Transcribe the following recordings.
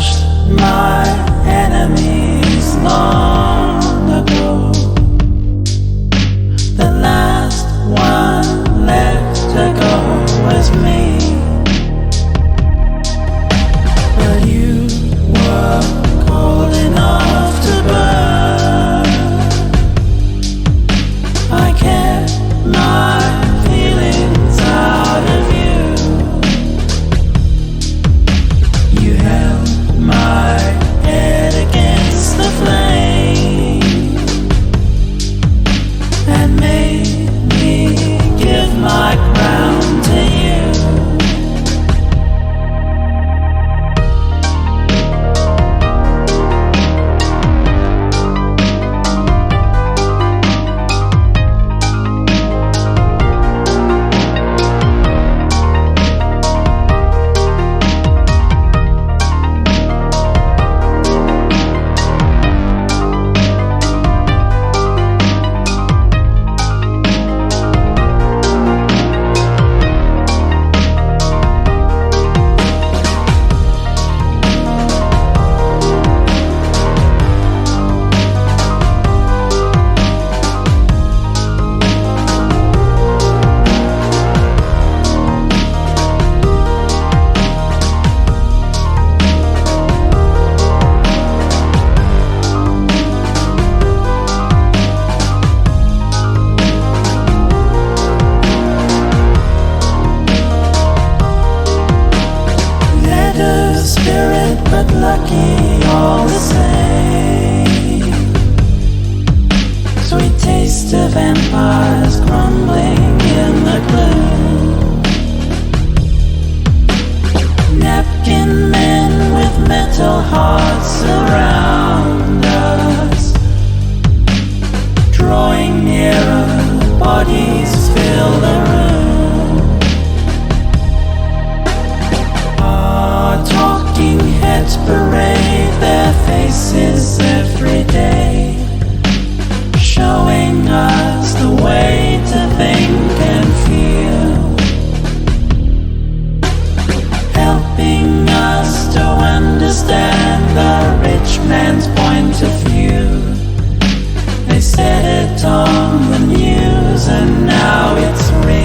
crushed my enemies long ago. The last one left to go was me. But you were cold enough to burn. I kept my feelings out of you. You held my head against the flame and made me give my crown to you. Spirit, but lucky all the same. Sweet taste of empires crumbling in the gloom. Napkin men with metal hearts around us, drawing nearer, bodies fill the room. Talking heads parade their faces every day, showing us the way to think and feel, helping us to understand the rich man's point of view. They said it on the news and now it's real.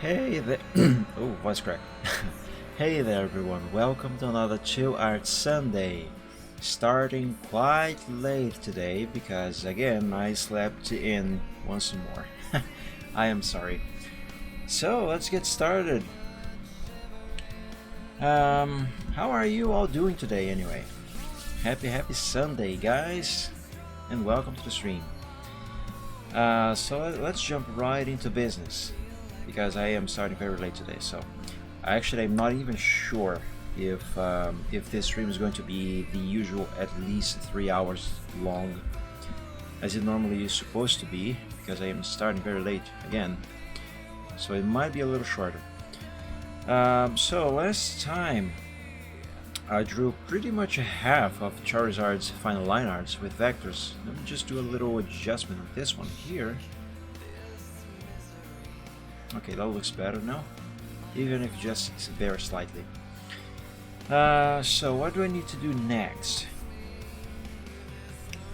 Hey there. Oh, voice crack. Hey there, everyone. Welcome to another Chill Art Sunday. Starting quite late today because, again, I slept in once more. I am sorry. So, let's get started. How are you all doing today, anyway? Happy Sunday, guys, and welcome to the stream. So let's jump right into business because I am starting very late today. So actually, I'm not even sure if this stream is going to be the usual at least 3 hours long, as it normally is supposed to be, because I am starting very late again. So it might be a little shorter. So last time I drew pretty much a half of Charizard's final line arts with vectors. Let me just do a little adjustment with this one here. Okay, that looks better now, even if just very slightly. So what do I need to do next?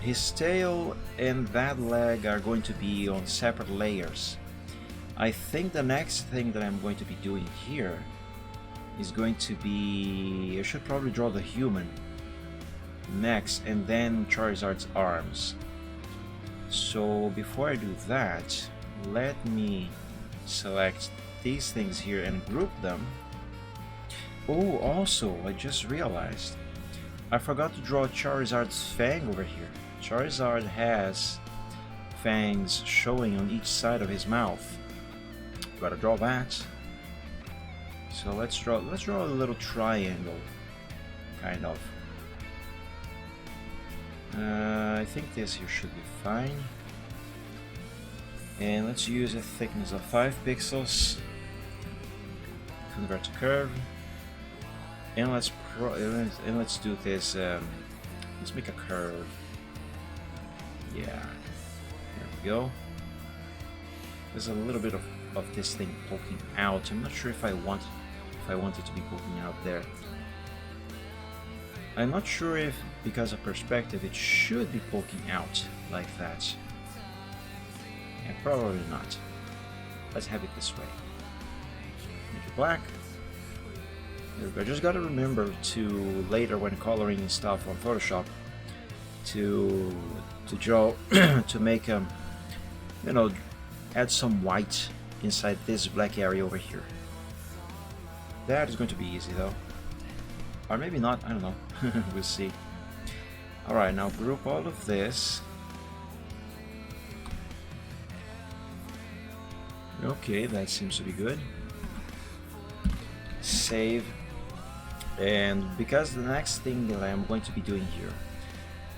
His tail and that leg are going to be on separate layers. I think the next thing that I'm going to be doing here is going to be... I should probably draw the human next and then Charizard's arms. So before I do that, let me select these things here and group them. Oh, also, I just realized I forgot to draw Charizard's fang over here. Charizard has fangs showing on each side of his mouth. Gotta draw that. So let's draw a little triangle, kind of. I think this here should be fine. And let's use a thickness of 5 pixels. Convert to curve. And let's do this. Let's make a curve. Yeah, there we go. There's a little bit of this thing poking out. I'm not sure if I want it to be poking out there. I'm not sure if, because of perspective, it should be poking out like that. Yeah, probably not. Let's have it this way. Make it black. There we go. Just gotta remember to later, when coloring and stuff on Photoshop, to draw to make you know, add some white inside this black area over here. That is going to be easy though, or maybe not. I don't know. We'll see. All right, now group all of this. Okay, that seems to be good. Save. And because the next thing that I am going to be doing here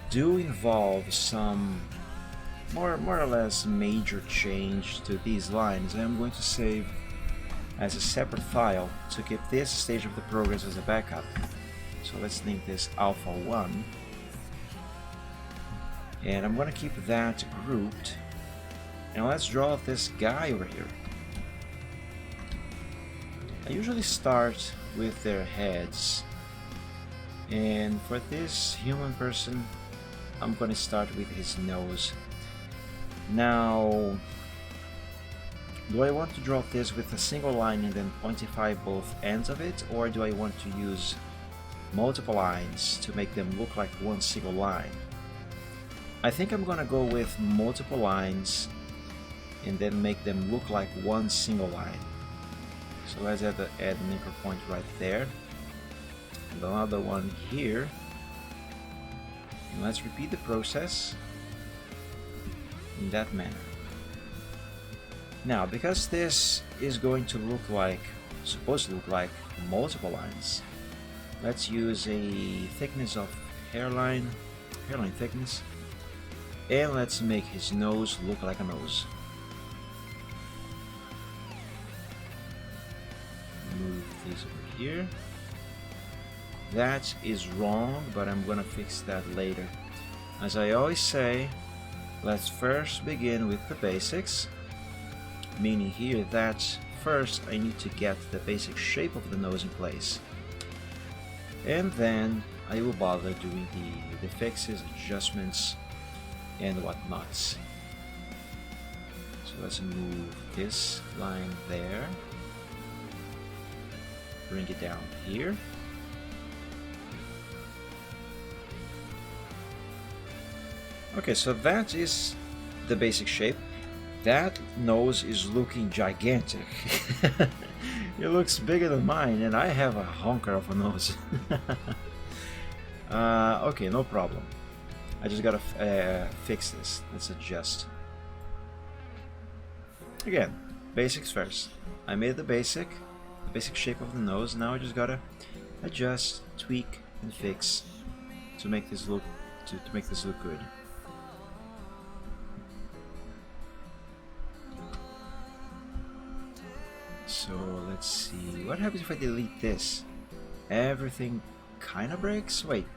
do involve some more or less major change to these lines, I am going to save as a separate file to keep this stage of the progress as a backup. So let's name this Alpha 1. And I'm going to keep that grouped. And let's draw this guy over here. I usually start with their heads. And for this human person, I'm going to start with his nose. Now, do I want to draw this with a single line and then pointify both ends of it, or do I want to use multiple lines to make them look like one single line? I think I'm gonna go with multiple lines and then make them look like one single line. So let's add an anchor point right there, and another one here, and let's repeat the process in that manner. Now, because this is going to look like, supposed to look like multiple lines, let's use a thickness of hairline thickness, and let's make his nose look like a nose. Move this over here. That is wrong, but I'm gonna fix that later. As I always say, let's first begin with the basics. Meaning here that first I need to get the basic shape of the nose in place, and then I will bother doing the fixes, adjustments, and whatnots. So let's move this line there. bring it down here. Okay, so that is the basic shape. That nose is looking gigantic. It looks bigger than mine, and I have a honker of a nose. Okay, no problem. I just gotta fix this. Let's adjust. Again, basics first. I made the basic shape of the nose. Now I just gotta adjust, tweak, and fix to make this look good. So let's see, what happens if I delete this? Everything kind of breaks? Wait.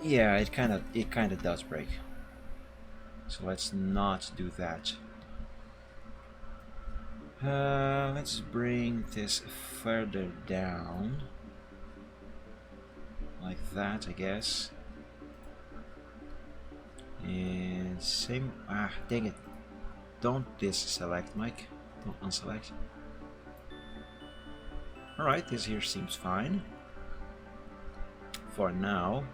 Yeah, it kind of does break. So let's not do that. Let's bring this further down. Like that, I guess. And same, dang it. Don't deselect, Mike. Don't unselect. Alright, this here seems fine. For now.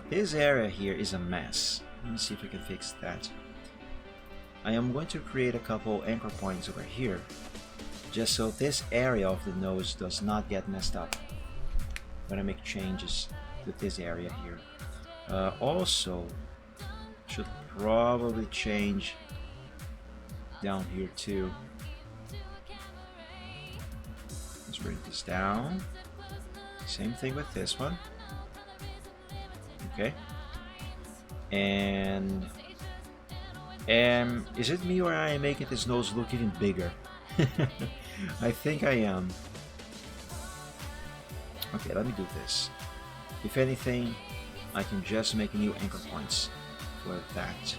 This area here is a mess. Let me see if I can fix that. I am going to create a couple anchor points over here, just so this area of the nose does not get messed up when I make changes to this area here. Also, should probably change down here too. Let's bring this down. Same thing with this one. Okay. And is it me or I am making this nose look even bigger? I think I am. Okay, let me do this. If anything, I can just make new anchor points for that.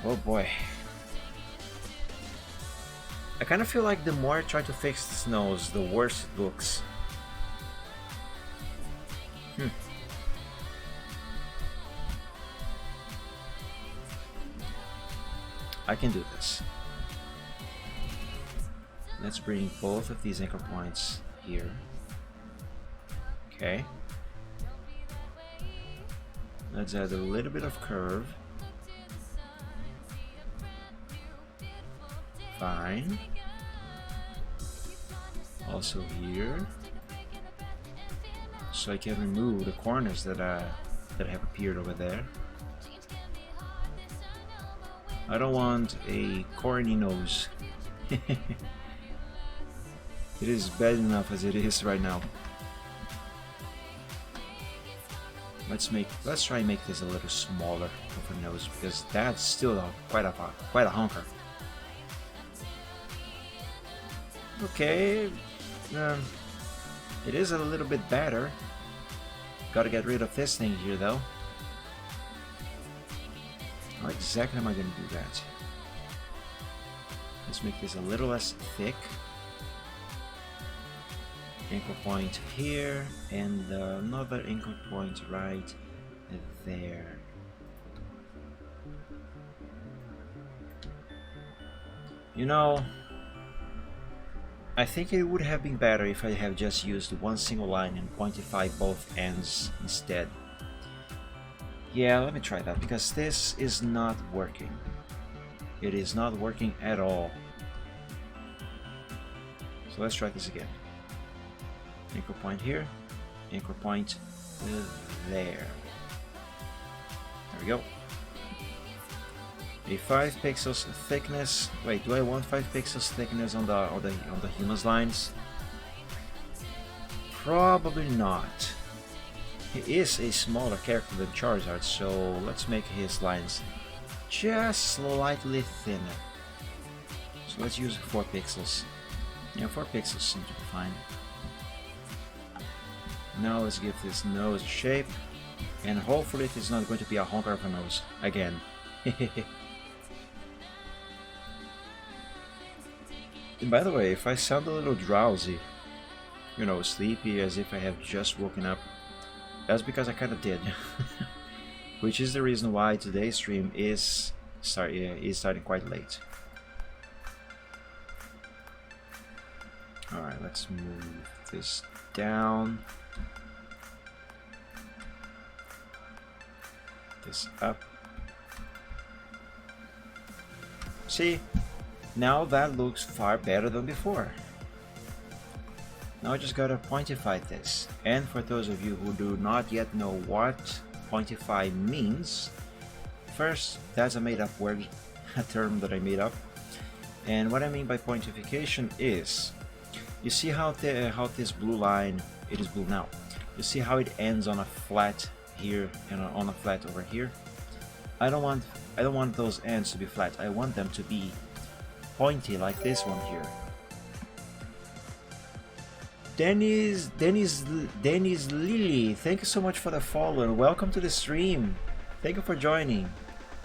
Oh boy. I kind of feel like the more I try to fix this nose, the worse it looks. I can do this. Let's bring both of these anchor points here. Okay. Let's add a little bit of curve. Fine. Also here. So I can remove the corners that have appeared over there. I don't want a corny nose. It is bad enough as it is right now. Let's try and make this a little smaller of a nose, because that's still quite a honker. Okay, it is a little bit better. Gotta get rid of this thing here though. How exactly am I going to do that? Let's make this a little less thick. Anchor point here, and another anchor point right there. You know, I think it would have been better if I have just used one single line and pointified both ends instead. Yeah, let me try that, because this is not working. It is not working at all. So let's try this again. Anchor point here, anchor point there. There we go. A 5 pixels thickness. Wait, do I want 5 pixels thickness on the human's lines? Probably not. He is a smaller character than Charizard, so let's make his lines just slightly thinner. So let's use 4 pixels. Yeah, 4 pixels seem to be fine. Now let's give this nose a shape, and hopefully it is not going to be a honker of a nose again. And by the way, if I sound a little drowsy, you know, sleepy, as if I have just woken up, that's because I kind of did. which is the reason why today's stream is starting quite late. Alright, let's move this down, this up. See, now that looks far better than before. Now I just gotta pointify this. And for those of you who do not yet know what pointify means, first, that's a made-up word, a term that I made up. And what I mean by pointification is, you see how this blue line, it is blue now. You see how it ends on a flat here and on a flat over here? I don't want those ends to be flat. I want them to be pointy like this one here. Dennis Lily, thank you so much for the follow and welcome to the stream. Thank you for joining.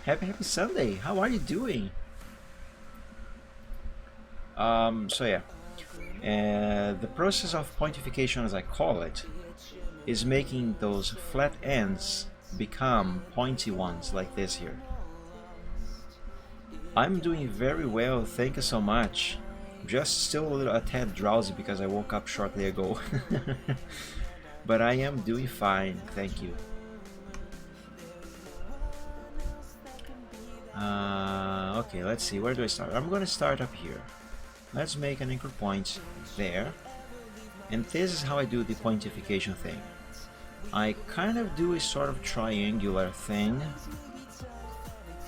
Happy Sunday. How are you doing? So yeah, the process of pointification, as I call it, is making those flat ends become pointy ones like this here. I'm doing very well, thank you so much. Just still a tad drowsy because I woke up shortly ago. But I am doing fine, thank you. Okay, let's see, where do I start? I'm gonna start up here. Let's make an anchor point there. And this is how I do the pointification thing. I kind of do a sort of triangular thing.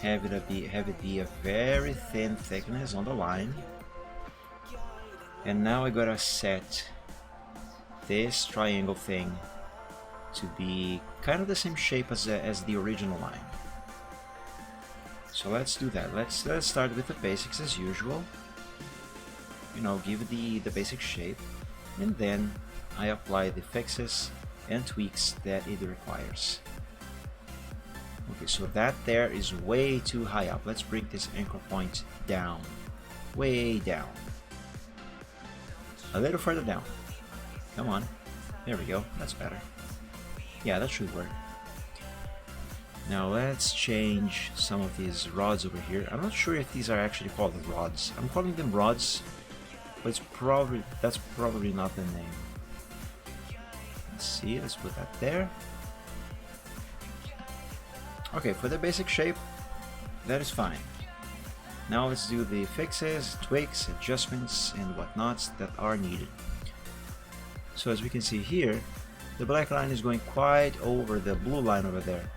Have it be a very thin thickness on the line. And now I gotta set this triangle thing to be kind of the same shape as the original line. So let's do that. Let's start with the basics as usual. You know, give it the basic shape, and then I apply the fixes and tweaks that it requires. Okay, so that there is way too high up. Let's bring this anchor point down, way down. A little further down. Come on. There we go. That's better. Yeah, that should work. Now let's change some of these rods over here. I'm not sure if these are actually called rods. I'm calling them rods, but that's probably not the name. Let's see. Let's put that there. Okay, for the basic shape, that is fine. Now let's do the fixes, tweaks, adjustments, and whatnots that are needed. So as we can see here, the black line is going quite over the blue line over there.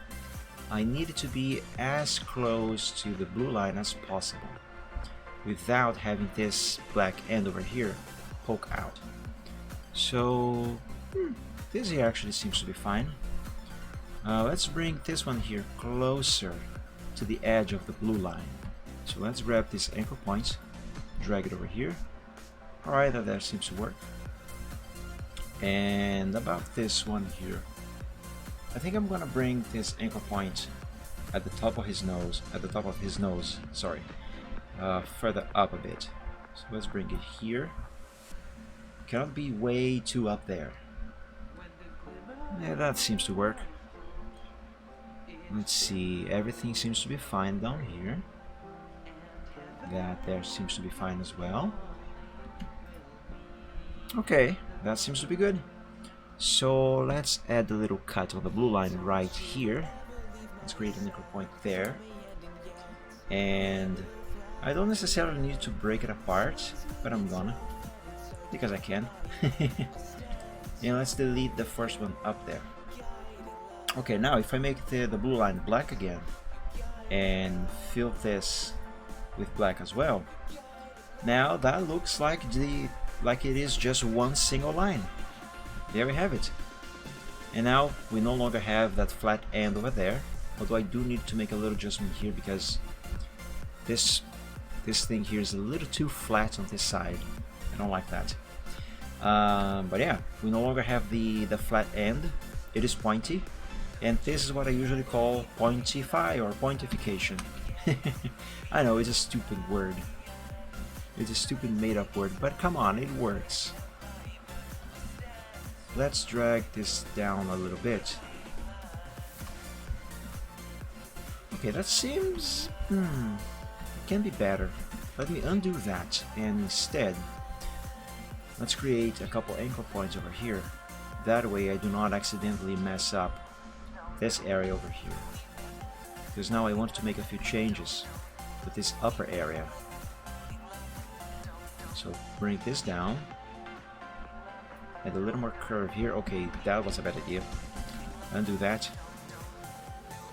I need it to be as close to the blue line as possible, without having this black end over here poke out. So this here actually seems to be fine. Let's bring this one here closer to the edge of the blue line. So let's grab this anchor point, drag it over here. Alright, that seems to work. And about this one here, I think I'm gonna bring this anchor point at the top of his nose, sorry, further up a bit. So let's bring it here. Cannot be way too up there. Yeah, that seems to work. Let's see, everything seems to be fine down here. That there seems to be fine as well. Okay, that seems to be good. So let's add a little cut on the blue line right here. Let's create an anchor point there. And I don't necessarily need to break it apart, but I'm gonna, because I can. And let's delete the first one up there. Okay, now if I make the blue line black again and fill this with black as well, now that looks like it is just one single line. There we have it. And now we no longer have that flat end over there, although I do need to make a little adjustment here because this thing here is a little too flat on this side. I don't like that. But yeah, we no longer have the flat end. It is pointy, and this is what I usually call pointify or pointification. I know, it's a stupid word. It's a stupid made-up word, but come on, it works. Let's drag this down a little bit. Okay, that seems... it can be better. Let me undo that, and instead, let's create a couple anchor points over here. That way I do not accidentally mess up this area over here. Because now I want to make a few changes with this upper area. So bring this down. Add a little more curve here. Okay, that was a bad idea. Undo that.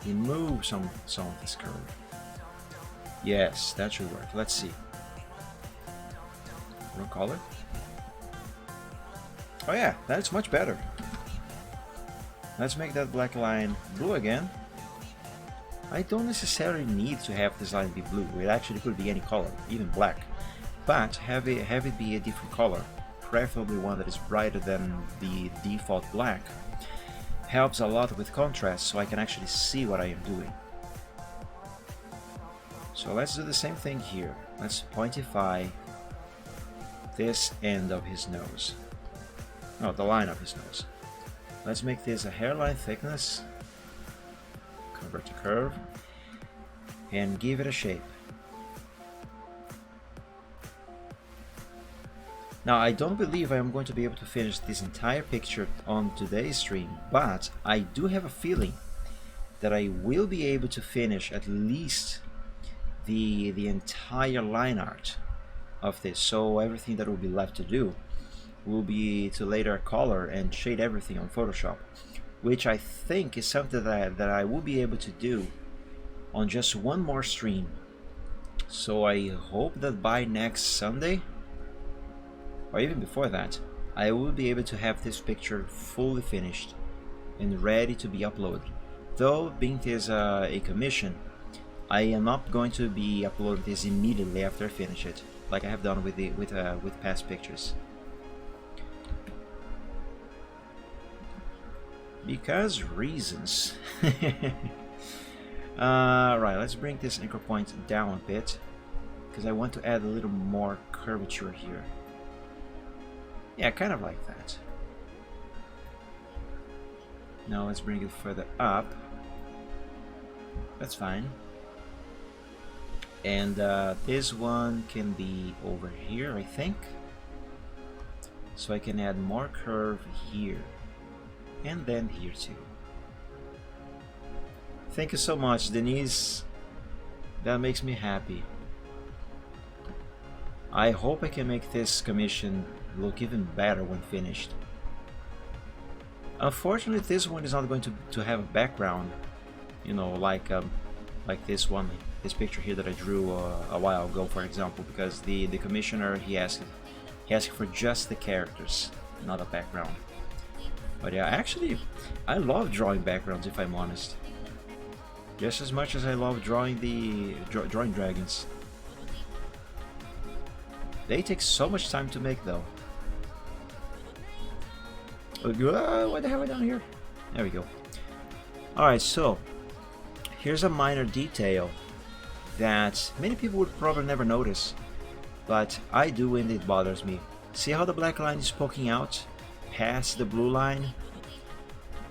Remove some of this curve. Yes, that should work. Let's see. What color? Oh yeah, that's much better. Let's make that black line blue again. I don't necessarily need to have this line be blue. It actually could be any color, even black. But have it be a different color, preferably one that is brighter than the default black, helps a lot with contrast, so I can actually see what I am doing. So let's do the same thing here. Let's pointify this end of his nose. No, the line of his nose. Let's make this a hairline thickness. Convert to curve. And give it a shape. Now, I don't believe I am going to be able to finish this entire picture on today's stream, but I do have a feeling that I will be able to finish at least the entire line art of this. So everything that will be left to do will be to later color and shade everything on Photoshop, which I think is something that I will be able to do on just one more stream. So I hope that by next Sunday, or even before that, I will be able to have this picture fully finished and ready to be uploaded. Though, being this a commission, I am not going to be uploading this immediately after I finish it, like I have done with past pictures. Because reasons. Right, let's bring this anchor point down a bit, because I want to add a little more curvature here. Yeah, kind of like that. Now let's bring it further up. That's fine. And this one can be over here, I think. So I can add more curve here. And then here too. Thank you so much, Denise. That makes me happy. I hope I can make this commission look even better when finished. Unfortunately, this one is not going to have a background, you know, like this one, this picture here that I drew a while ago, for example, because the commissioner, he asked for just the characters, not a background. But yeah, actually, I love drawing backgrounds, if I'm honest. Just as much as I love drawing drawing dragons. They take so much time to make, though. What the hell am I down here? There we go. Alright, so here's a minor detail that many people would probably never notice, but I do, and it bothers me. See how the black line is poking out past the blue line?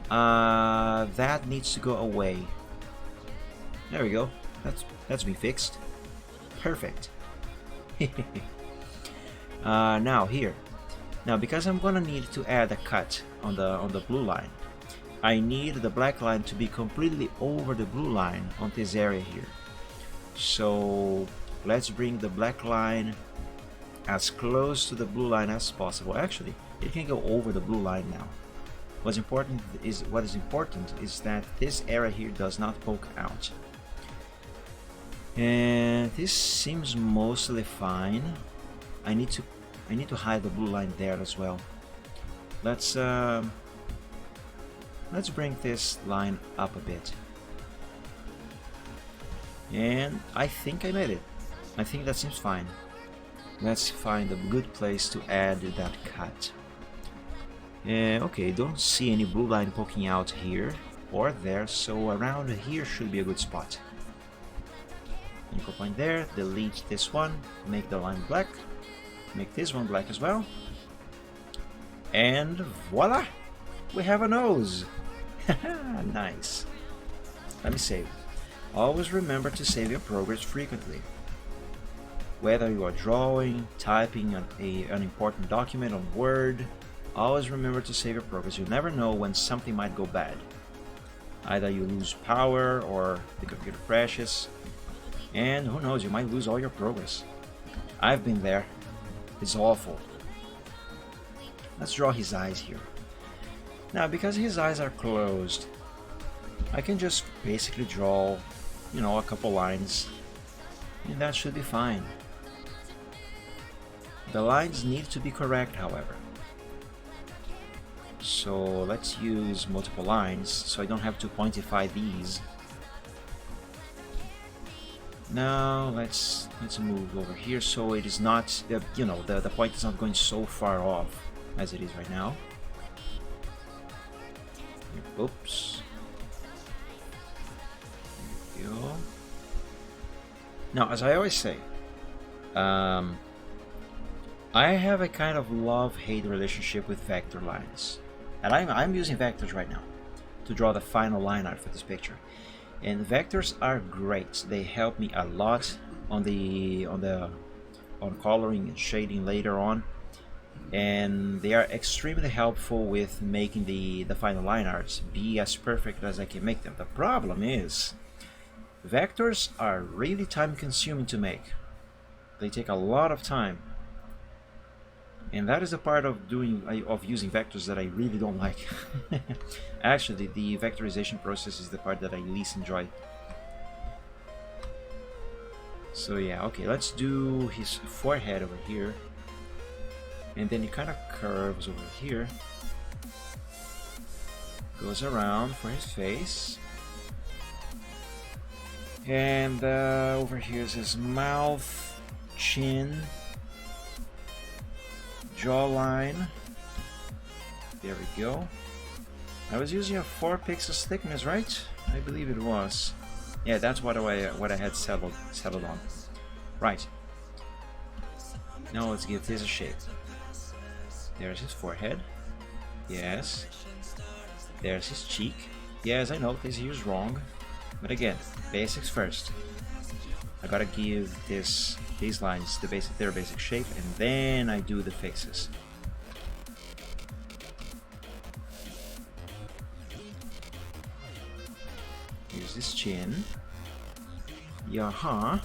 That needs to go away. There we go. That's been fixed. Perfect. Now here. Now, because I'm gonna need to add a cut on the blue line, I need the black line to be completely over the blue line on this area here. So let's bring the black line as close to the blue line as possible. Actually, it can go over the blue line now. What is important is that this area here does not poke out. And this seems mostly fine. I need to hide the blue line there as well. Let's bring this line up a bit. And I think I made it. I think that seems fine. Let's find a good place to add that cut. Okay, don't see any blue line poking out here or there, so around here should be a good spot. Anchor point there, delete this one, make the line black, make this one black as well, and voila! We have a nose! Nice. Let me save. Always remember to save your progress frequently. Whether you are drawing, typing an important document on Word, always remember to save your progress. You never know when something might go bad. Either you lose power or the computer crashes, and who knows, you might lose all your progress. I've been there. It's awful. Let's draw his eyes here. Now, because his eyes are closed, I can just basically draw, a couple lines, and that should be fine. The lines need to be correct, however. So let's use multiple lines so I don't have to pointify these. Now let's move over here so it is not, the point is not going so far off as it is right now. Oops. There we go. Now, as I always say, I have a kind of love-hate relationship with vector lines. And I'm using vectors right now to draw the final line art for this picture. And vectors are great. They help me a lot on coloring and shading later on. And they are extremely helpful with making the final line arts be as perfect as I can make them. The problem is, vectors are really time consuming to make. They take a lot of time. And that is a part of using vectors that I really don't like. Actually, the vectorization process is the part that I least enjoy. So yeah, okay, let's do his forehead over here. And then it kind of curves over here. Goes around for his face. And over here is his mouth, chin, jawline. There we go. I was using a 4 pixels thickness, right? I believe it was. Yeah, that's what I had settled on. Right. Now let's give this a shape. There's his forehead. Yes. There's his cheek. Yes, I know this here is wrong. But again, basics first. I gotta give these lines their basic shape, and then I do the fixes. Here's his chin. Yaha.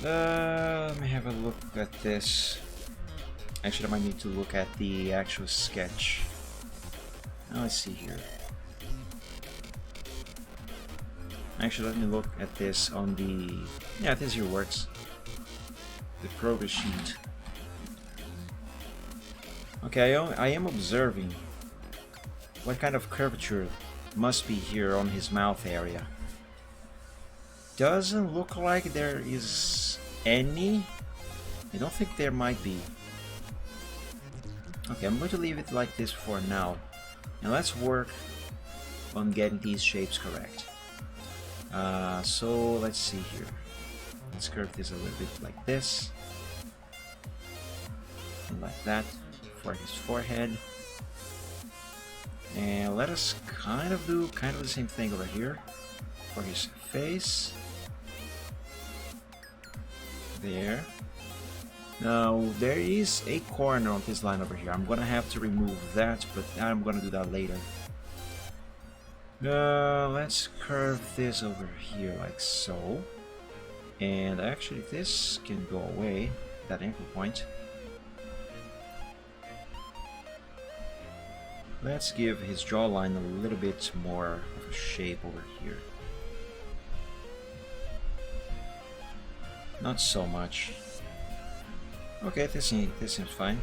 Let me have a look at this. Actually, I might need to look at the actual sketch. Now let's see here. Actually, let me look at this on the... Yeah, this here works. The progress sheet. Okay, I am observing what kind of curvature must be here on his mouth area. Doesn't look like there is any. I don't think there might be. Okay, I'm going to leave it like this for now. And let's work on getting these shapes correct. So let's see here. Let's curve this a little bit like this. And like that for his forehead. And let us kind of do the same thing over here for his face. There. Now there is a corner on this line over here. I'm gonna have to remove that, but I'm gonna do that later. Let's curve this over here like so. And actually this can go away, that anchor point. Let's give his jawline a little bit more of a shape over here. Not so much. Okay, this seems fine.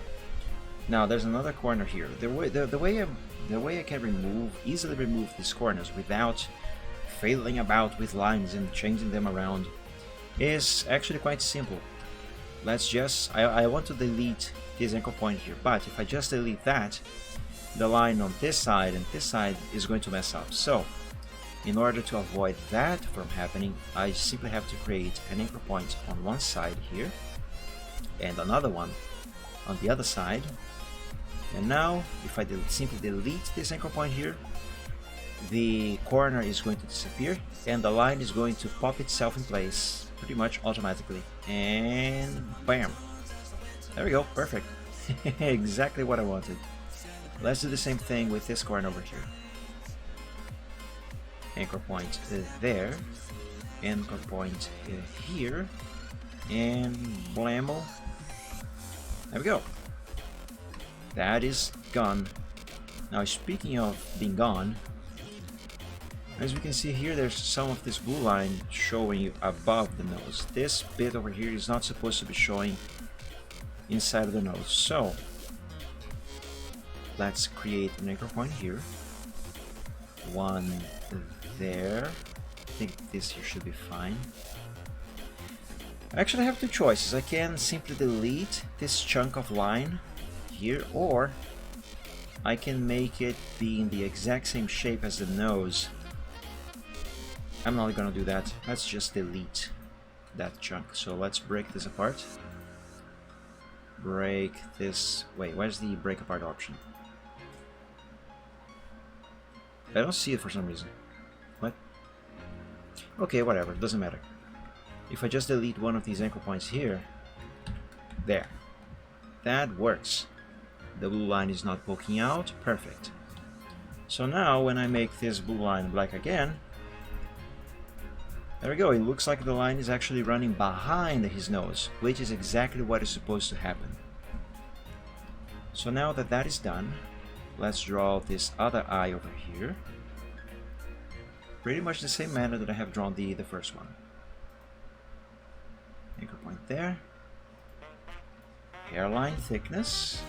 Now there's another corner here. The way I can easily remove these corners without failing about with lines and changing them around is actually quite simple. Let's just I want to delete this anchor point here, but if I just delete that, the line on this side and this side is going to mess up. So in order to avoid that from happening, I simply have to create an anchor point on one side here and another one on the other side. And now if I simply delete this anchor point here, the corner is going to disappear and the line is going to pop itself in place pretty much automatically. And bam! There we go, perfect. Exactly what I wanted. Let's do the same thing with this corner over here. Anchor point there, anchor point here, and blammo. There we go. That is gone. Now, speaking of being gone, as we can see here, there's some of this blue line showing above the nose. This bit over here is not supposed to be showing inside of the nose. So let's create an anchor point here. One there. I think this here should be fine. Actually, I have two choices. I can simply delete this chunk of line here, or I can make it be in the exact same shape as the nose. I'm not gonna do that. Let's just delete that chunk. So let's break this apart. Break this. Wait, where's the break apart option? I don't see it for some reason. What? Okay, whatever, doesn't matter. If I just delete one of these anchor points here, there. That works. The blue line is not poking out, perfect. So now when I make this blue line black again, there we go, it looks like the line is actually running behind his nose, which is exactly what is supposed to happen. So now that that is done, let's draw this other eye over here. Pretty much the same manner that I have drawn the first one. Anchor point there. Hairline thickness.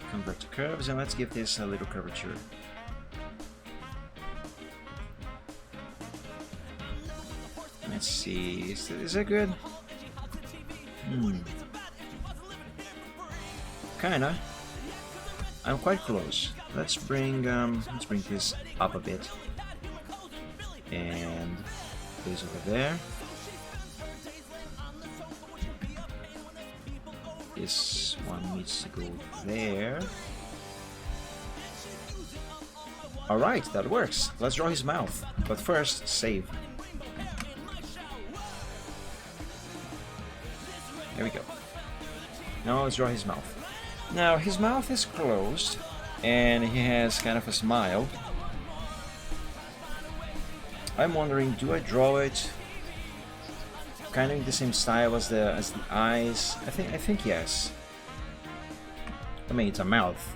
Convert to curves, and let's give this a little curvature. Let's see, is that good? Kinda. I'm quite close. Let's bring this up a bit. And this over there. This one needs to go there. Alright, that works. Let's draw his mouth. But first, save. There we go. Now let's draw his mouth. Now his mouth is closed and he has kind of a smile. I'm wondering, do I draw it kind of in the same style as the eyes? I think yes. I mean, it's a mouth.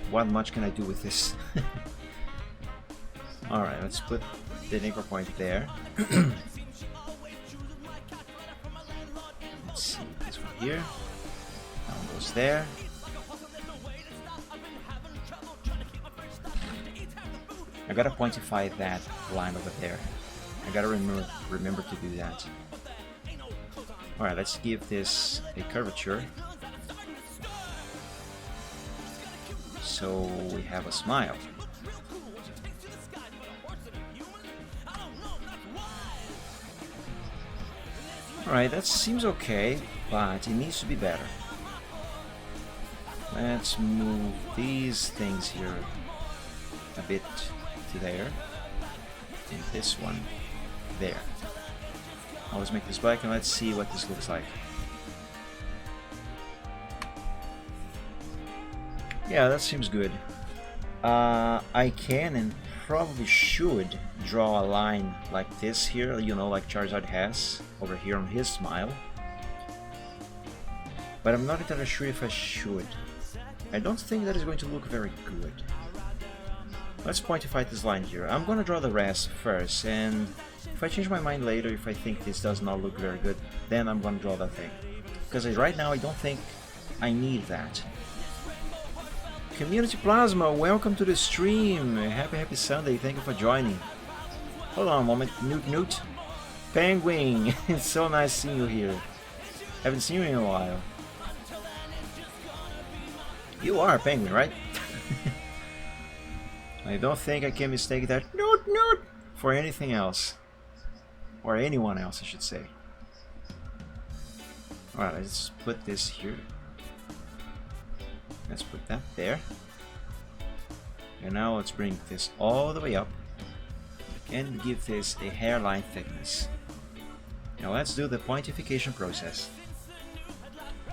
What much can I do with this? Alright, let's put the anchor point there. Let's see, this one here. That one goes there. I gotta pointify that line over there. I gotta remember to do that. Alright, let's give this a curvature. So we have a smile. Alright, that seems okay, but it needs to be better. Let's move these things here a bit to there. And this one there. Always make this black and let's see what this looks like. Yeah, that seems good. I can and probably should draw a line like this here, you know, like Charizard has over here on his smile. But I'm not entirely sure if I should. I don't think that is going to look very good. Let's pointify this line here. I'm gonna draw the rest first, and if I change my mind later, if I think this does not look very good, then I'm gonna draw that thing. Because right now I don't think I need that. Community Plasma, welcome to the stream. Happy Sunday, thank you for joining. Hold on a moment, Newt. Penguin, it's so nice seeing you here. Haven't seen you in a while. You are a penguin, right? I don't think I can mistake that Newt for anything else. Or anyone else, I should say. Alright, let's put this here. Let's put that there. And now let's bring this all the way up and give this a hairline thickness. Now let's do the pointification process.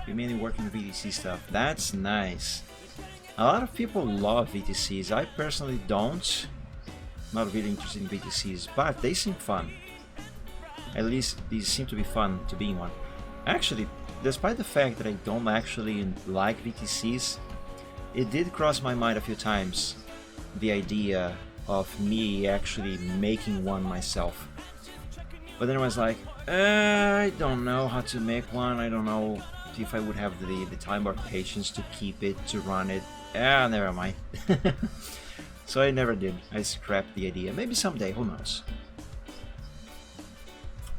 You mainly work in VTC stuff. That's nice. A lot of people love VTCs. I personally don't. Not really interested in VTCs, but they seem fun. At least these seem to be fun to be in one. Actually, despite the fact that I don't actually like VTCs, it did cross my mind a few times, the idea of me actually making one myself. But then I was like, I don't know how to make one. I don't know if I would have the time or patience to keep it, to run it. Never mind. So I never did. I scrapped the idea. Maybe someday, who knows.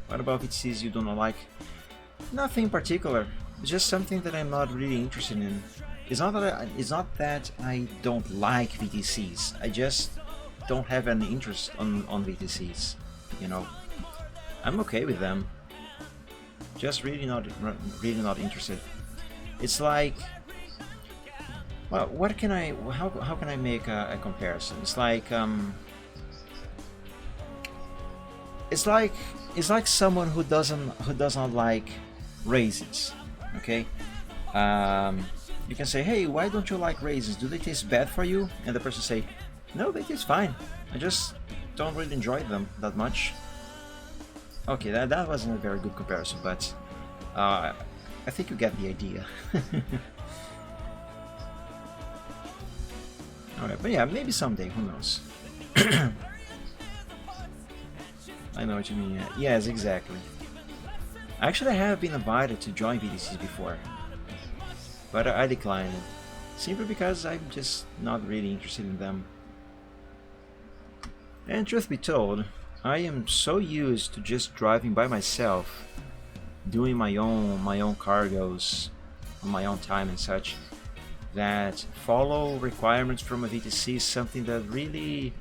What about VTCs you don't like? Nothing in particular. It's just something that I'm not really interested in. It's not that I don't like VTCs. I just don't have an interest on VTCs. You know, I'm okay with them. Just really not interested. It's like, well, what can I? How can I make a comparison? It's like it's like someone who doesn't like raisins. Okay, you can say, hey, why don't you like raisins? Do they taste bad for you? And the person say, no, they taste fine. I just don't really enjoy them that much. Okay, that wasn't a very good comparison, but I think you get the idea. Alright, but yeah, maybe someday, who knows. I know what you mean. Yes, exactly. Actually, I have been invited to join VTCs before, but I declined it, simply because I'm just not really interested in them. And truth be told, I am so used to just driving by myself, doing my own cargos on my own time and such, that follow requirements from a VTC is something that really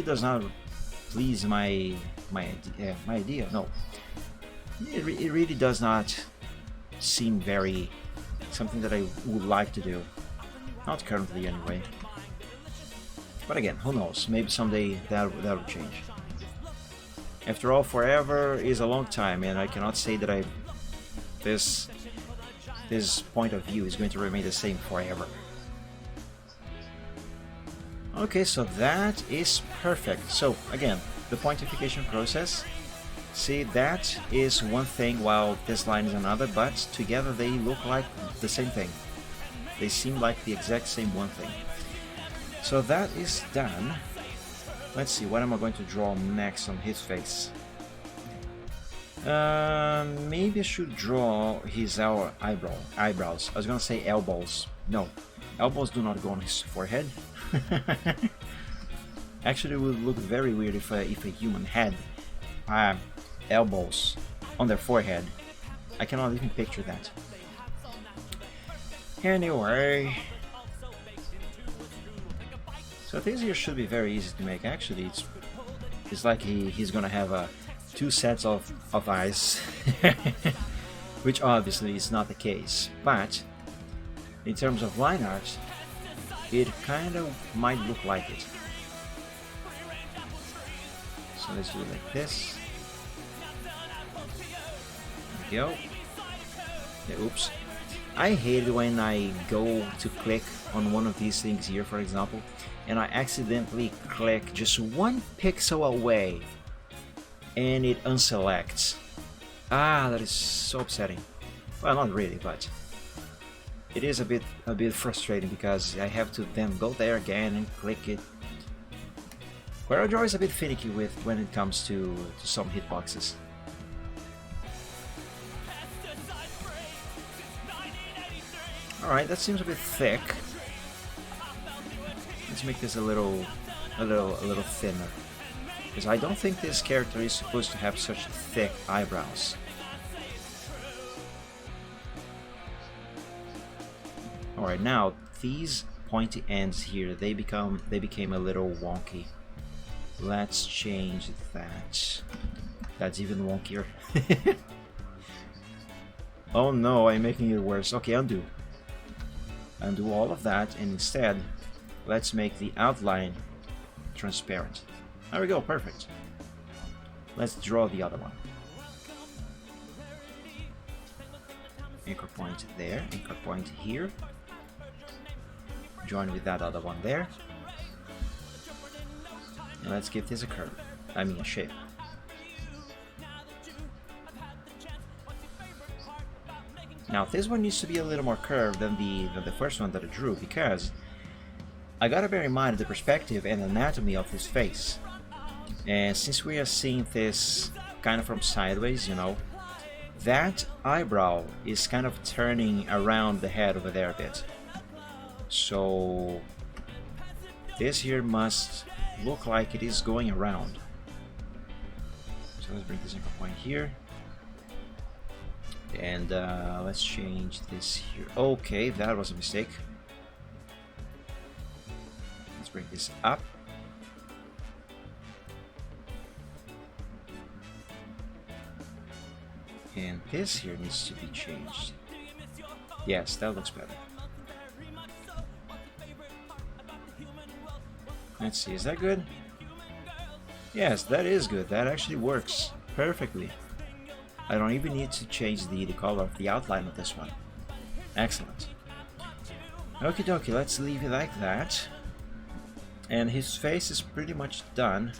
does not please my idea. No, it really does not seem very something that I would like to do. Not currently, anyway. But again, who knows? Maybe someday that will change. After all, forever is a long time, and I cannot say that this point of view is going to remain the same forever. Okay, so that is perfect. So again, the pointification process. See, that is one thing while this line is another, but together they look like the same thing. They seem like the exact same one thing. So that is done. Let's see, what am I going to draw next on his face? Maybe I should draw his eyebrows. I was gonna say elbows. No, elbows do not go on his forehead. Actually, it would look very weird if a human had elbows on their forehead. I cannot even picture that. Anyway, so this here should be very easy to make. Actually, it's like he's gonna have two sets of eyes, which obviously is not the case. But in terms of line art, it kind of might look like it. So let's do it like this. There we go. Yeah, oops. I hate it when I go to click on one of these things here, for example, and I accidentally click just one pixel away and it unselects. That is so upsetting. Well, not really, but it is a bit frustrating because I have to then go there again and click it. CorelDRAW is a bit finicky when it comes to some hitboxes. Alright, that seems a bit thick. Let's make this a little thinner, because I don't think this character is supposed to have such thick eyebrows. Alright, now these pointy ends here, they became a little wonky. Let's change that. That's even wonkier. Oh no, I'm making it worse. Okay, undo all of that, and instead let's make the outline transparent. There we go, perfect. Let's draw the other one. Anchor point there, anchor point here. Join with that other one there. And let's give this a curve. I mean a shape. Now this one needs to be a little more curved than the first one that I drew, because I gotta bear in mind the perspective and anatomy of his face. And since we are seeing this kind of from sideways, you know, that eyebrow is kind of turning around the head over there a bit. So this here must look like it is going around. So let's bring this anchor point here. And let's change this here. Okay, that was a mistake. Let's bring this up. And this here needs to be changed. Yes, that looks better. Let's see, is that good? Yes, that is good. That actually works perfectly. I don't even need to change the color of the outline of this one. Excellent. Okie dokie, let's leave it like that. And his face is pretty much done.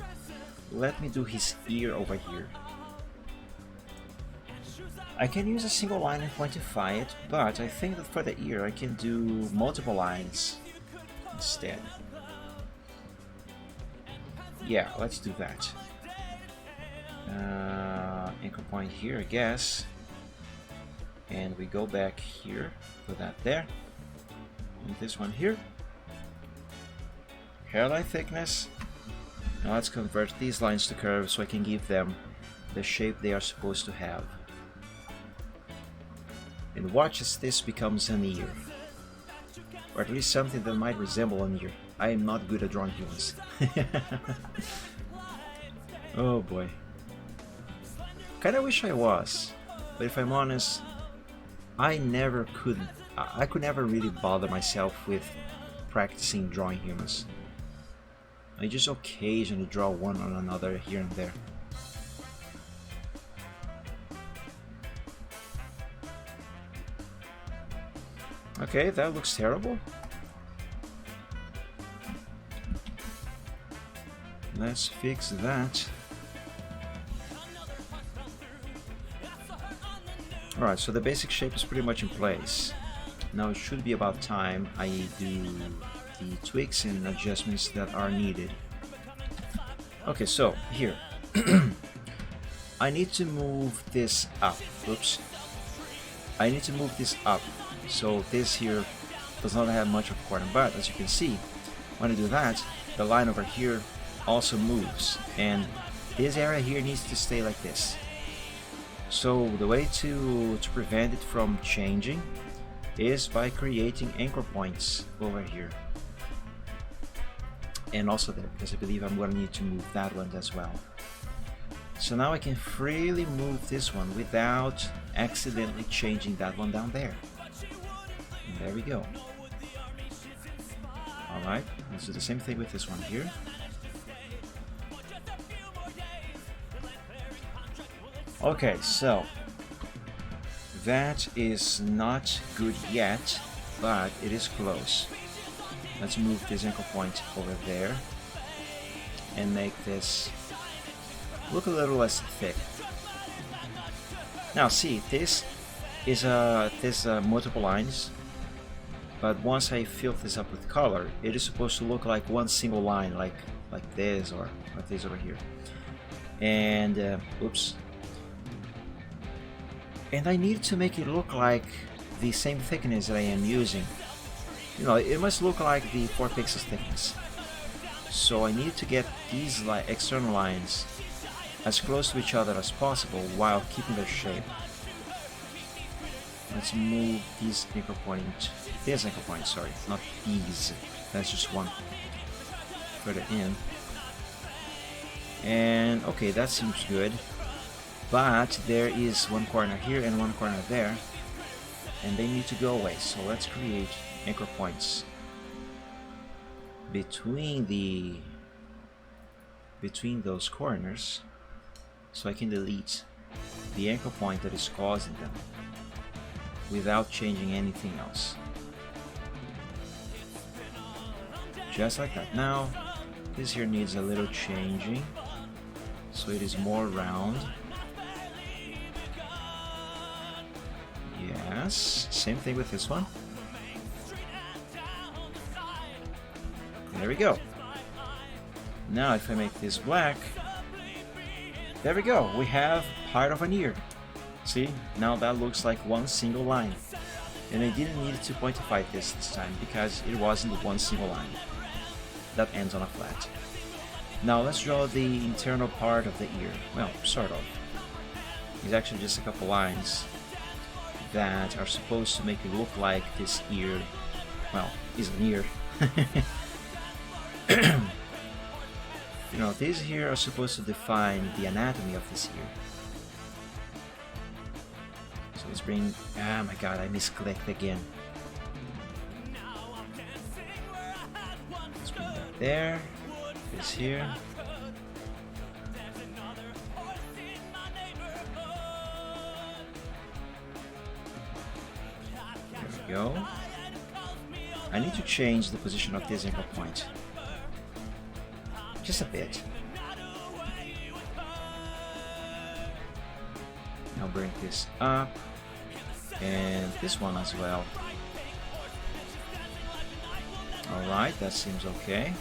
Let me do his ear over here. I can use a single line and quantify it, but I think that for the ear I can do multiple lines instead. Yeah, let's do that. Anchor point here, I guess. And we go back here, put that there. And this one here. Hairline thickness. Now let's convert these lines to curves so I can give them the shape they are supposed to have. And watch as this becomes an ear. Or at least something that might resemble an ear. I am not good at drawing humans. Oh boy. Kinda wish I was. But if I'm honest, I could never really bother myself with practicing drawing humans. I just occasionally draw one on another here and there. Okay, that looks terrible. Let's fix that. Alright, so the basic shape is pretty much in place. Now it should be about time I do the tweaks and adjustments that are needed. Okay, so here. I need to move this up. Oops. I need to move this up. So this here does not have much of a corner, but as you can see, when I do that, the line over here also moves, and this area here needs to stay like this. So the way to prevent it from changing is by creating anchor points over here. And also there, because I believe I'm going to need to move that one as well. So now I can freely move this one without accidentally changing that one down there. And there we go. Alright, let's do the same thing with this one here. Okay, so that is not good yet, but it is close. Let's move this anchor point over there and make this look a little less thick. Now see, this is multiple lines, but once I fill this up with color, it is supposed to look like one single line, like this or like this over here. And oops. And I need to make it look like the same thickness that I am using. You know, it must look like the 4 pixels thickness. So I need to get these external lines as close to each other as possible while keeping their shape. Let's move this anchor point, sorry, not these. That's just one further in. And okay, that seems good. But there is one corner here and one corner there, and they need to go away. So let's create anchor points. between those corners, so I can delete the anchor point that is causing them without changing anything else. Just like that. Now this here needs a little changing, so it is more round. Yes, same thing with this one. There we go. Now if I make this black, there we go, we have part of an ear. See, now that looks like one single line. And I didn't need to pointify this time because it wasn't one single line that ends on a flat. Now let's draw the internal part of the ear. Well, sort of. It's actually just a couple lines that are supposed to make it look like this ear, well, is an ear. You know, these here are supposed to define the anatomy of this ear. So let's bring, ah my god, I misclicked again. Let's bring that there, this here. There we go. I need to change the position of this anchor point. Just a bit. Now bring this up, and this one as well. Alright, that seems okay.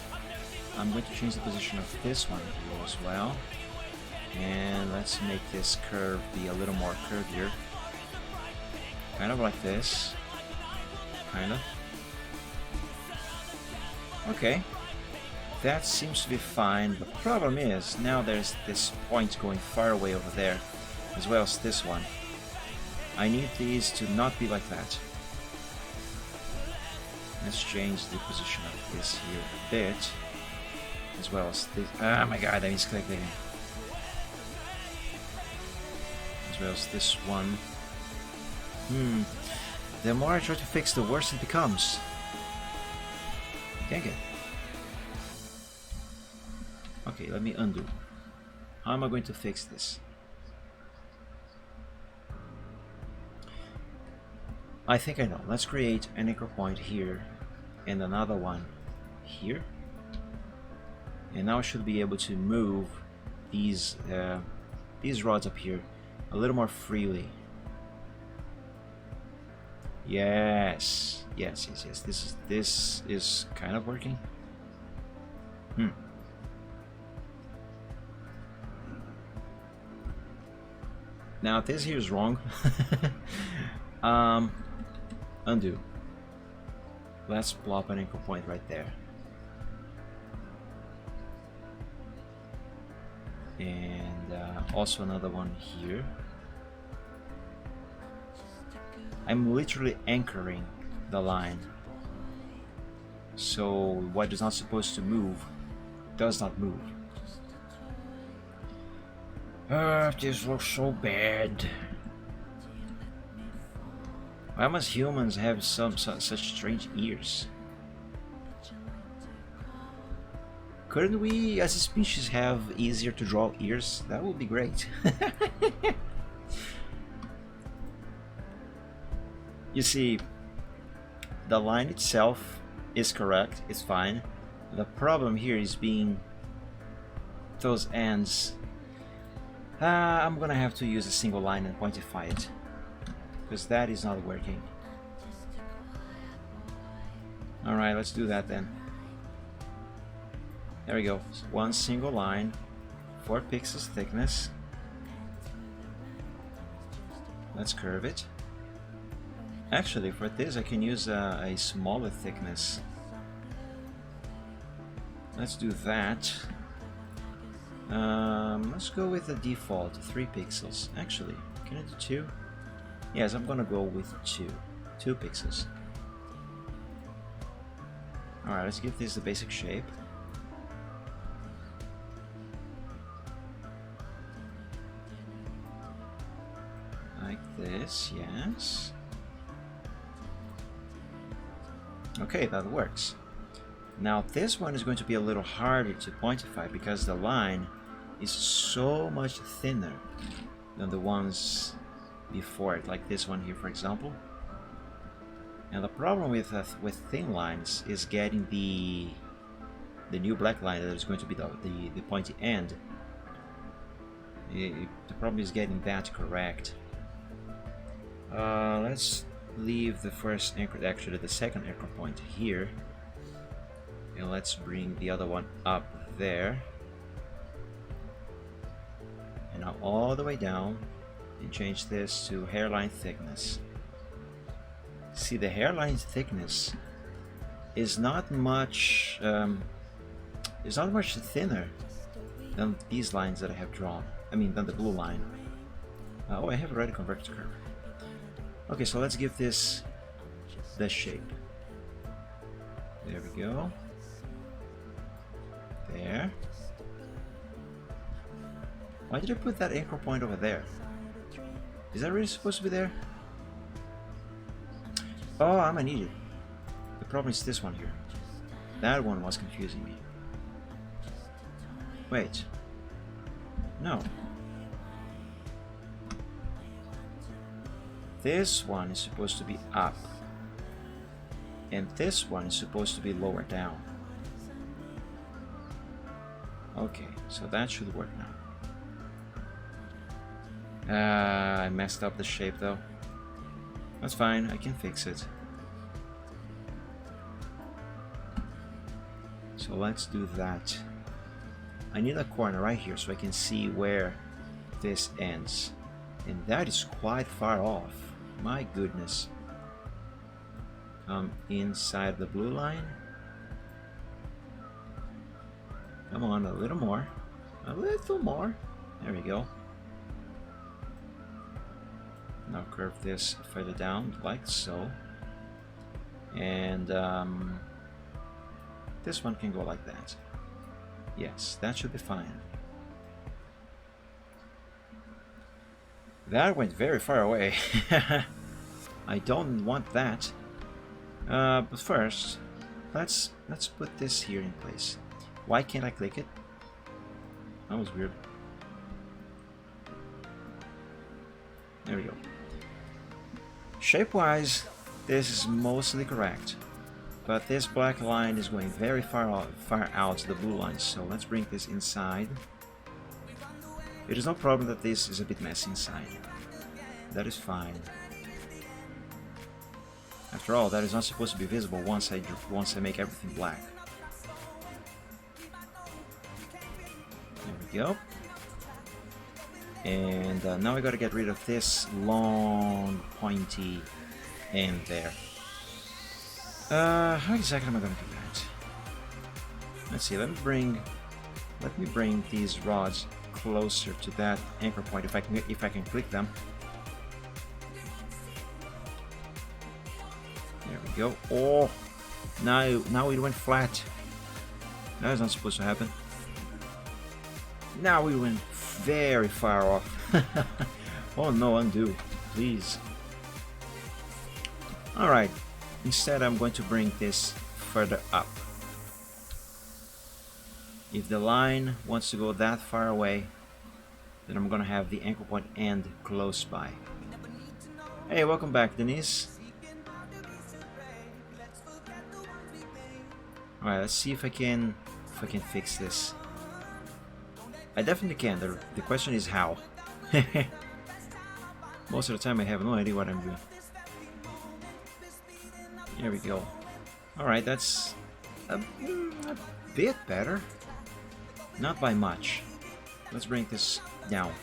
I'm going to change the position of this one here as well. And let's make this curve be a little more curvier. Kind of like this. Kind of. Okay. That seems to be fine. The problem is, now there's this point going far away over there, as well as this one. I need these to not be like that. Let's change the position of this here a bit, as well as this. Ah my god, I misclicked again. As well as this one. The more I try to fix, the worse it becomes. Dang it. Okay, let me undo. How am I going to fix this? I think I know. Let's create an anchor point here and another one here. And now I should be able to move these rods up here a little more freely. Yes. Yes. This is kind of working. Now this here is wrong. Undo. Let's plop an anchor point right there. And also another one here. I'm literally anchoring the line. So what is not supposed to move does not move. This looks so bad. Why must humans have such strange ears? Couldn't we as a species have easier to draw ears? That would be great. You see, the line itself is correct, it's fine. The problem here is being those ends. I'm gonna have to use a single line and pointify it, because that is not working. Alright, let's do that then. There we go. One single line, 4 pixels thickness. Let's curve it. Actually, for this I can use a smaller thickness. Let's do that. Let's go with the default 3 pixels. Actually, can I do 2? Yes, I'm gonna go with 2 pixels. Alright, let's give this the basic shape. Like this, yes. Okay, that works. Now this one is going to be a little harder to pointify because the line is so much thinner than the ones before it, like this one here, for example. And the problem with thin lines is getting the new black line that is going to be the pointy end. The problem is getting that correct. Let's leave the first anchor, actually the second anchor point here, and let's bring the other one up there, and now all the way down, and change this to hairline thickness. See, the hairline thickness is not much thinner than these lines that I have drawn. I mean, than the blue line. Oh, I have already converted to curve. Okay, so let's give this the shape. There we go. There. Why did I put that anchor point over there? Is that really supposed to be there? Oh, I'm an idiot. The problem is this one here. That one was confusing me. Wait. No. This one is supposed to be up. And this one is supposed to be lower down. Okay, so that should work now. I messed up the shape though. That's fine, I can fix it. So let's do that. I need a corner right here so I can see where this ends. And that is quite far off. My goodness. Come inside the blue line. Come on, a little more. A little more. There we go. Now curve this further down, like so. And this one can go like that. Yes, that should be fine. That went very far away. I don't want that. But first, let's put this here in place. Why can't I click it? That was weird. There we go. Shape-wise, this is mostly correct. But this black line is going very far out the blue line, so let's bring this inside. It is no problem that this is a bit messy inside. That is fine. After all, that is not supposed to be visible once I make everything black. There we go. And now I gotta get rid of this long, pointy end there. How exactly am I gonna do that? Let's see. Let me bring these rods closer to that anchor point if I can click them. There we go. Oh, now it went flat. That is not supposed to happen. Now we went very far off. Oh no, undo, please. Alright, instead I'm going to bring this further up. If the line wants to go that far away, then I'm gonna have the anchor point end close by. Hey, welcome back, Denise. Alright, let's see if I can fix this. I definitely can. The question is how. Most of the time I have no idea what I'm doing. There we go. Alright, that's a bit better. Not by much. Let's bring this down.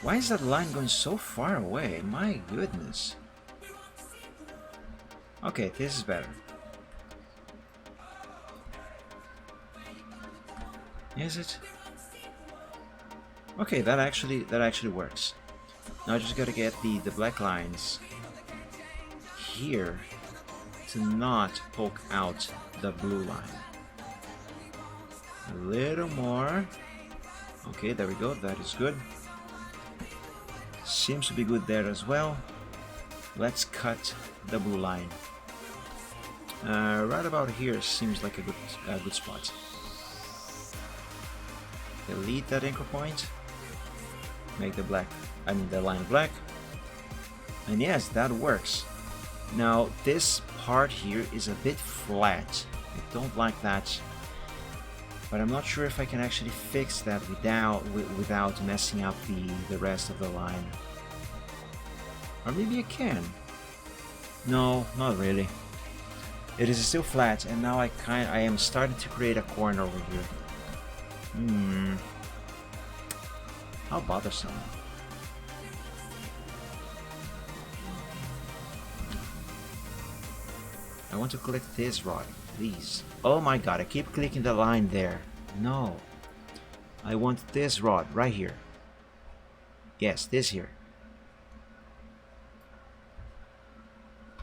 Why is that line going so far away? My goodness. Okay, this is better. Is it? Okay, that actually works. Now I just gotta get the black lines here to not poke out the blue line. A little more. Okay, there we go. That is good. Seems to be good there as well. Let's cut the blue line. Right about here seems like a good spot. Delete that anchor point. Make the line black. And yes, that works. Now this part here is a bit flat. I don't like that. But I'm not sure if I can actually fix that without messing up the rest of the line. Or maybe I can. No, not really. It is still flat, and now I am starting to create a corner over here. How bothersome. I want to click this rod, please. Oh my god, I keep clicking the line there. No. I want this rod right here. Yes, this here.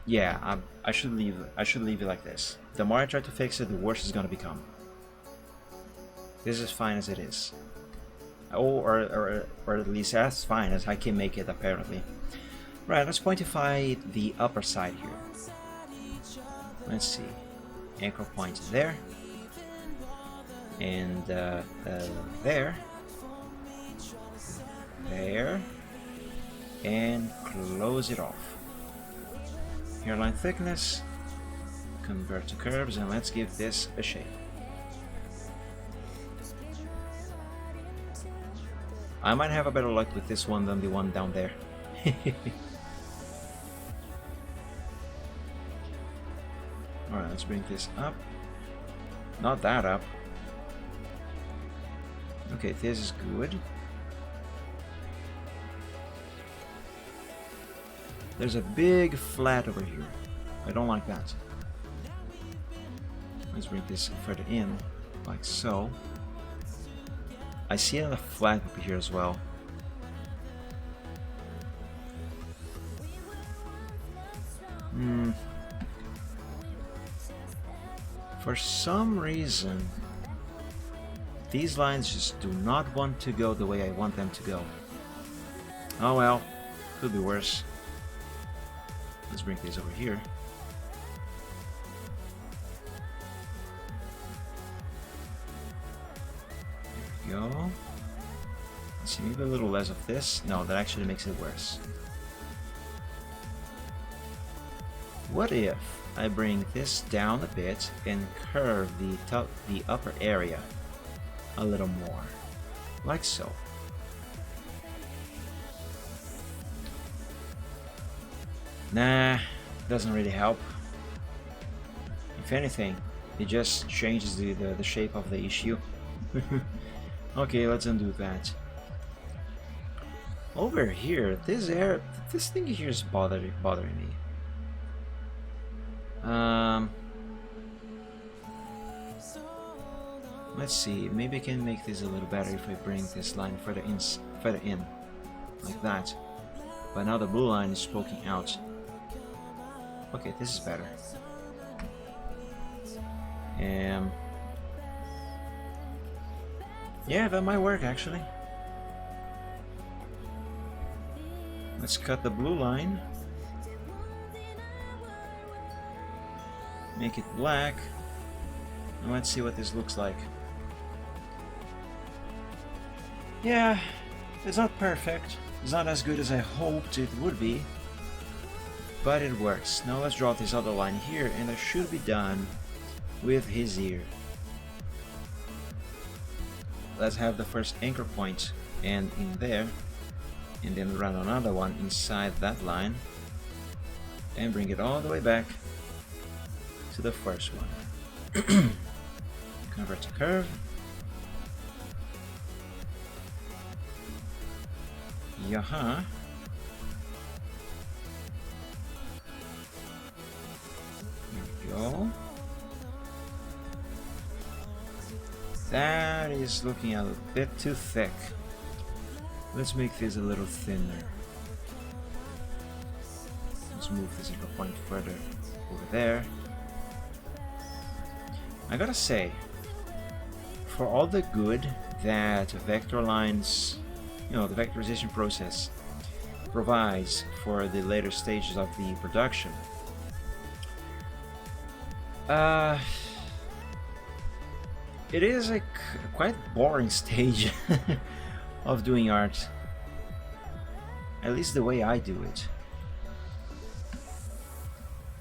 Yeah, I should leave it like this. The more I try to fix it, the worse it's gonna become. This is fine as it is. Or at least as fine as I can make it, apparently. Right, let's pointify the upper side here. Let's see. Anchor point there. And there. There. And close it off. Hairline thickness. Convert to curves, and let's give this a shape. I might have a better luck with this one than the one down there. Alright, let's bring this up. Not that up. Okay, this is good. There's a big flat over here. I don't like that. Let's bring this further in, like so. I see another flat over here as well. For some reason, these lines just do not want to go the way I want them to go. Oh well, could be worse. Let's bring these over here. There we go. Let's see, maybe a little less of this. No, that actually makes it worse. What if I bring this down a bit and curve the upper area a little more, like so? Nah, doesn't really help. If anything, it just changes the shape of the issue. Okay, let's undo that. Over here, this thing here is bothering me. Let's see, maybe I can make this a little better if I bring this line further in, like that. But now the blue line is poking out. Okay, this is better. Yeah, that might work actually. Let's cut the blue line. Make it black. And let's see what this looks like. Yeah, it's not perfect. It's not as good as I hoped it would be. But it works. Now let's draw this other line here, and I should be done with his ear. Let's have the first anchor point and in there, and then run another one inside that line, and bring it all the way back to the first one. Convert to curve. Yaha. Here we go. That is looking a bit too thick. Let's make this a little thinner. Let's move this anchor point further over there. I gotta say, for all the good that vector lines, the vectorization process provides for the later stages of the production, Uh, it is a quite boring stage of doing art. At least the way I do it.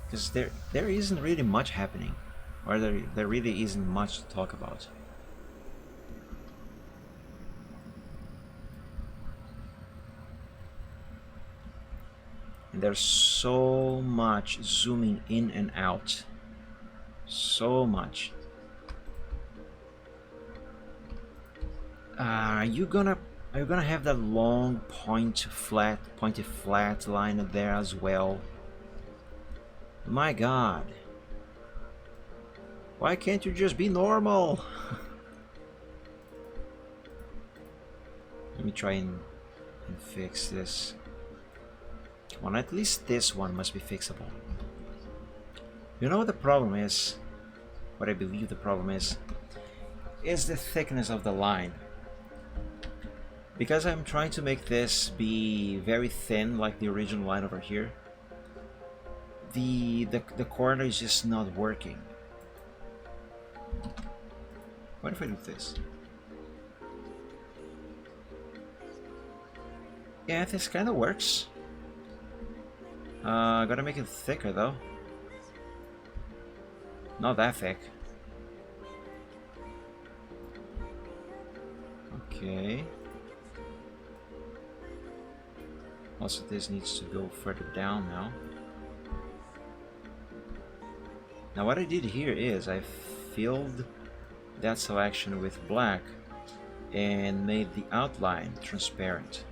Because there isn't really much happening. Or there really isn't much to talk about. And there's so much zooming in and out. So much. Are you gonna have that long pointy flat line there as well? My God. Why can't you just be normal? Let me try and fix this. Come on, at least this one must be fixable. You know what the problem is? What I believe the problem is the thickness of the line. Because I'm trying to make this be very thin like the original line over here, the corner is just not working. What if I do this? Yeah, this kind of works. Gotta make it thicker though. Not that thick. Okay. Also, this needs to go further down now. Now what I did here is I filled that selection with black and made the outline transparent.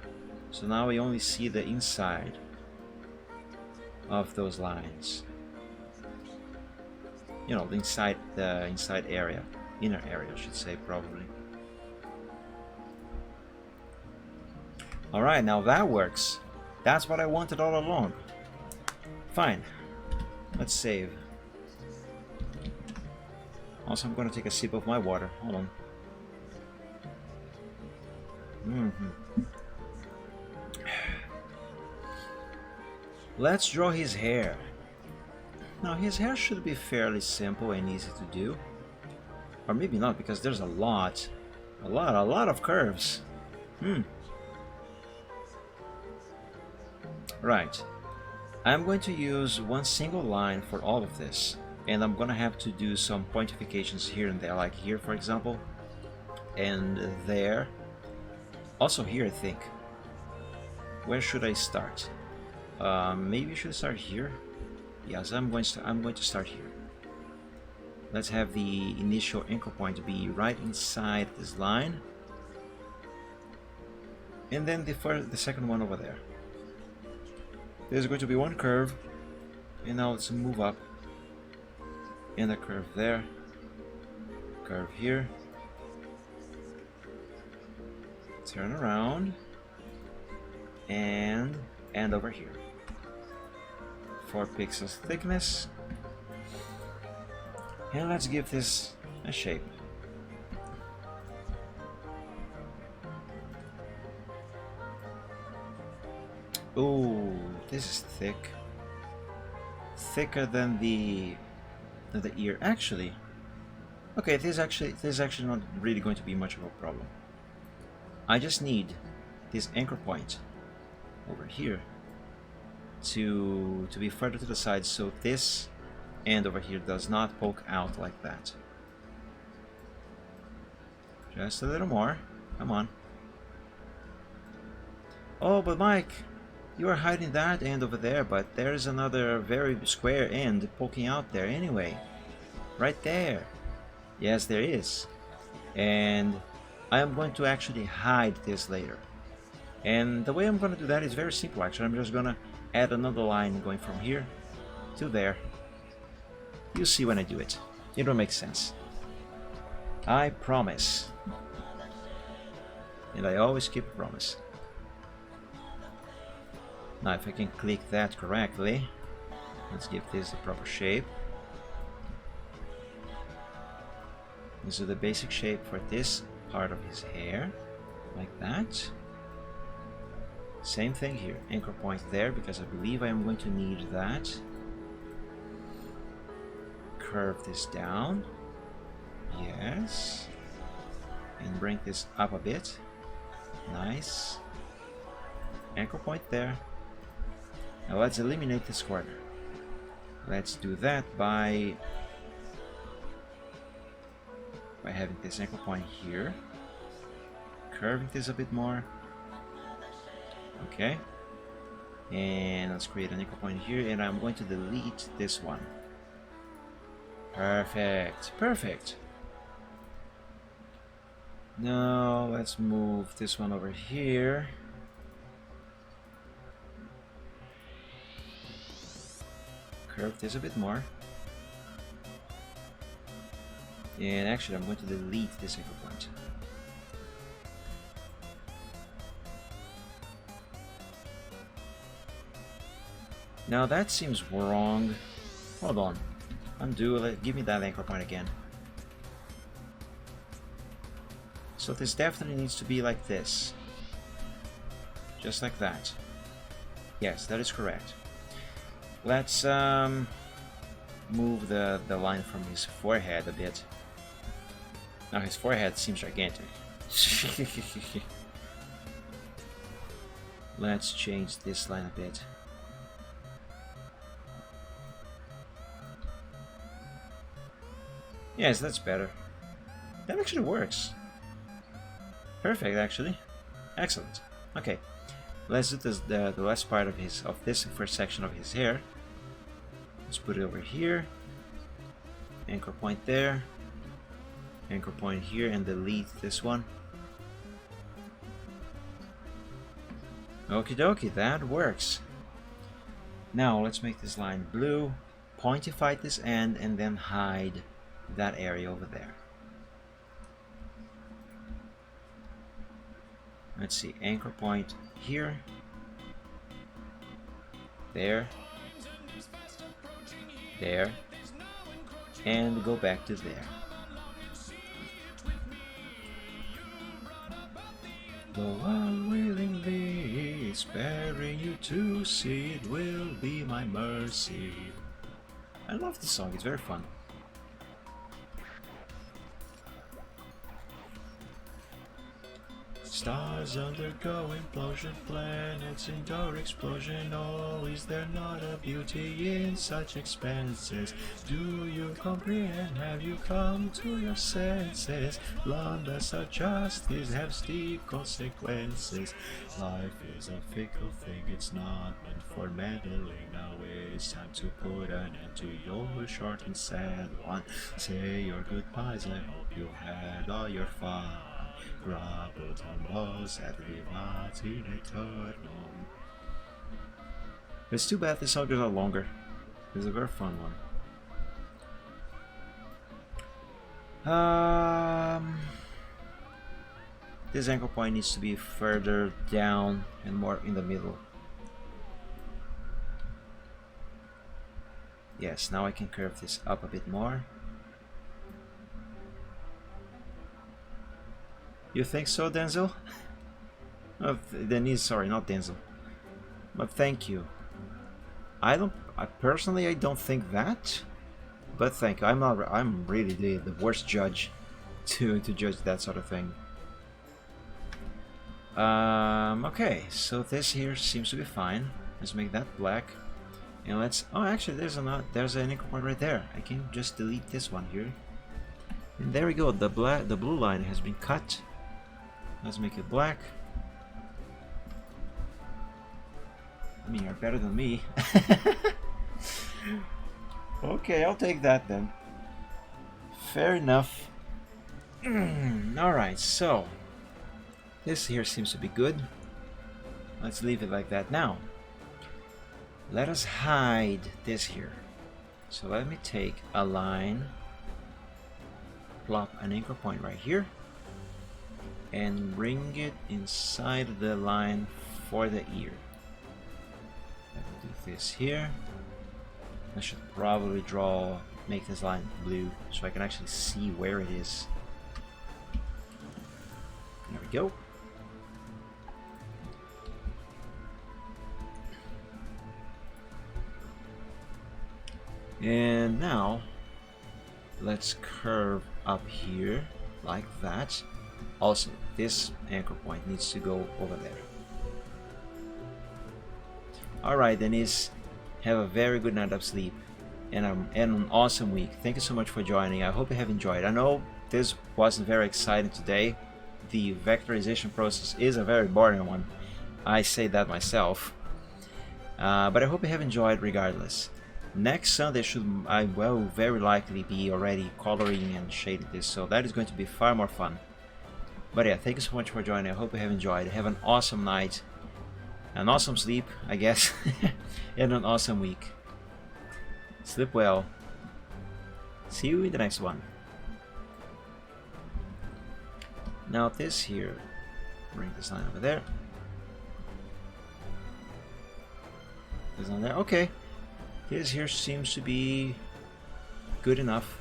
So now we only see the inside of those lines. You know, the inside area, inner area I should say, probably. Alright, now that works. That's what I wanted all along. Fine. Let's save. Also, I'm going to take a sip of my water. Hold on. Let's draw his hair. Now, his hair should be fairly simple and easy to do. Or maybe not, because there's a lot of curves. Right. I'm going to use one single line for all of this. And I'm gonna have to do some pointifications here and there, like here for example, and there. Also here, I think. Where should I start? Maybe I should start here. Yes, I'm going to start here. Let's have the initial anchor point be right inside this line, and then the second one over there. There's going to be one curve, and now let's move up. And a curve there, curve here, turn around, and end over here. 4 pixels thickness, and let's give this a shape. Oh, this is thick, thicker than the ear. Actually, okay, this is actually not really going to be much of a problem. I just need this anchor point over here to be further to the side, so this end over here does not poke out like that. Just a little more. Come on. Oh, but Mike, you are hiding that end over there, but there's another very square end poking out there anyway. Right there. Yes, there is. And I am going to actually hide this later. And the way I'm going to do that is very simple actually. I'm just going to add another line going from here to there. You'll see when I do it. It'll make sense. I promise. And I always keep a promise. Now if I can click that correctly, let's give this the proper shape. This is the basic shape for this part of his hair, like that. Same thing here, anchor point there, because I believe I am going to need that. curve this down. Yes. And bring this up a bit. Nice. Anchor point there. Now let's eliminate this corner. Let's do that by having this anchor point here. Curving this a bit more. Okay. And let's create an anchor point here, and I'm going to delete this one. Perfect. Perfect. Now let's move this one over here. Curve this a bit more. And actually I'm going to delete this anchor point. Now that seems wrong. Hold on. Undo. Give me that anchor point again. So this definitely needs to be like this. Just like that. Yes, that is correct. Let's move the line from his forehead a bit. Now his forehead seems gigantic. Let's change this line a bit. Yes, that's better. That actually works. Perfect, actually. Excellent. Okay, let's do this, the last part of this first section of his hair. Let's put it over here. Anchor point there. Anchor point here, and delete this one. Okie dokie, that works. Now let's make this line blue, pointify this end, and then hide that area over there. Let's see, anchor point here, there, there, and go back to there. Though unwillingly sparing you to see, it will be my mercy. I love this song, it's very fun. Stars undergo implosion, planets endure explosion. Oh, is there not a beauty in such expenses? Do you comprehend? Have you come to your senses? Blunders of justice have steep consequences. Life is a fickle thing, it's not meant for meddling. Now it's time to put an end to your short and sad one. Say your goodbyes, I hope you had all your fun. Grabbled on loss at Rivat in Eternum. It's too bad this song is a lot longer. It's a very fun one. This anchor point needs to be further down and more in the middle. Yes, now I can curve this up a bit more. You think so, Denzel? Denise, sorry, not Denzel. But thank you. I personally don't think that. But thank you. I'm really the worst judge to judge that sort of thing. Okay, so this here seems to be fine. Let's make that black. And let's actually there's an anchor point right there. I can just delete this one here. And there we go, the blue line has been cut. Let's make it black. I mean, you're better than me. Okay, I'll take that then. Fair enough. Alright, so this here seems to be good. Let's leave it like that. Now, let us hide this here. So let me take a line, plop an anchor point right here, and bring it inside the line for the ear. Let me do this here. I should probably make this line blue so I can actually see where it is. There we go. And now Let's curve up here like that. Also, this anchor point needs to go over there. Alright, Denise, have a very good night of sleep and an awesome week. Thank you so much for joining. I hope you have enjoyed. I know this wasn't very exciting today. The vectorization process is a very boring one. I say that myself. But I hope you have enjoyed regardless. Next Sunday I will very likely be already coloring and shading this, so that is going to be far more fun. But yeah, thank you so much for joining. I hope you have enjoyed. Have an awesome night, an awesome sleep, I guess, and an awesome week. Sleep well. See you in the next one. Now this here, bring this line over there. This on there. Okay. This here seems to be good enough.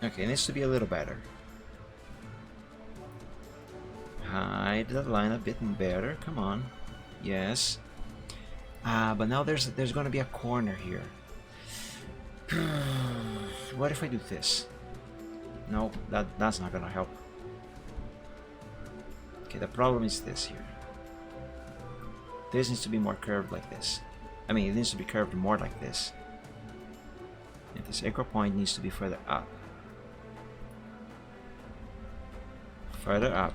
Okay, it needs to be a little better. Hide the line a bit better. Come on. Yes. But now there's gonna be a corner here. What if I do this? No, that's not gonna help. Okay, the problem is this here. This needs to be more curved like this. I mean, it needs to be curved more like this. And this anchor point needs to be further up. Further up.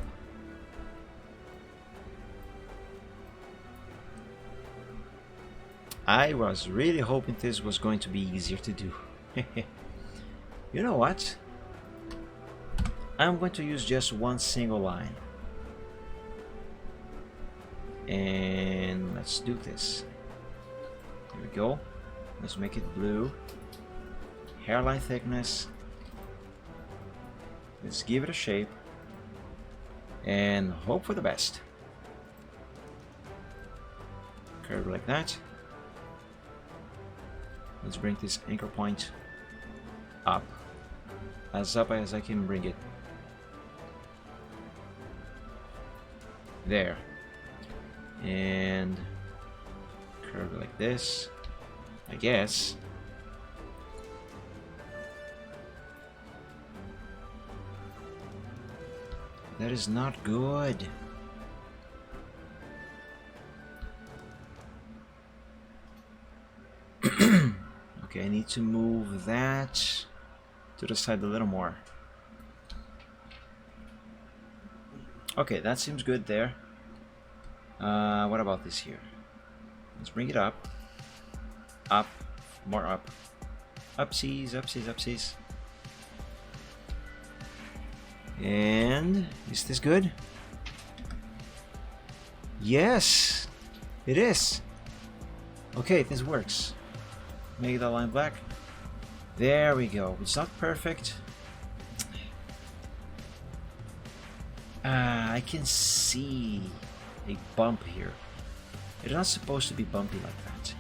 I was really hoping this was going to be easier to do. You know what? I'm going to use just one single line. And let's do this. Here we go. Let's make it blue. Hairline thickness. Let's give it a shape. And hope for the best. Curve like that. Let's bring this anchor point up as I can bring it. There. And curve like this, I guess. That is not good. Okay, I need to move that to the side a little more. Okay, that seems good there. What about this here? Let's bring it up. Up. More up. Upsies, upsies, upsies. And is this good? Yes, it is. Okay, this works. Make that line black. There we go. It's not perfect. I can see a bump here. It's not supposed to be bumpy like that.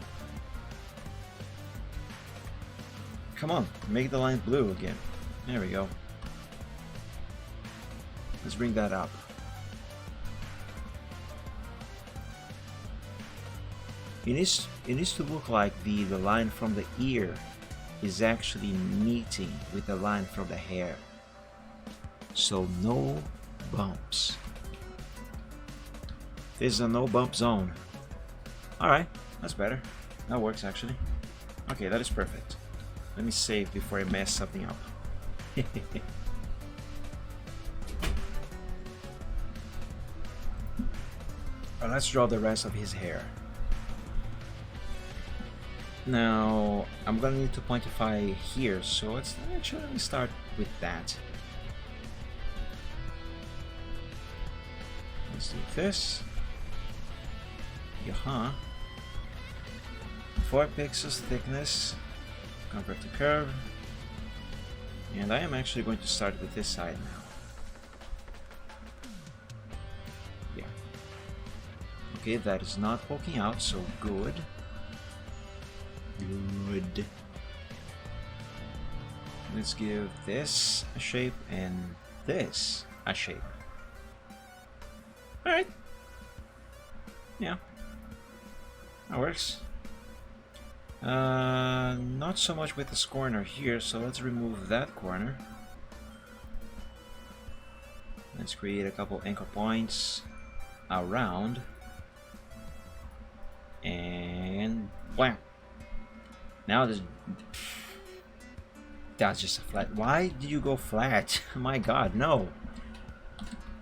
Come on, make the line blue again. There we go. Let's bring that up. It needs to look like the line from the ear is actually meeting with the line from the hair. So no bumps. This is a no bump zone. Alright, that's better. That works actually. Okay, that is perfect. Let me save before I mess something up. Let's draw the rest of his hair. Now, I'm gonna need to pointify here, so let's actually start with that. Let's do this. Yaha. 4 pixels thickness. Convert to curve. And I am actually going to start with this side now. Yeah. Okay, that is not poking out, so good. Good. Let's give this a shape and this a shape. Alright. Yeah. That works. Not so much with this corner here, so let's remove that corner. Let's create a couple anchor points around. And bam! Now that's just a flat. Why did you go flat? My god, no!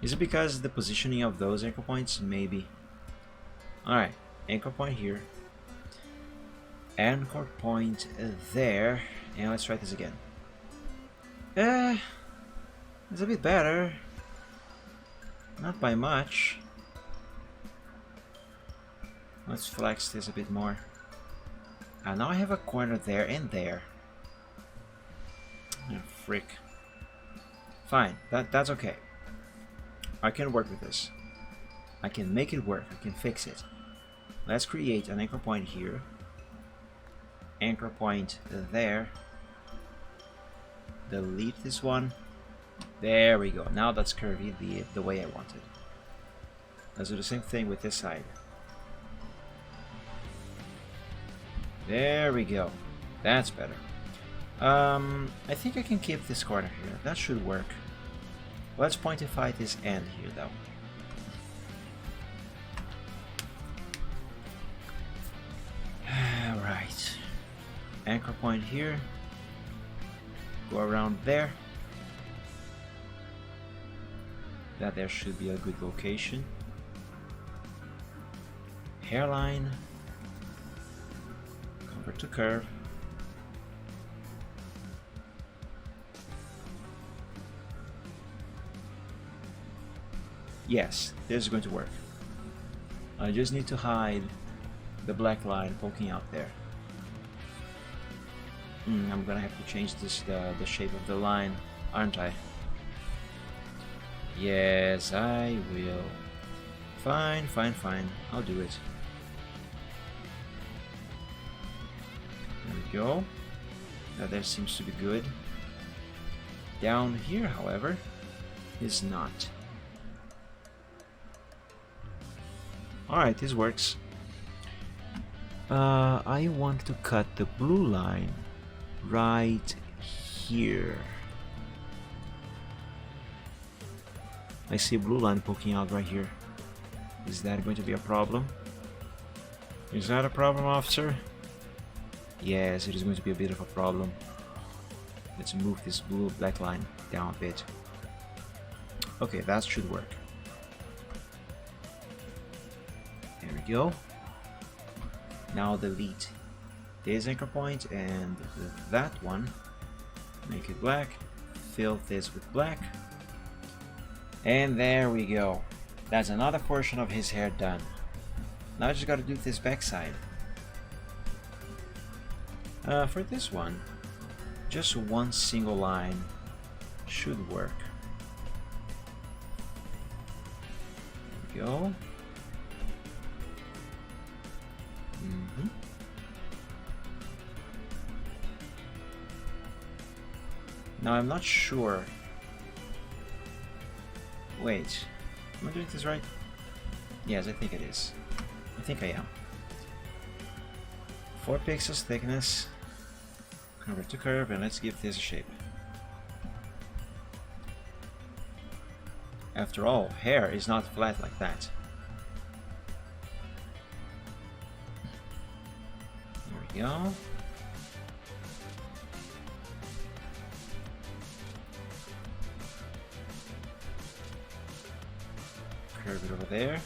Is it because the positioning of those anchor points? Maybe. Alright, anchor point here. Anchor point there. And let's try this again. It's a bit better. Not by much. Let's flex this a bit more. And now I have a corner there and there. Oh, frick. Fine, that's okay. I can work with this. I can make it work. I can fix it. Let's create an anchor point here. Anchor point there. Delete this one. There we go. Now that's curvy the way I wanted. Let's do the same thing with this side. There we go. That's better. I think I can keep this corner here. That should work. Let's pointify this end here though. Alright. Anchor point here. Go around there. That there should be a good location. Hairline. Convert to curve. Yes, this is going to work. I just need to hide the black line poking out there. I'm gonna have to change this the shape of the line, aren't I? Yes, I will. Fine, fine, fine. I'll do it. There we go. That there seems to be good. Down here, however, is not. Alright, this works. I want to cut the blue line right here. I see a blue line poking out right here. Is that going to be a problem? Is that a problem, officer? Yes, it is going to be a bit of a problem. Let's move this black line down a bit. Okay, that should work. There we go. Now delete this anchor point and that one. Make it black. Fill this with black. And there we go. That's another portion of his hair done. Now I just gotta do this backside. For this one, just one single line should work. There we go. Now I'm not sure. Wait, am I doing this right? Yes, I think it is. I think I am. 4 pixels thickness. Convert to curve, and let's give this a shape. After all, hair is not flat like that. There we go. Curve it over there.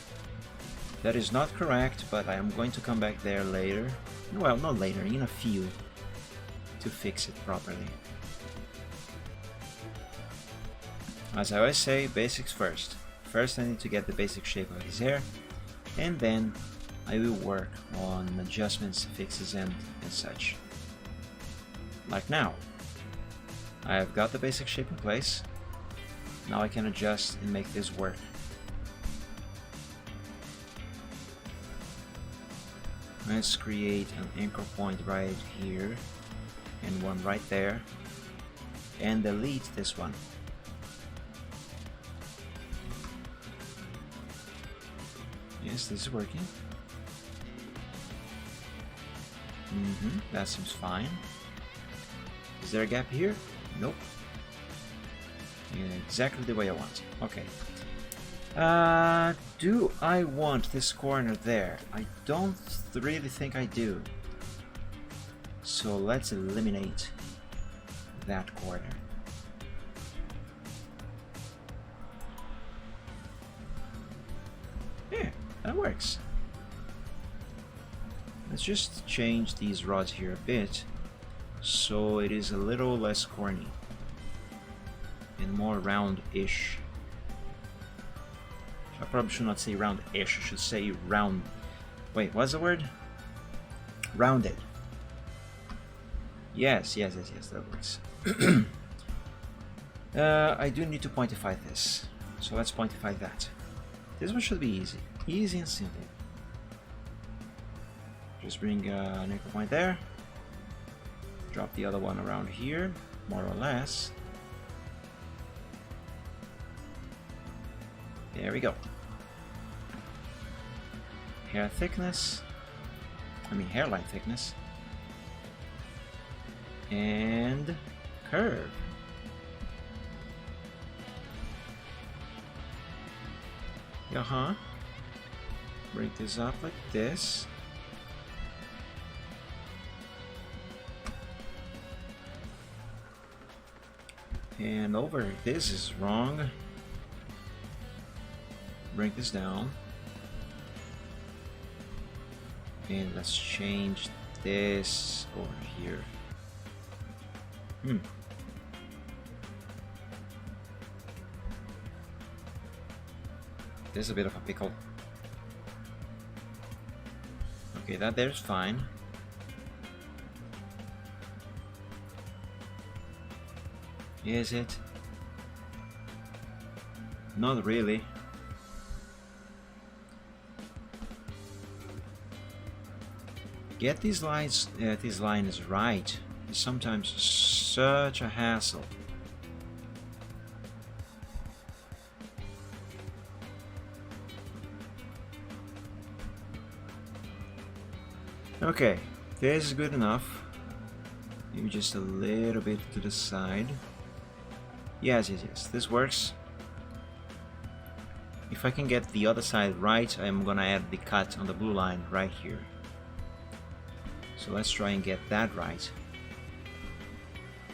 That is not correct, but I am going to come back there later. Well, not later, in a few, to fix it properly. As I always say, basics first. First I need to get the basic shape of his hair, and then I will work on adjustments, fixes, and such. Like now. I have got the basic shape in place. Now I can adjust and make this work. Let's create an anchor point right here and one right there, and delete this one. Yes, this is working. That seems fine. Is there a gap here? Nope. Exactly the way I want. Okay. Do I want this corner there? I don't really think I do. So let's eliminate that corner. Yeah, that works. Let's just change these rods here a bit so it is a little less corny and more round-ish. I probably should not say round-ish, I should say round... Wait, what's the word? Rounded. Yes, that works. I do need to pointify this, so let's pointify that. This one should be easy. Easy and simple. Just bring an anchor point there. Drop the other one around here, more or less. There we go. Hairline thickness. And curve. Bring this up like this. And over, this is wrong. Bring this down. And let's change this over here. This is a bit of a pickle. Okay, that there's fine. Is it? Not really. Get these lines right is sometimes such a hassle. Okay, this is good enough. Maybe just a little bit to the side. Yes, this works. If I can get the other side right, I'm gonna add the cut on the blue line right here. So let's try and get that right.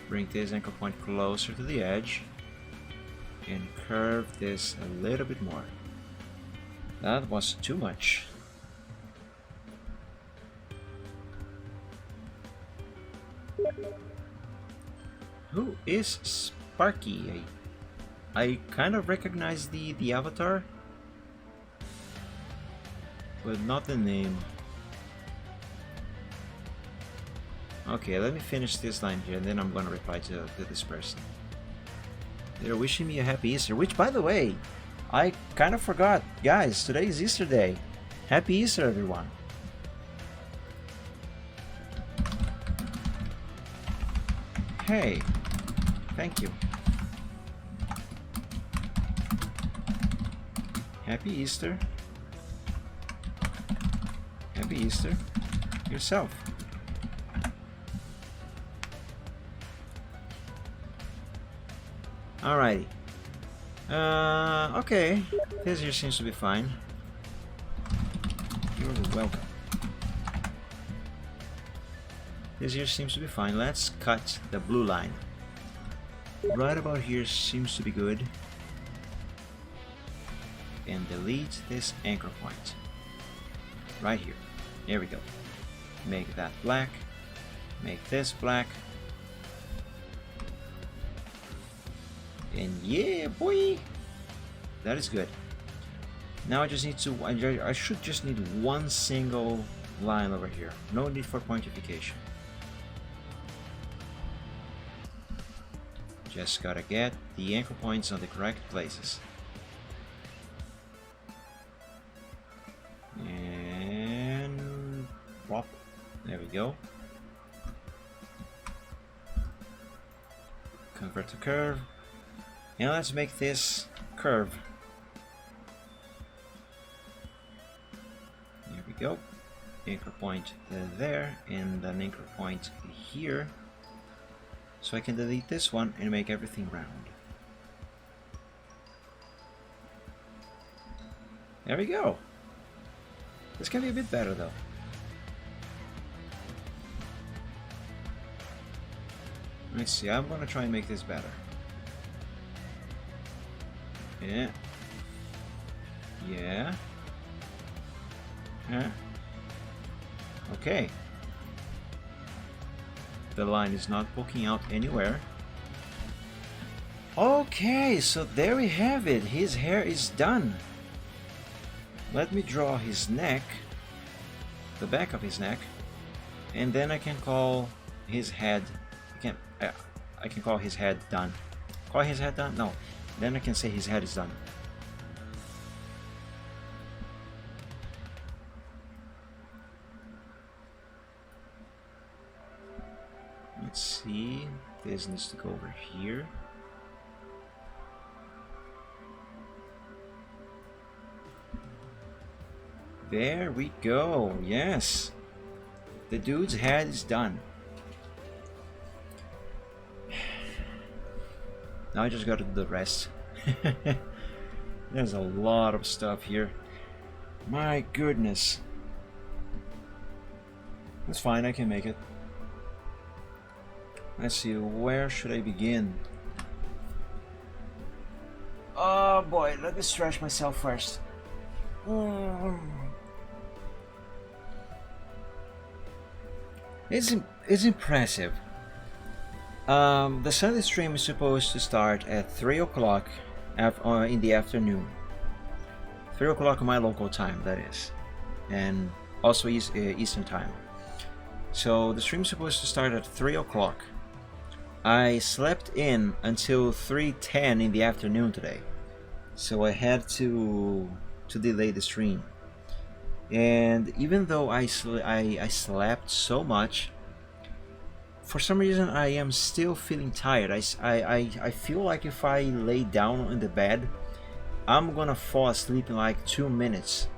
Bring this anchor point closer to the edge and curve this a little bit more. That was too much. Who is Sparky? I kind of recognize the avatar, but not the name. Okay, let me finish this line here and then I'm gonna reply to this person. They're wishing me a happy Easter, which, by the way, I kind of forgot. Guys, today is Easter Day. Happy Easter, everyone. Hey, thank you. Happy Easter. Happy Easter yourself. Alrighty. Okay. This here seems to be fine. You're welcome. This here seems to be fine. Let's cut the blue line. Right about here seems to be good. And delete this anchor point. Right here. There we go. Make that black. Make this black. And yeah, boy! That is good. Now I just need to... I should just need one single line over here. No need for pointification. Just gotta get the anchor points on the correct places. And... plop. There we go. Convert to curve. And let's make this curve. There we go. anchor point there and an anchor point here, so I can delete this one and make everything round. There we go. This can be a bit better though. Let's see, I'm gonna try and make this better. Yeah. Yeah. Yeah. Okay. The line is not poking out anywhere. Okay, so there we have it. His hair is done. Let me draw his neck, the back of his neck, and then I can call his head. I can call his head done. Call his head done? No. Then I can say his head is done. Let's see. This needs to go over here. There we go. Yes. The dude's head is done. Now I just gotta do the rest. There's a lot of stuff here. My goodness. That's fine, I can make it. Let's see, where should I begin? Oh boy, let me stretch myself first. It's impressive. The Sunday stream is supposed to start at 3 o'clock in the afternoon. 3 o'clock my local time, that is. And also Eastern time. So the stream is supposed to start at 3 o'clock. I slept in until 3:10 in the afternoon today. So I had to delay the stream. And even though I slept so much, for some reason I am still feeling tired. I feel like if I lay down on the bed, I'm gonna fall asleep in like 2 minutes.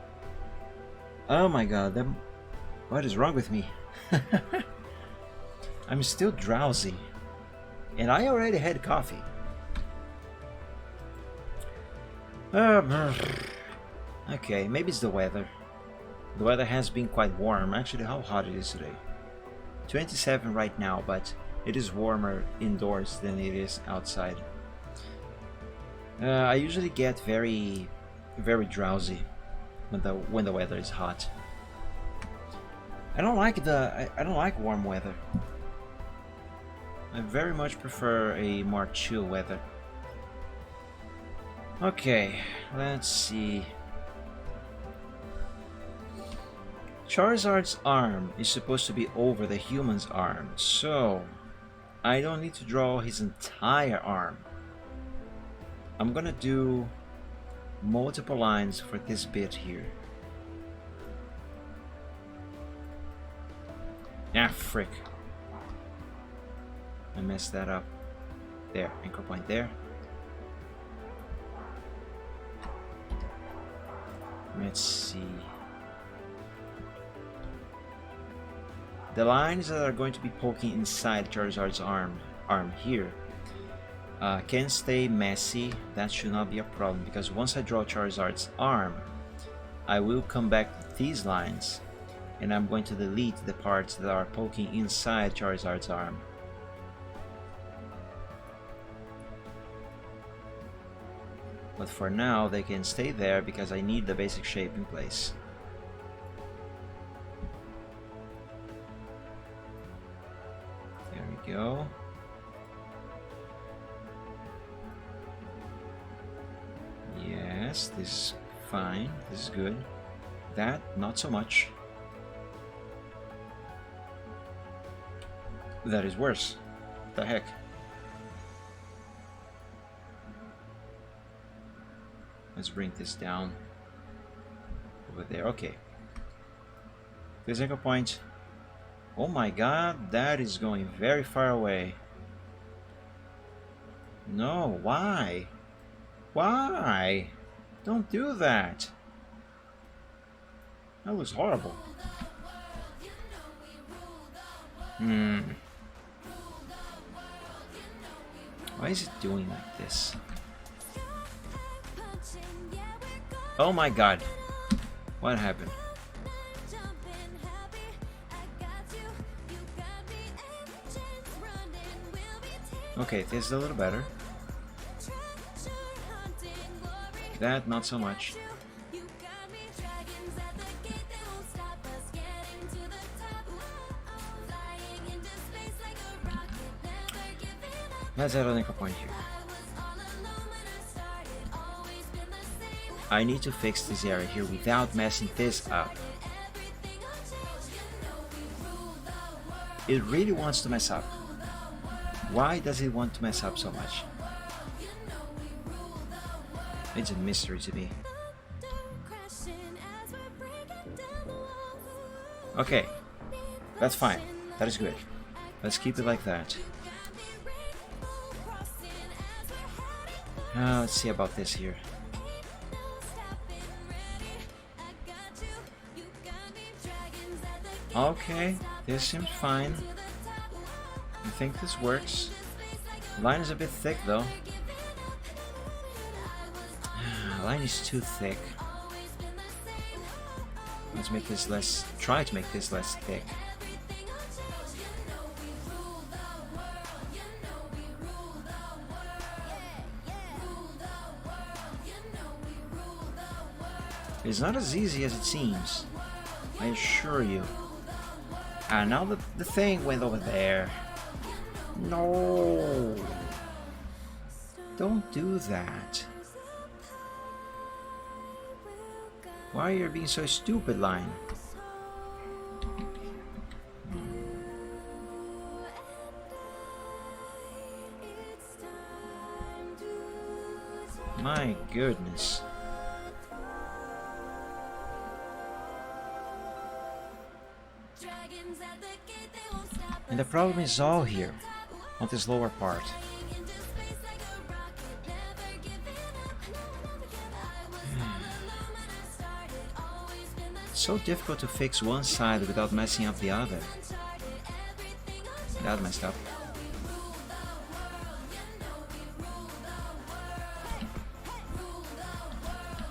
Oh my god, what is wrong with me? I'm still drowsy. And I already had coffee. Okay, maybe it's the weather. The weather has been quite warm. Actually, how hot it is today? 27 right now, but it is warmer indoors than it is outside. I usually get very drowsy when the weather is hot. I don't like warm weather. I very much prefer a more chill weather. Okay, let's see. Charizard's arm is supposed to be over the human's arm, so I don't need to draw his entire arm. I'm gonna do multiple lines for this bit here. Ah, frick. I messed that up. There, anchor point there. Let's see. The lines that are going to be poking inside Charizard's arm here can stay messy. That should not be a problem, because once I draw Charizard's arm, I will come back to these lines and I'm going to delete the parts that are poking inside Charizard's arm. But for now they can stay there because I need the basic shape in place. There we go. Yes, this is fine. This is good. That, not so much. That is worse. What the heck? Let's bring this down over there. Okay. This anchor point. Oh my god, that is going very far away. No, why? Why? Don't do that. That looks horrible. Why is it doing like this? Oh my god. What happened? Okay, this is a little better. That, not so much. Let's add an anchor point here. I need to fix this area here without messing this up. It really wants to mess up. Why does it want to mess up so much? It's a mystery to me. Okay, that's fine. That is good. Let's keep it like that. Let's see about this here. Okay, this seems fine. I think this works. The line is a bit thick though. The line is too thick. Let's make this less. Try to make this less thick. It's not as easy as it seems, I assure you. And now the thing went over there. No! Don't do that. Why are you being so stupid, line? My goodness. And the problem is all here, on this lower part. It's so difficult to fix one side without messing up the other. That messed up.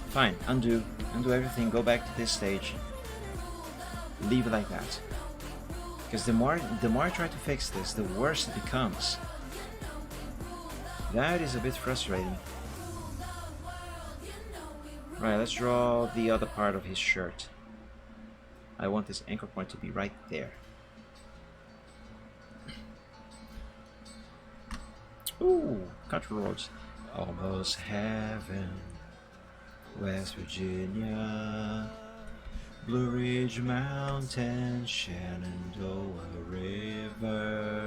Fine, undo everything, go back to this stage. Leave it like that. Because the more I try to fix this, the worse it becomes. That is a bit frustrating. Right, let's draw the other part of his shirt. I want this anchor point to be right there. Ooh, country roads. Almost heaven, West Virginia. Blue Ridge Mountain, Shenandoah River.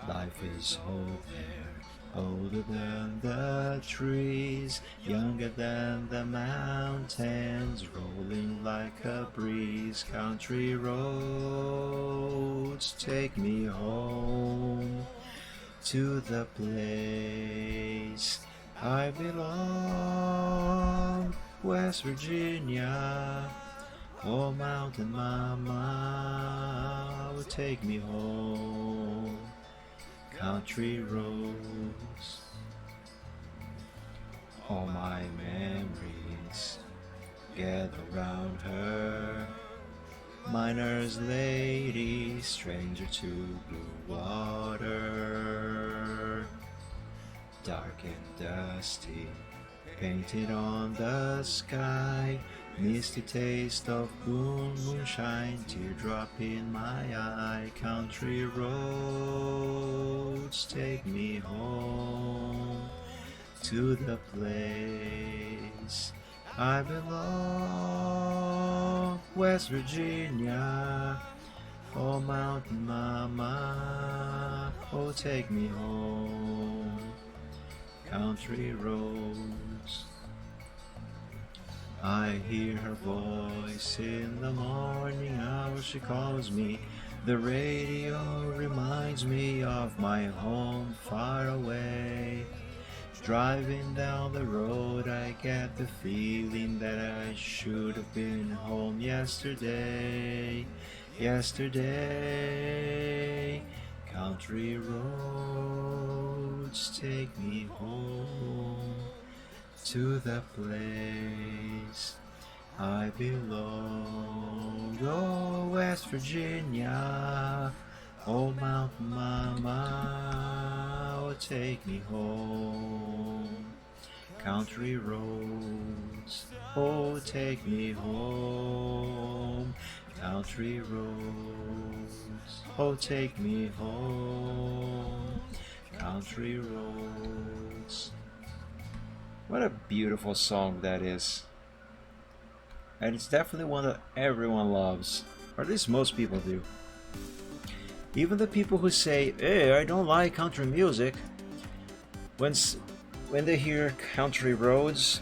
Life is hope there, older than the trees, younger than the mountains, rolling like a breeze. Country roads, take me home to the place I belong. West Virginia, oh mountain mama, will take me home. Country roads, all my memories gather round her. Miner's lady, stranger to blue water, dark and dusty, painted on the sky, misty taste of moonshine, teardrop in my eye. Country roads, take me home to the place I belong. West Virginia, oh mountain mama, oh take me home. Country roads, I hear her voice in the morning hour, she calls me. The radio reminds me of my home far away. Driving down the road, I get the feeling that I should have been home yesterday. Yesterday, country roads take me home to the place I belong. Oh, West Virginia, oh, Mountain Mama, oh, take me home. Country roads, oh, take me home. Country roads, oh, take me home. Country roads. What a beautiful song that is. And it's definitely one that everyone loves, or at least most people do. Even the people who say, "Hey, I don't like country music," when they hear Country Roads,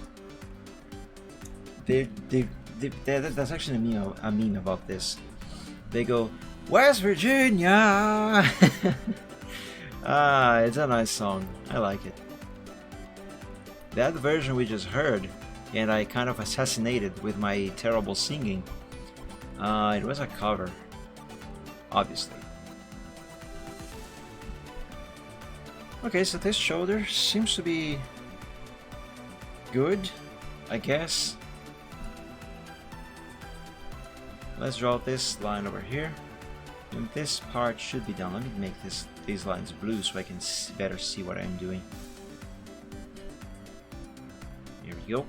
that's actually a meme about this. They go, "West Virginia." It's a nice song. I like it. That version we just heard, and I kind of assassinated with my terrible singing, it was a cover, obviously. Okay, so this shoulder seems to be good, I guess. Let's draw this line over here, and this part should be done. Let me make these lines blue so I can better see what I'm doing. Here we go.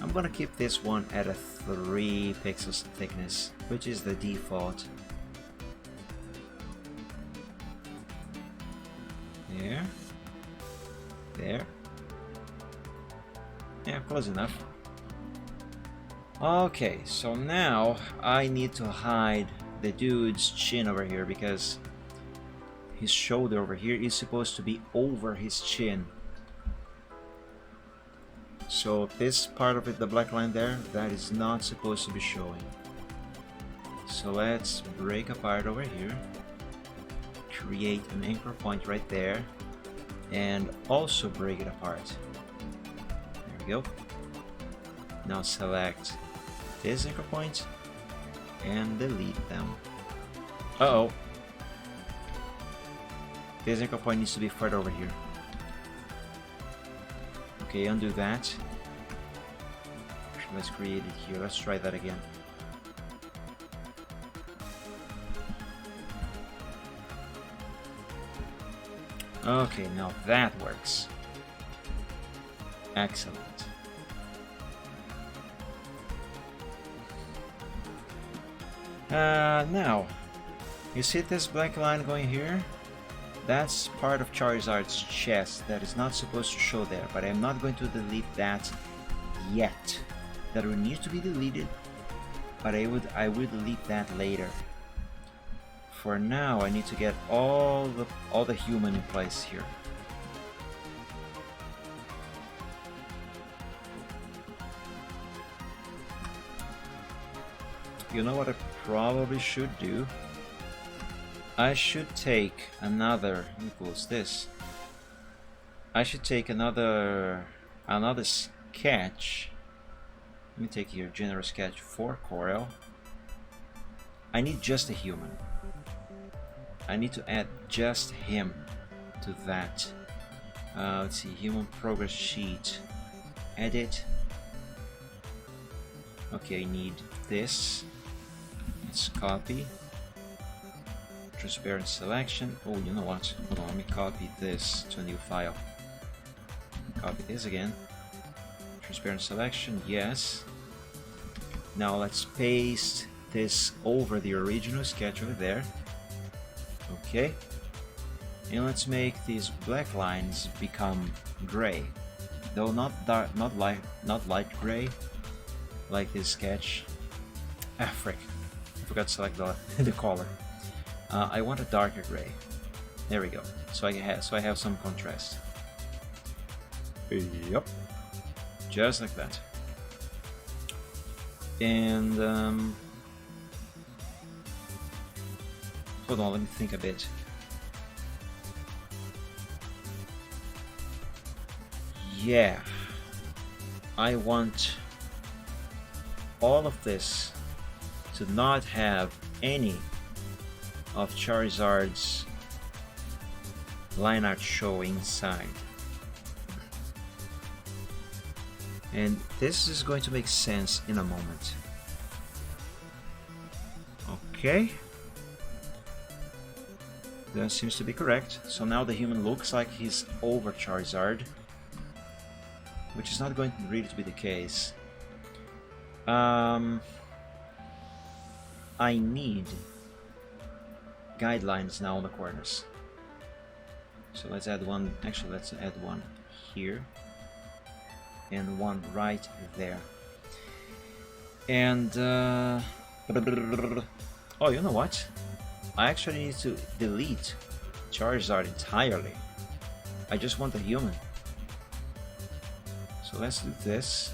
I'm gonna keep this one at a 3 pixels thickness, which is the default. There. There. Yeah, close enough. Okay, so now I need to hide the dude's chin over here because his shoulder over here is supposed to be over his chin. So this part of it, the black line there, that is not supposed to be showing. So let's break apart over here, create an anchor point right there, and also break it apart. There we go. Now select this anchor point and delete them. Uh-oh. This anchor point needs to be further over here. Okay, undo that. Let's create it here. Let's try that again. Okay, now that works. Excellent. Now, you see this black line going here? That's part of Charizard's chest that is not supposed to show there, but I'm not going to delete that yet. That will need to be deleted, but I will delete that later. For now, I need to get all the human in place here. You know what I probably should do? I should take another equals this. I should take another sketch. Let me take here general sketch for Corel. I need just a human. I need to add just him to that. Let's see, human progress sheet. Edit. Okay, I need this. Let's copy. Transparent selection. Oh, you know what? Hold on, let me copy this to a new file. Copy this again. Transparent selection, yes. Now let's paste this over the original sketch over there. Okay. And let's make these black lines become gray. Though not dark, not light gray, like this sketch. Ah, frick. I forgot to select the color. I want a darker gray. There we go. So I have some contrast. Yep. Just like that. And hold on, let me think a bit. Yeah, I want all of this to not have any of Charizard's line art show inside. And this is going to make sense in a moment. Okay. That seems to be correct. So now the human looks like he's over Charizard, which is not going to really to be the case. I need guidelines now on the corners. So let's add one, actually let's add one here and one right there. And oh, you know what? I actually need to delete Charizard entirely. I just want the human. So let's do this.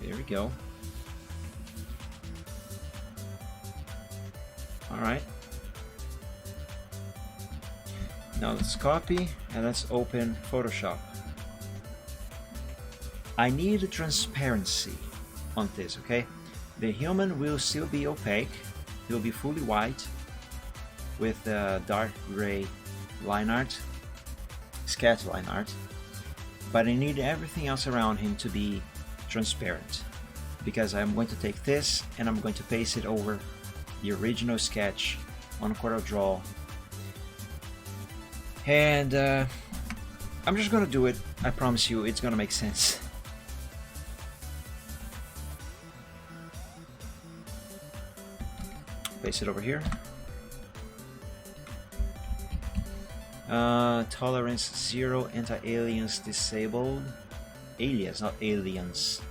There we go. Alright. Now let's copy and let's open Photoshop. I need transparency on this, okay? The human will still be opaque. It will be fully white with dark gray line art, sketch line art. But I need everything else around him to be transparent, because I'm going to take this and I'm going to paste it over the original sketch on CorelDRAW, and I'm just gonna do it. I promise you it's gonna make sense. Paste it over here. Tolerance 0, anti-aliens disabled. Alias, not aliens.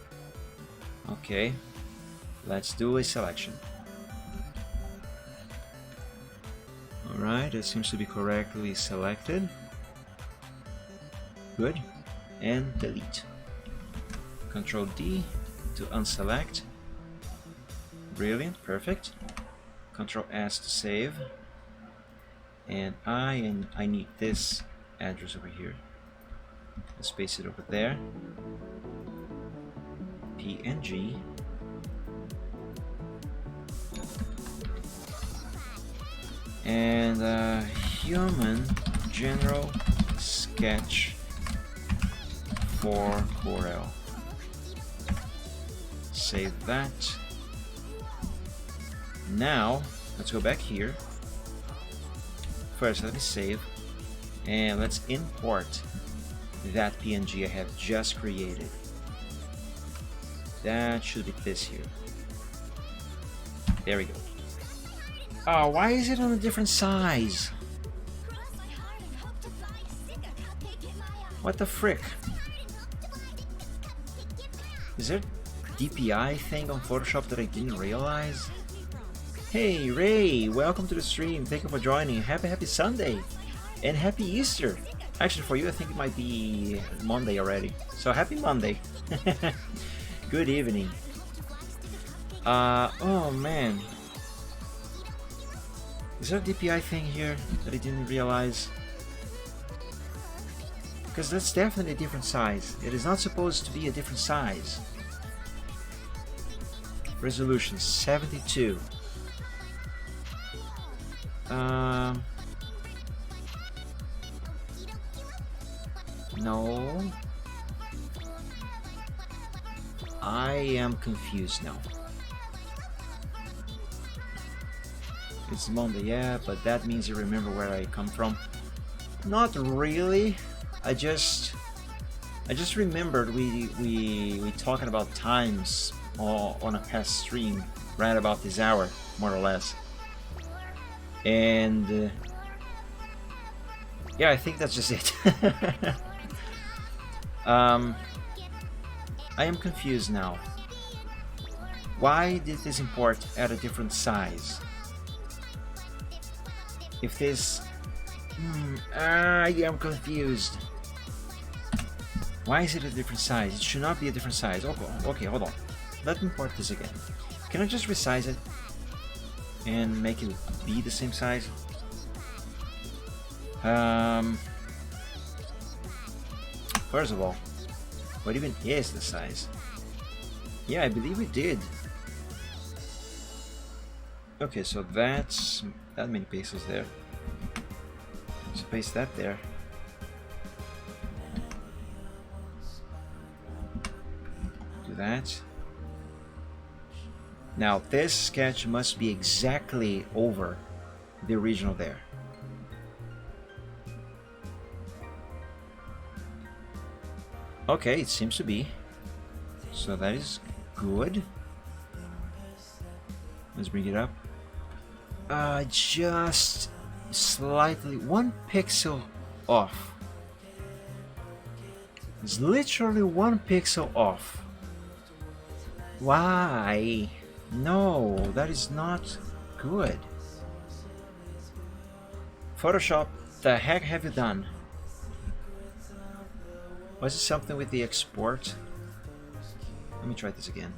Okay, let's do a selection. Alright, it seems to be correctly selected. Good. And delete. Control D to unselect. Brilliant, perfect. Control S to save. And I need this address over here. Let's paste it over there. PNG. And human general sketch for Corel. Save that. Now let's go back here. First, let me save, and let's import that PNG I have just created. That should be this here. There we go. Oh, why is it on a different size? What the frick? Is there a DPI thing on Photoshop that I didn't realize? Hey Ray, welcome to the stream. Thank you for joining. Happy Sunday and happy Easter. Actually, for you, I think it might be Monday already. So happy Monday. Good evening. Oh man. Is there a DPI thing here that I didn't realize? Because that's definitely a different size. It is not supposed to be a different size. Resolution 72. No. I am confused now. It's Monday, yeah, but that means you remember where I come from. Not really. I just remembered we talking about times on a past stream right about this hour, more or less. And yeah, I think that's just it. I am confused now. Why did this import at a different size? If this... I am confused. Why is it a different size? It should not be a different size. Okay, hold on. Let me import this again. Can I just resize it and make it be the same size? First of all, what even is the size? Yeah, I believe we did. Okay, so that's that many pixels there. So paste that there. Do that. Now this sketch must be exactly over the original there. Okay, it seems to be. So that is good. Let's bring it up. Just slightly 1 pixel off. It's literally 1 pixel off. Why? No, that is not good. Photoshop, the heck have you done? Was it something with the export? Let me try this again.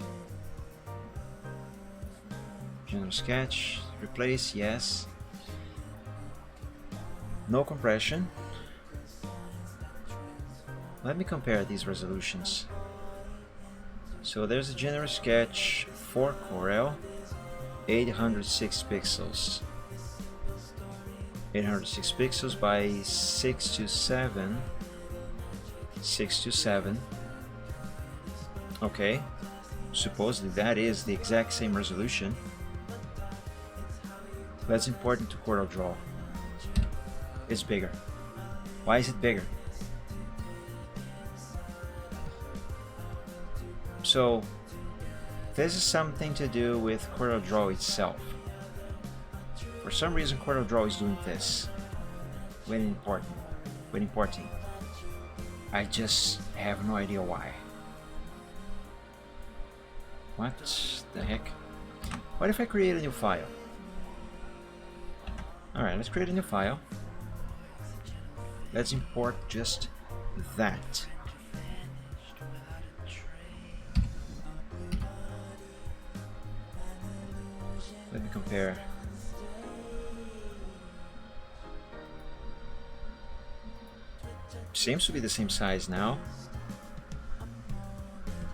General sketch, replace, yes. No compression. Let me compare these resolutions. So there's a general sketch for Corel, 806 pixels. 806 pixels by 627. 627. Okay, supposedly that is the exact same resolution. That's important to CorelDRAW. It's bigger. Why is it bigger? So this is something to do with CorelDRAW itself. For some reason CorelDRAW is doing this when importing. I just have no idea why. What the heck? What if I create a new file? Alright, let's create a new file. Let's import just that. Let me compare. Seems to be the same size now.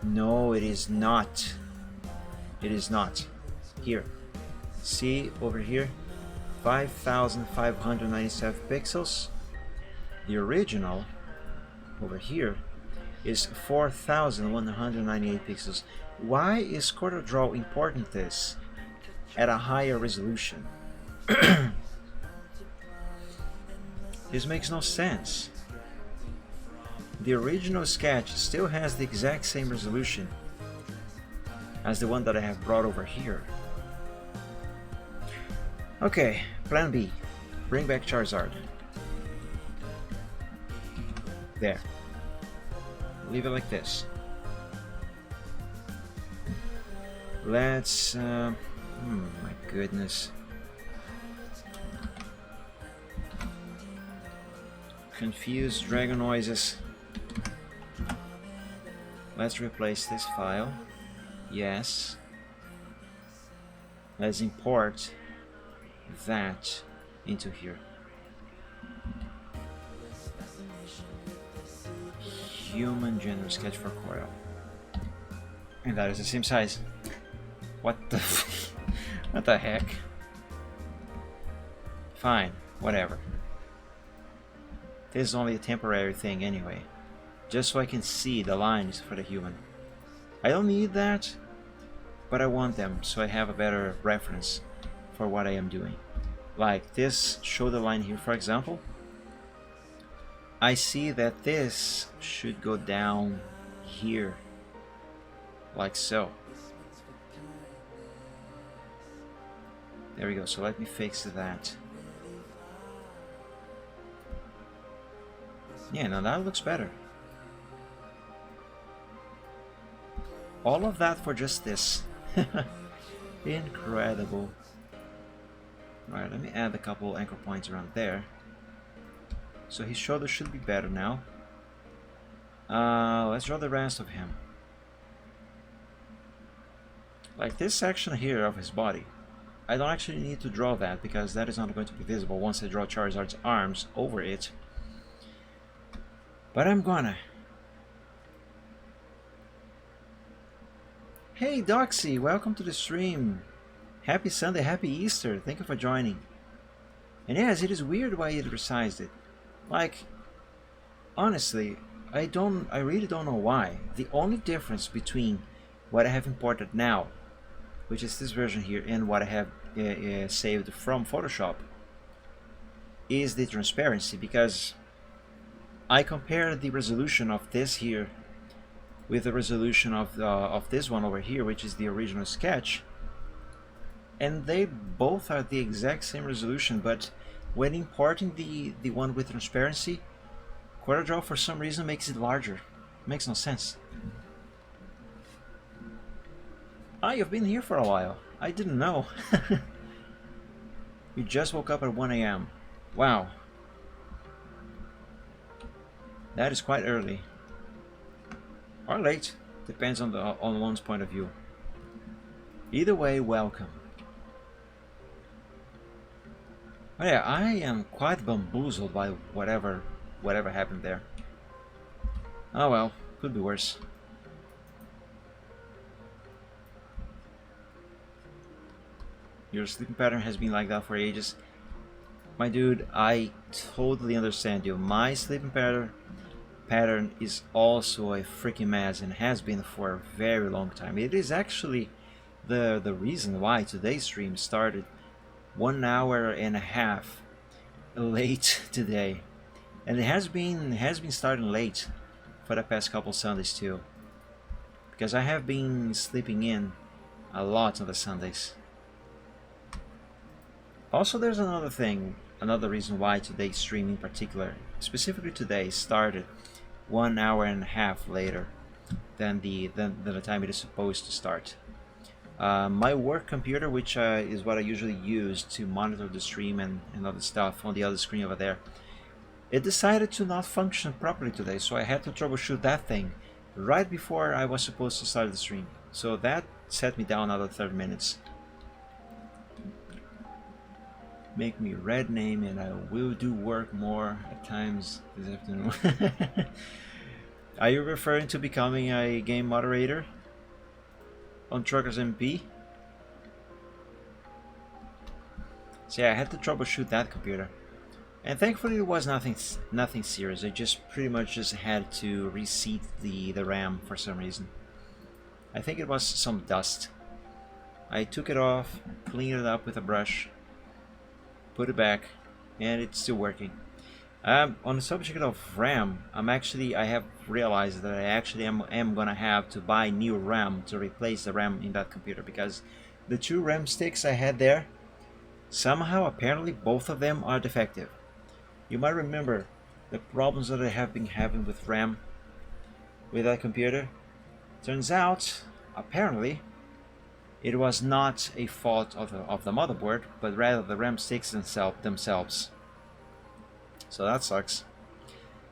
No, it is not. It is not. Here. See over here? 5,597 pixels. The original over here is 4,198 pixels. Why is CorelDRAW importing this at a higher resolution? This makes no sense. The original sketch still has the exact same resolution as the one that I have brought over here. Okay, plan B. Bring back Charizard. There. Leave it like this. Let's... my goodness. Confused dragon noises. Let's replace this file. Yes. Let's import that into here. Human general sketch for Corel. And that is the same size. What the what the heck? Fine, whatever. This is only a temporary thing anyway. Just so I can see the lines for the human. I don't need that, but I want them so I have a better reference for what I am doing. Like this, show the line here for example. I see that this should go down here, like so. There we go, so let me fix that. Yeah, now that looks better. All of that for just this. Incredible. Alright, let me add a couple anchor points around there. So his shoulder should be better now. Let's draw the rest of him. Like this section here of his body. I don't actually need to draw that because that is not going to be visible once I draw Charizard's arms over it. But I'm gonna. Hey Doxy, welcome to the stream. Happy Sunday, happy Easter. Thank you for joining. And yes, it is weird why it resized it. Like, honestly, I really don't know why. The only difference between what I have imported now, which is this version here, and what I have saved from Photoshop, is the transparency, because I compared the resolution of this here with the resolution of this one over here, which is the original sketch, and they both are the exact same resolution, but when importing the one with transparency, CorelDRAW for some reason makes it larger. Makes no sense. Ah, you've been here for a while. I didn't know. You just woke up at 1 AM. Wow. That is quite early. Or late. Depends on one's point of view. Either way, welcome. Oh yeah, I am quite bamboozled by whatever happened there. Oh well, could be worse. Your sleeping pattern has been like that for ages. My dude, I totally understand you. My sleeping pattern is also a freaking mess and has been for a very long time. It is actually the reason why today's stream started 1 hour and a half late today. And it has been starting late for the past couple Sundays too. Because I have been sleeping in a lot on the Sundays. Also, there's another reason why today's stream in particular, specifically today, started 1 hour and a half later than the time it is supposed to start. My work computer, which is what I usually use to monitor the stream and other stuff on the other screen over there, it decided to not function properly today, so I had to troubleshoot that thing right before I was supposed to start the stream. So that set me down another 30 minutes. Make me red name and I will do work more at times this afternoon. Are you referring to becoming a game moderator on Truckers MP? So yeah, I had to troubleshoot that computer. And thankfully it was nothing serious. I just pretty much just had to reseat the RAM for some reason. I think it was some dust. I took it off, cleaned it up with a brush, put it back, and it's still working. On the subject of RAM, I have realized that I actually am gonna have to buy new RAM to replace the RAM in that computer, because the 2 RAM sticks I had there, somehow apparently both of them are defective. You might remember the problems that I have been having with RAM with that computer. Turns out, apparently, it was not a fault of the motherboard, but rather the RAM sticks themselves. So that sucks.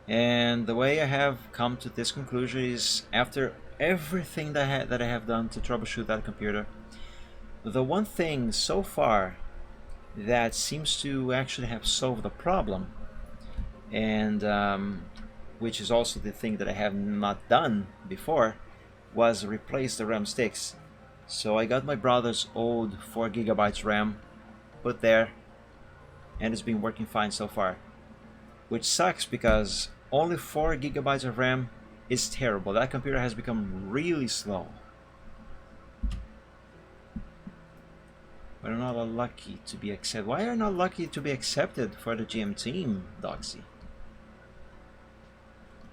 And the way I have come to this conclusion is, after everything that I have done to troubleshoot that computer, the one thing so far that seems to actually have solved the problem, and which is also the thing that I have not done before, was replace the RAM sticks. So I got my brother's old 4 GB RAM put there, and it's been working fine so far. Which sucks, because only 4 GB of RAM is terrible. That computer has become really slow. We're not lucky to be accepted. Why are you not lucky to be accepted for the GM team, Doxy?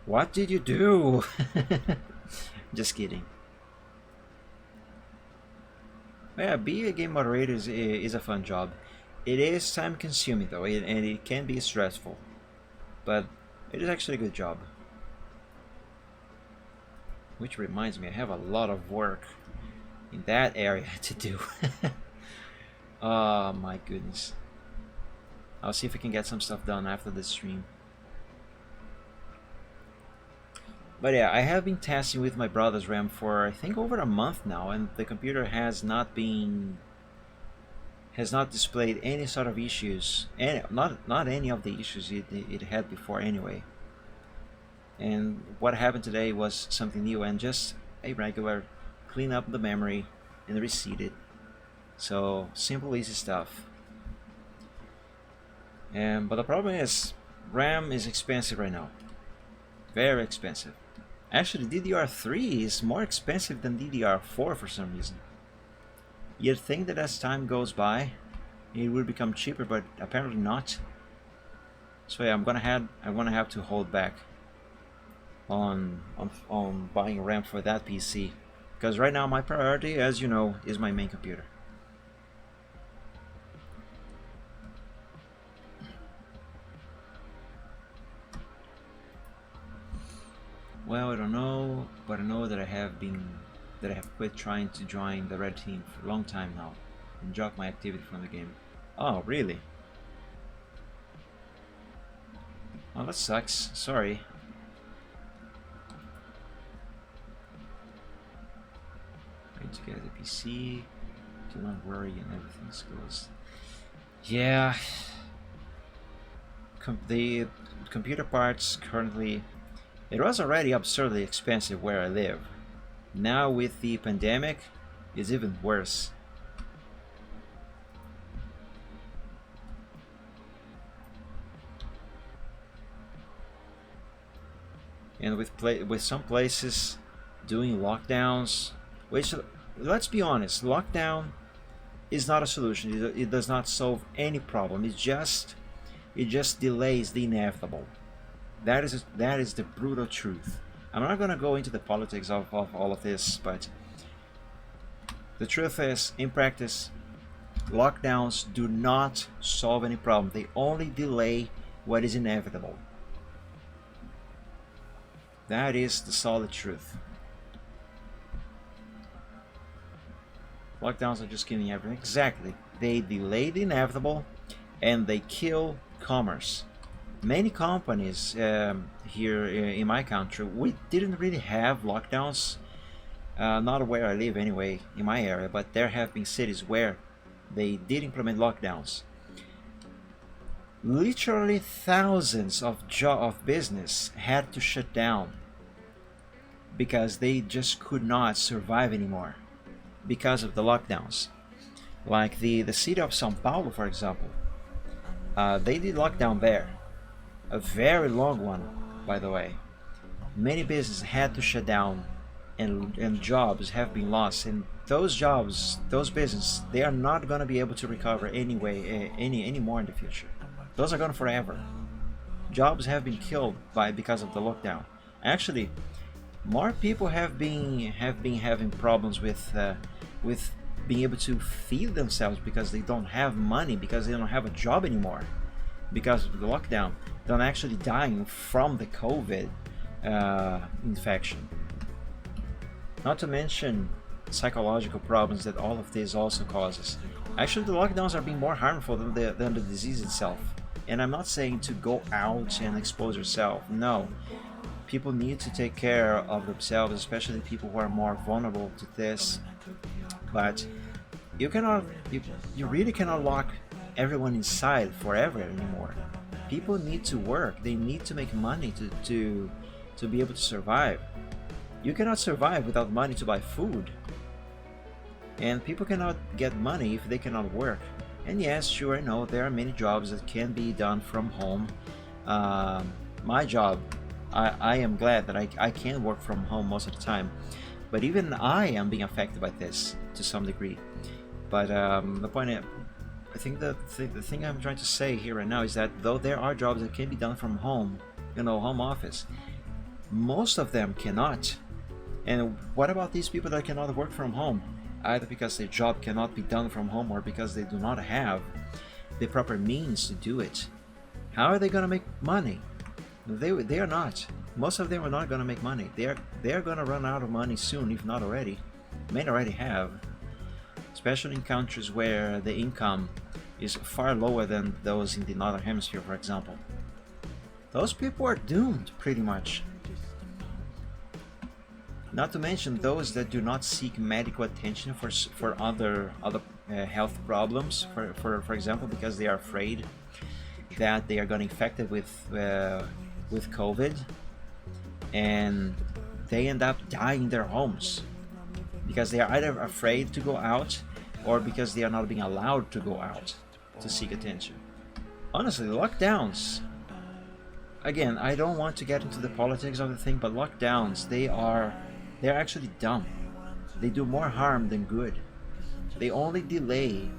What did you do? Just kidding. Yeah, being a game moderator is a fun job. It is time consuming though, and it can be stressful. But it is actually a good job. Which reminds me, I have a lot of work in that area to do. Oh my goodness. I'll see if I can get some stuff done after this stream. But yeah, I have been testing with my brother's RAM for I think over a month now, and the computer has not displayed any sort of issues, and not any of the issues it had before anyway. And what happened today was something new, and just a regular clean up the memory and reseed it. So simple, easy stuff. But the problem is, RAM is expensive right now. Very expensive. Actually, DDR3 is more expensive than DDR4 for some reason. You'd think that as time goes by, it will become cheaper, but apparently not. So yeah, I'm gonna have to hold back on buying RAM for that PC, because right now my priority, as you know, is my main computer. Well, I don't know, but I know that I have quit trying to join the red team for a long time now and dropped my activity from the game. Oh, really? Oh, that sucks. Sorry. Going to get the PC. Do not worry, and everything's closed. Yeah. The computer parts currently. It was already absurdly expensive where I live. Now with the pandemic, it's even worse. And with some places doing lockdowns, which, let's be honest, lockdown is not a solution. It does not solve any problem. It just delays the inevitable. That is the brutal truth. I'm not gonna go into the politics of all of this, but the truth is, in practice, lockdowns do not solve any problem. They only delay what is inevitable. That is the solid truth. Lockdowns are just killing everything. Exactly. They delay the inevitable and they kill commerce. Many companies here in my country, we didn't really have lockdowns, not where I live anyway, in my area, but there have been cities where they did implement lockdowns. Literally thousands of business had to shut down because they just could not survive anymore because of the lockdowns. Like the city of São Paulo, for example, they did lockdown there. A very long one, by the way. Many businesses had to shut down, and jobs have been lost. And those jobs, those businesses, they are not going to be able to recover anyway, anymore in the future. Those are gone forever. Jobs have been killed because of the lockdown. Actually, more people have been having problems with being able to feed themselves because they don't have money, because they don't have a job anymore because of the lockdown, than actually dying from the COVID infection. Not to mention psychological problems that all of this also causes. Actually, the lockdowns are being more harmful than the disease itself. And I'm not saying to go out and expose yourself. No. People need to take care of themselves, especially people who are more vulnerable to this. But you really cannot lock everyone inside forever anymore. People need to work. They need to make money to be able to survive. You cannot survive without money to buy food. And people cannot get money if they cannot work. And yes, sure, I know there are many jobs that can be done from home. My job, I am glad that I can work from home most of the time. But even I am being affected by this to some degree. But the point is, I think the thing I'm trying to say here right now is that though there are jobs that can be done from home, home office, most of them cannot. And what about these people that cannot work from home? Either because their job cannot be done from home or because they do not have the proper means to do it. How are they going to make money? They are not. Most of them are not going to make money. They are going to run out of money soon, if not already. Many already have. Especially in countries where the income is far lower than those in the Northern Hemisphere, for example. Those people are doomed, pretty much. Not to mention those that do not seek medical attention for other health problems, for example, because they are afraid that they are going to infected with COVID, and they end up dying in their homes. because they are either afraid to go out or because they are not being allowed to go out to seek attention. Honestly, lockdowns, again, I don't want to get into the politics of the thing, but lockdowns, they're actually dumb. They do more harm than good. They only delay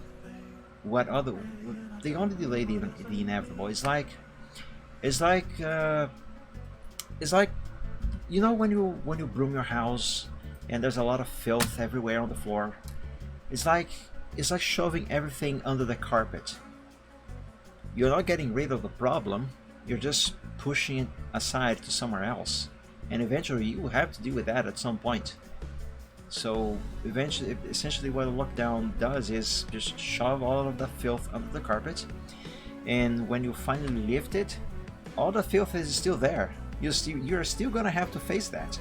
they only delay the inevitable. It's like you know when you broom your house and there's a lot of filth everywhere on the floor. It's like shoving everything under the carpet. You're not getting rid of the problem, you're just pushing it aside to somewhere else, and eventually you will have to deal with that at some point. So essentially what a lockdown does is just shove all of the filth under the carpet, and when you finally lift it, all the filth is still there. You're still gonna have to face that.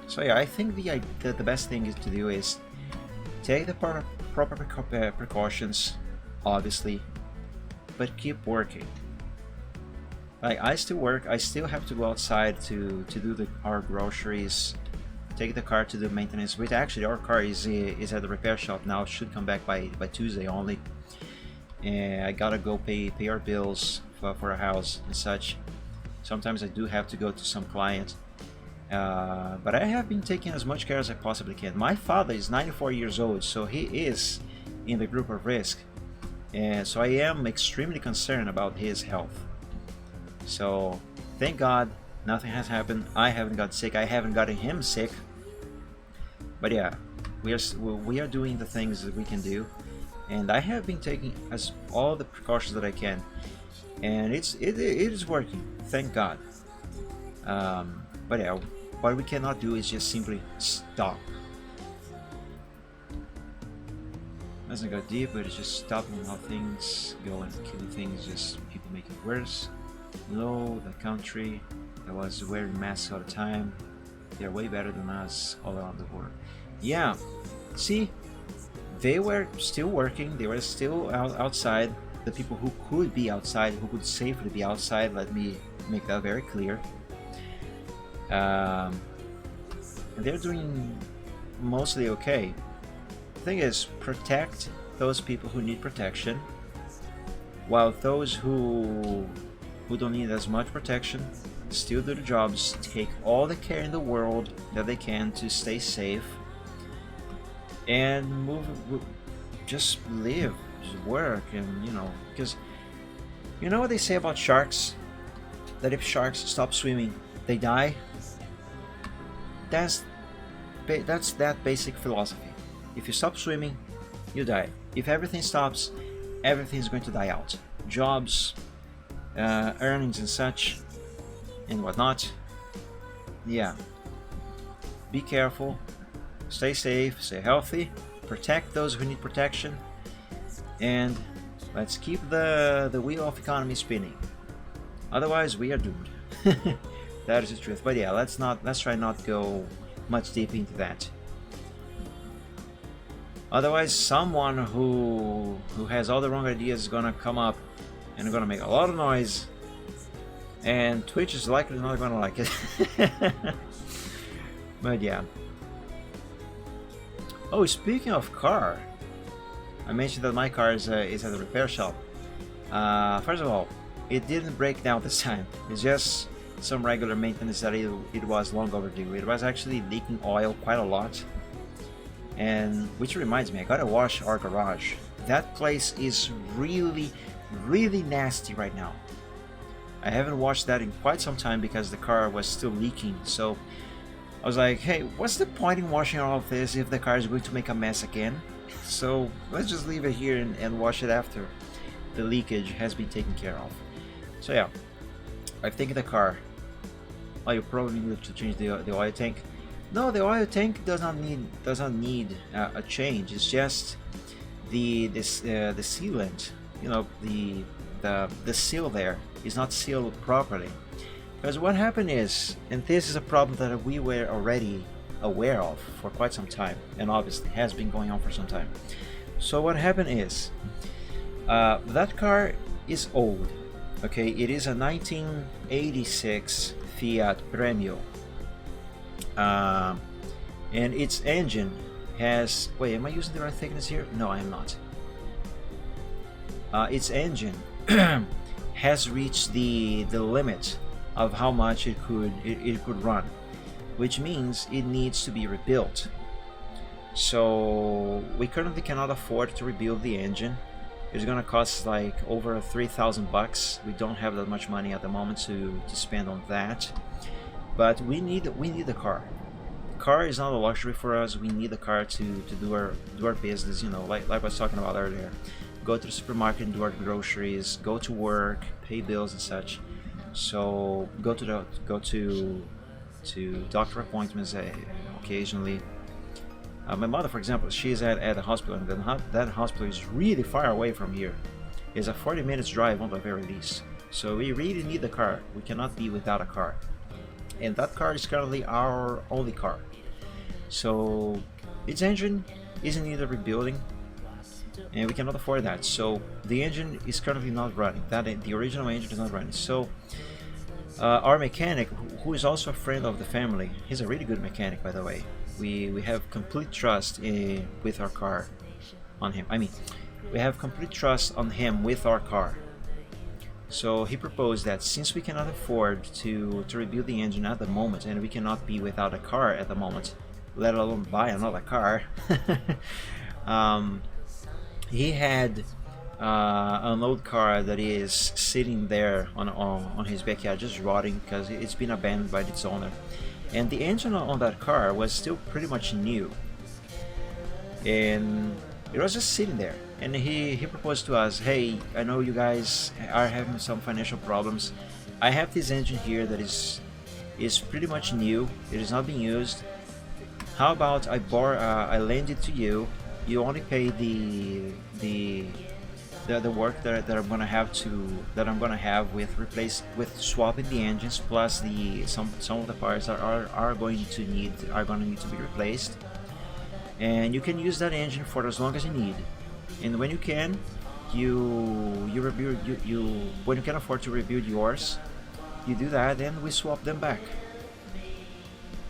So yeah, I think the best thing is to do is take the proper precautions, obviously, but keep working. Like, I still work, I still have to go outside to do our groceries, take the car to do maintenance, which actually our car is at the repair shop now, should come back by Tuesday only. And I gotta go pay our bills for a house and such. Sometimes I do have to go to some client. But I have been taking as much care as I possibly can. My father is 94 years old, so he is in the group of risk, and so I am extremely concerned about his health. So thank God nothing has happened. I haven't got sick. I haven't gotten him sick. But yeah, we are doing the things that we can do, and I have been taking all the precautions that I can, and it is working. Thank God. But yeah. What we cannot do is just simply stop. Doesn't go deep, but it's just stopping how things go and keeping things just people make it worse. No, the country that was wearing masks all the time, they're way better than us all around the world. Yeah, see, they were still working, they were still outside. The people who could be outside, who could safely be outside, let me make that very clear. And they're doing mostly okay. The thing is, protect those people who need protection, while those who don't need as much protection still do the jobs, take all the care in the world that they can to stay safe, and just live, just work, and because you know what they say about sharks, that if sharks stop swimming, they die. That's that basic philosophy. If you stop swimming, you die. If everything stops, everything's going to die out. Jobs, earnings and such, and whatnot. Yeah. Be careful, stay safe, stay healthy, protect those who need protection, and let's keep the wheel of economy spinning. Otherwise, we are doomed. That is the truth. But yeah, let's try not to go much deep into that. Otherwise, someone who has all the wrong ideas is gonna come up and gonna make a lot of noise, and Twitch is likely not gonna like it. But yeah. Oh, speaking of car, I mentioned that my car is at the repair shop. First of all, it didn't break down this time. It's just some regular maintenance that it was long overdue. It was actually leaking oil quite a lot, and which reminds me, I gotta wash our garage. That place is really nasty right now. I haven't washed that in quite some time because the car was still leaking, so I was like, hey, what's the point in washing all of this if the car is going to make a mess again? So let's just leave it here and wash it after the leakage has been taken care of. So yeah, I've taken the car. Oh, you probably need to change the oil tank. No, the oil tank does not need a change. It's just the sealant. The seal there is not sealed properly. Because what happened is, and this is a problem that we were already aware of for quite some time, and obviously has been going on for some time. So what happened is, that car is old. Okay, it is a 1986 Fiat Premio, and its engine has, wait, am I using the right thickness here? No, I am not. Its engine has reached the limit of how much it could run, which means it needs to be rebuilt. So we currently cannot afford to rebuild the engine. It's gonna cost like over 3,000 bucks. We don't have that much money at the moment to spend on that, but we need the car. Car is not a luxury for us. We need the car to do our business, you know, like I was talking about earlier. Go to the supermarket and do our groceries, go to work, pay bills and such. So go to doctor appointments occasionally. My mother, for example, she's at a hospital, and that hospital is really far away from here. It's a 40 minutes drive on the very least. So we really need the car. We cannot be without a car. And that car is currently our only car. So its engine is in need of rebuilding, and we cannot afford that. So the engine is currently not running. The original engine is not running. So our mechanic, who is also a friend of the family, he's a really good mechanic, by the way. We have complete trust with our car on him. I mean, we have complete trust on him with our car. So he proposed that since we cannot afford to rebuild the engine at the moment, and we cannot be without a car at the moment, let alone buy another car, he had an old car that is sitting there on his backyard, just rotting because it's been abandoned by its owner. And the engine on that car was still pretty much new, and it was just sitting there. And he proposed to us, hey, I know you guys are having some financial problems. I have this engine here that is pretty much new. It is not being used. How about I lend it to you? You only pay the work that I'm gonna have with swapping the engines, plus some of the parts are going to need to be replaced. And you can use that engine for as long as you need. And when you can, when you can afford to rebuild yours, you do that, and we swap them back.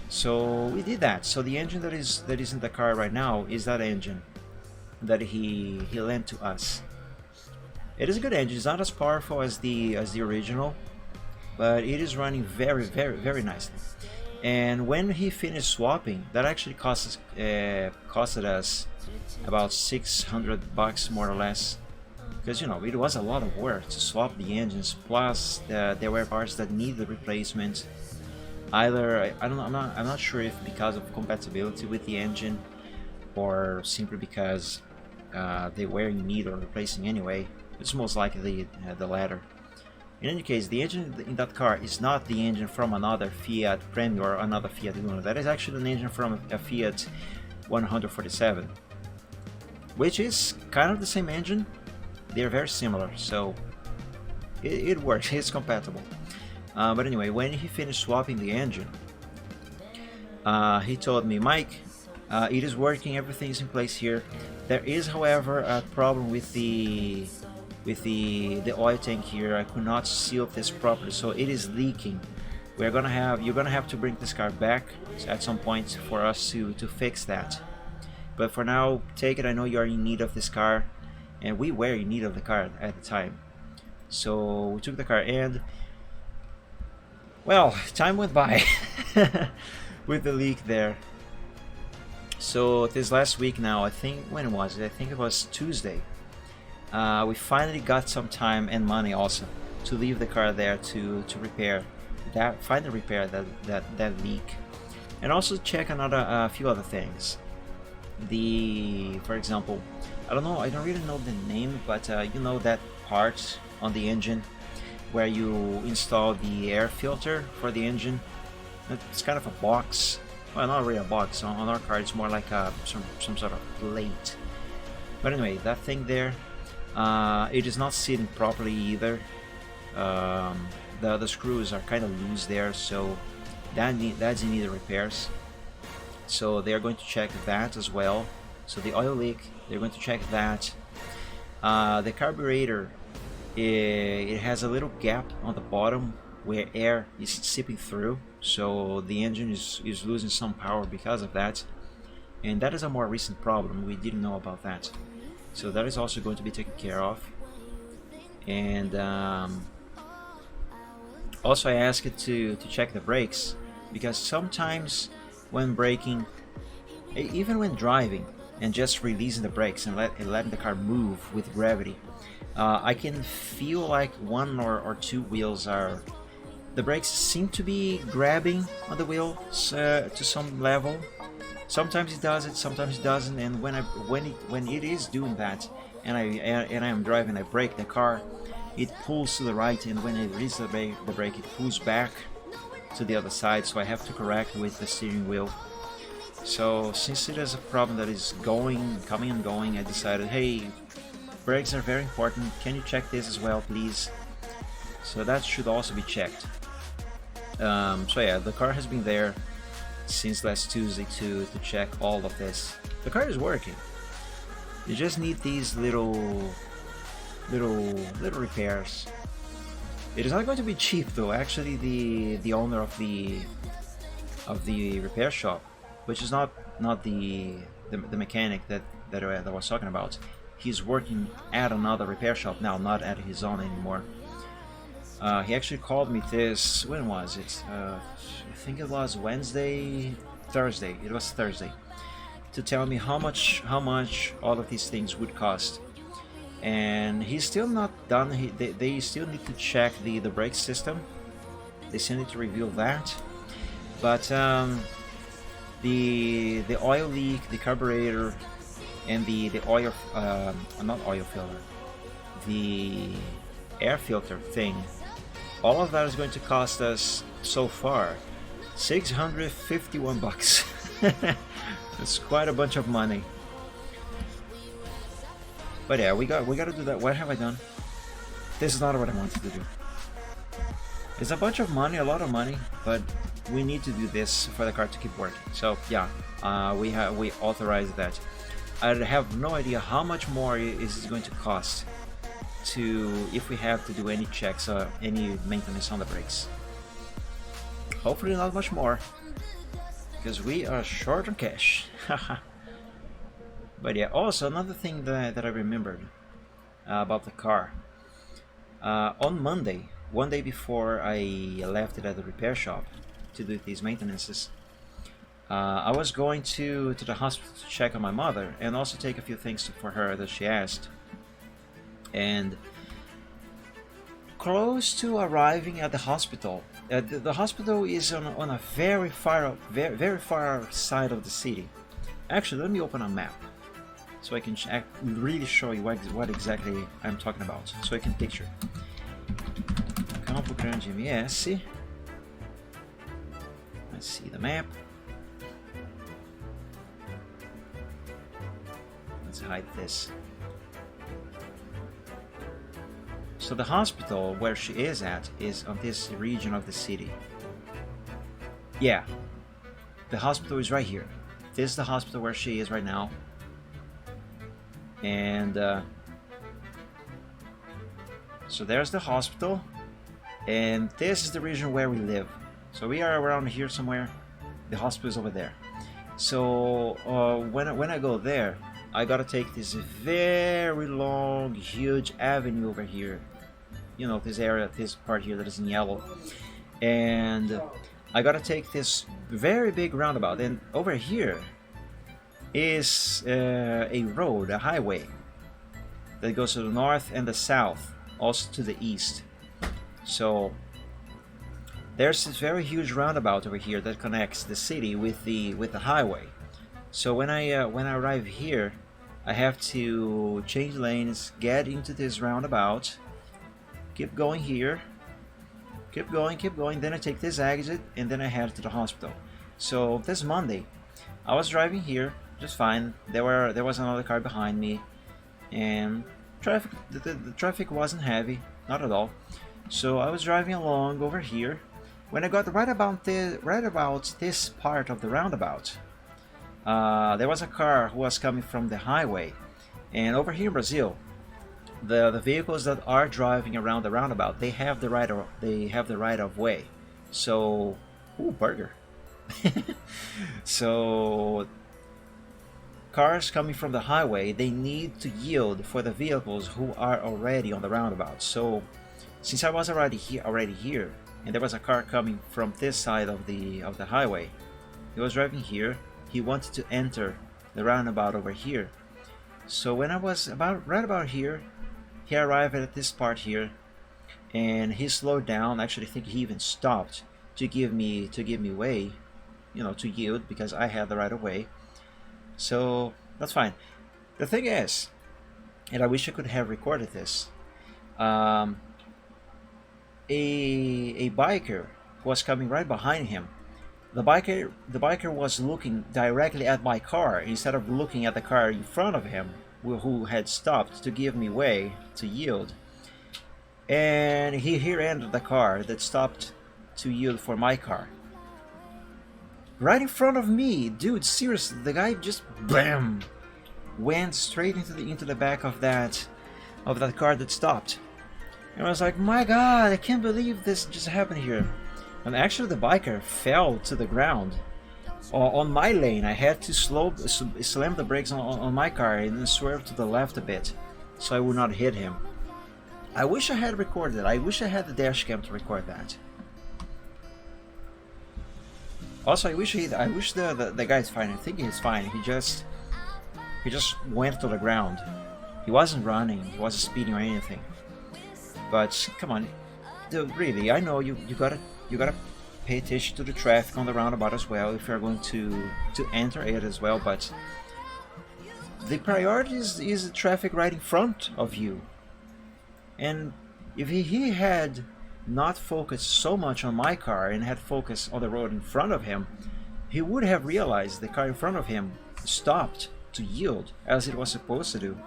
So we did that. So the engine that is in the car right now is that engine that he lent to us. It is a good engine. It's not as powerful as the original, but it is running very, very, very nicely. And when he finished swapping, that actually costed us about 600 bucks more or less, because, you know, it was a lot of work to swap the engines, plus there were parts that needed replacement. Either I don't know, I'm not sure if because of compatibility with the engine, or simply because they were in need of replacing anyway. It's most likely the latter. In any case, the engine in that car is not the engine from another Fiat Premio or another Fiat Uno. That is actually an engine from a Fiat 147, which is kind of the same engine. They're very similar, so it works. It's compatible. But anyway, when he finished swapping the engine, he told me, Mike, it is working, everything's in place here. There is, however, a problem with the oil tank here. I could not seal this properly, so it is leaking. You're gonna have to bring this car back at some point for us to fix that. But for now, take it. I know you are in need of this car, and we were in need of the car at the time. So we took the car, and well, time went by with the leak there. So this last week now, I think, when was it? I think it was Tuesday. We finally got some time and money also to leave the car there to repair that, finally repair that leak, and also check a few other things. For example, I don't really know the name, but you know that part on the engine where you install the air filter for the engine. It's kind of a box. Well, not really a box. On our car, it's more like some sort of plate. But anyway, that thing there, it is not sitting properly either. The screws are kind of loose there, so that's in need of repairs. So they're going to check that as well. So the oil leak, they're going to check that. The carburetor, it has a little gap on the bottom where air is seeping through, so the engine is losing some power because of that. And that is a more recent problem. We didn't know about that. So that is also going to be taken care of. And also I asked it to check the brakes, because sometimes when braking, even when driving and just releasing the brakes and letting the car move with gravity, I can feel like one or two wheels are... The brakes seem to be grabbing on the wheels to some level. Sometimes it does it, sometimes it doesn't. And when it is doing that, and I am driving, I brake the car, it pulls to the right, and when it releases the brake, it pulls back to the other side. So I have to correct with the steering wheel. So since it is a problem that is coming and going, I decided, hey, brakes are very important. Can you check this as well, please? So that should also be checked. So yeah, the car has been there since last Tuesday to check all of this. The car is working. You just need these little repairs. It is not going to be cheap though. Actually, the owner of the repair shop, which is not the mechanic that I was talking about, he's working at another repair shop now, not at his own anymore. He actually called me this, when was it? I think it was Thursday. It was Thursday, to tell me how much all of these things would cost. And he's still not done. They still need to check the brake system. They still need to review that. But the oil leak, the carburetor, and the oil, not oil filter, the air filter thing, all of that is going to cost us so far $651. That's quite a bunch of money. But yeah, we got to do that. What have I done? This is not what I wanted to do. It's a bunch of money, a lot of money, but we need to do this for the car to keep working. So yeah, we authorized that. I have no idea how much more is it going to cost if we have to do any checks or any maintenance on the brakes. Hopefully not much more, because we are short on cash. But yeah, also another thing that I remembered about the car. On Monday, one day before I left it at the repair shop to do these maintenances, I was going to the hospital to check on my mother and also take a few things for her that she asked. And close to arriving at the hospital, the hospital is on a very far side of the city. Actually, let me open a map so I can really show you what exactly I'm talking about, so I can picture. Campo Grande MS. Let's see the map. Let's hide this. So the hospital where she is at is on this region of the city. Yeah, the hospital is right here. This is the hospital where she is right now. And so there's the hospital, and this is the region where we live. So we are around here somewhere. The hospital is over there. So when I go there, I gotta take this very long, huge avenue over here. You know, this area, this part here that is in yellow. And I gotta take this very big roundabout. And over here is a road, a highway, that goes to the north and the south, also to the east. So there's this very huge roundabout over here that connects the city with the highway. So when I arrive here, I have to change lanes, get into this roundabout, keep going here, keep going, then I take this exit, and then I head to the hospital. So this Monday, I was driving here just fine. There was another car behind me, and the traffic wasn't heavy, not at all. So I was driving along over here. When I got right about this part of the roundabout, there was a car who was coming from the highway. And over here in Brazil, the vehicles that are driving around the roundabout, they have the right of way. So, ooh, burger. So cars coming from the highway, they need to yield for the vehicles who are already on the roundabout. So since I was already here, and there was a car coming from this side of the highway, he was driving here. He wanted to enter the roundabout over here. So when I was right about here, he arrived at this part here, and he slowed down. Actually, I think he even stopped to give me way, you know, to yield, because I had the right of way. So that's fine. The thing is, and I wish I could have recorded this, a biker was coming right behind him. The biker was looking directly at my car instead of looking at the car in front of him, who had stopped to give me way to yield. And he rear-ended the car that stopped to yield for my car. Right in front of me, dude, seriously, the guy just BAM! Went straight into the back of that car that stopped. And I was like, my god, I can't believe this just happened here. And actually the biker fell to the ground. On my lane, I had to slam the brakes on my car and then swerve to the left a bit, so I would not hit him. I wish I had recorded it. I wish I had the dash cam to record that. Also, I wish the guy's fine. I think he's fine. He just went to the ground. He wasn't running. He wasn't speeding or anything. But come on, dude, really, I know you gotta pay attention to the traffic on the roundabout as well if you're going to enter it as well. But the priority is the traffic right in front of you. And if he had not focused so much on my car and had focused on the road in front of him, he would have realized the car in front of him stopped to yield as it was supposed to do,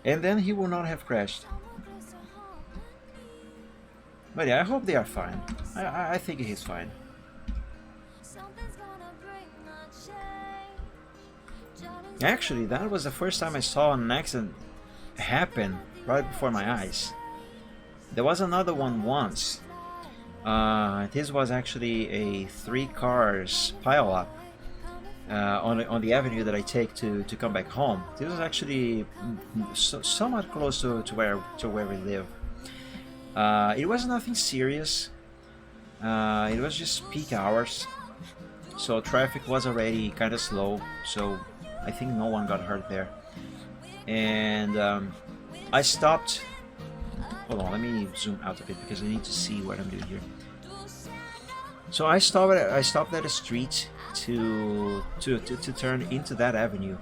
and then he would not have crashed. But yeah, I hope they are fine. I think he's fine. Actually, that was the first time I saw an accident happen right before my eyes. There was another one once. This was actually a 3 cars pile-up on the avenue that I take to come back home. This was actually somewhat close to where we live. It was nothing serious. It was just peak hours, so traffic was already kind of slow. So I think no one got hurt there. And I stopped. Hold on, let me zoom out a bit because I need to see what I'm doing here. So I stopped at a street to turn into that avenue,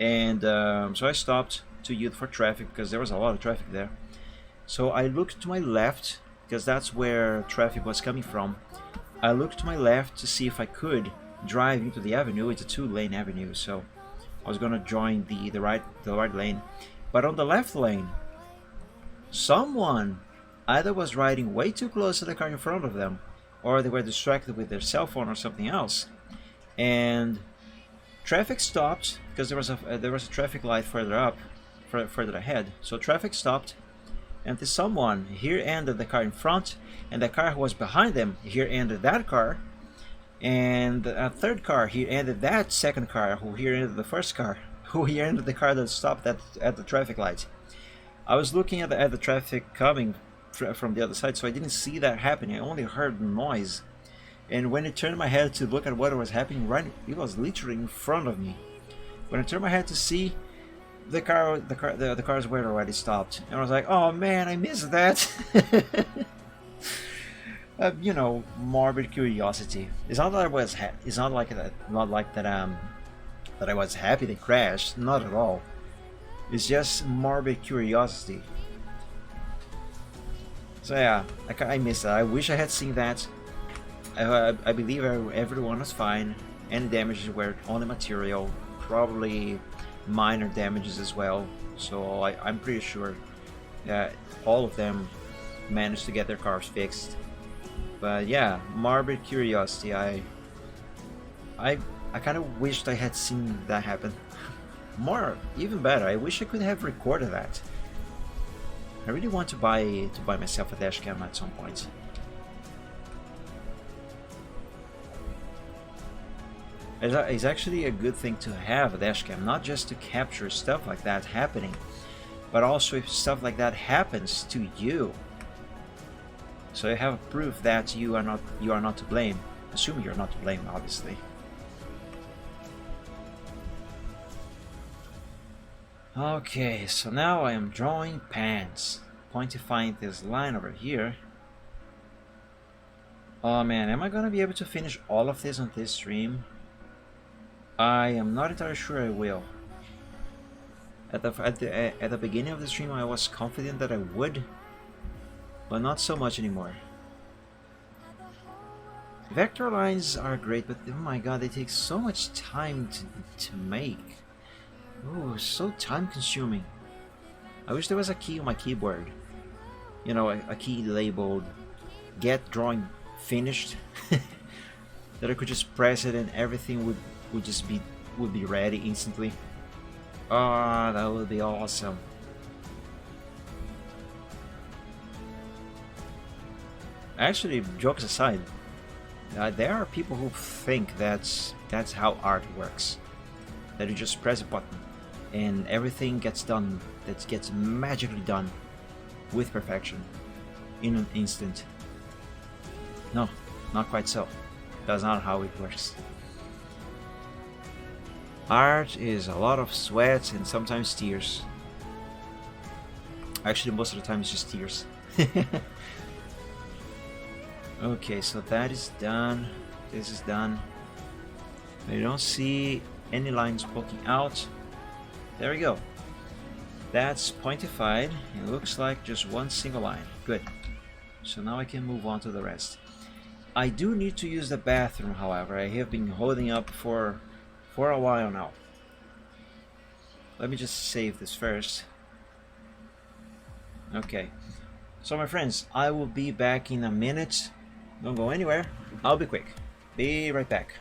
and so I stopped to yield for traffic because there was a lot of traffic there. So I looked to my left because that's where traffic was coming from. I looked to my left to see if I could drive into the avenue. It's a 2-lane avenue, so I was gonna join the right lane. But on the left lane, someone either was riding way too close to the car in front of them, or they were distracted with their cell phone or something else, and traffic stopped because there was a traffic light further ahead. So traffic stopped, and someone rear-ended the car in front, and the car who was behind them rear-ended that car, and a third car rear-ended that second car who rear-ended the first car, who rear-ended the car that stopped at the traffic light. I was looking at the traffic coming from the other side, so I didn't see that happening. I only heard noise, and when I turned my head to look at what was happening, it was literally in front of me. When I turned my head to see, the cars were already stopped, and I was like, "Oh man, I missed that." You know, morbid curiosity. It's not that I was it's not like that. Not like that. That I was happy they crashed. Not at all. It's just morbid curiosity. So yeah, I missed that. I wish I had seen that. I believe everyone was fine. Any damages were on the material, probably minor damages as well. So I'm pretty sure that all of them managed to get their cars fixed. But yeah, morbid curiosity. I kind of wished I had seen that happen. Even better, I wish I could have recorded that. I really want to buy myself a dash cam at some point. It's actually a good thing to have a dash cam, not just to capture stuff like that happening, but also if stuff like that happens to you. So you have proof that you are not to blame, assuming you're not to blame, obviously. Okay, so now I am drawing pants. Pointifying this line over here. Oh man, am I gonna be able to finish all of this on this stream? I am not entirely sure I will. At the beginning of the stream I was confident that I would, but not so much anymore. Vector lines are great, but oh my god, they take so much time to make. Oh, so time consuming. I wish there was a key on my keyboard. You know, a key labeled get drawing finished that I could just press it and everything would be ready instantly. Ah, that would be awesome. Actually, jokes aside, there are people who think that's how art works. That you just press a button and everything gets done, that gets magically done with perfection in an instant. No, not quite so. That's not how it works. Art is a lot of sweat and sometimes tears. Actually, most of the time it's just tears. Okay, so that is done. This is done. I don't see any lines poking out. There we go. That's pointified. It looks like just one single line. Good. So now I can move on to the rest. I do need to use the bathroom, however. I have been holding up for a while now. Let me just save this first. Okay. So my friends, I will be back in a minute. Don't go anywhere. I'll be quick. Be right back.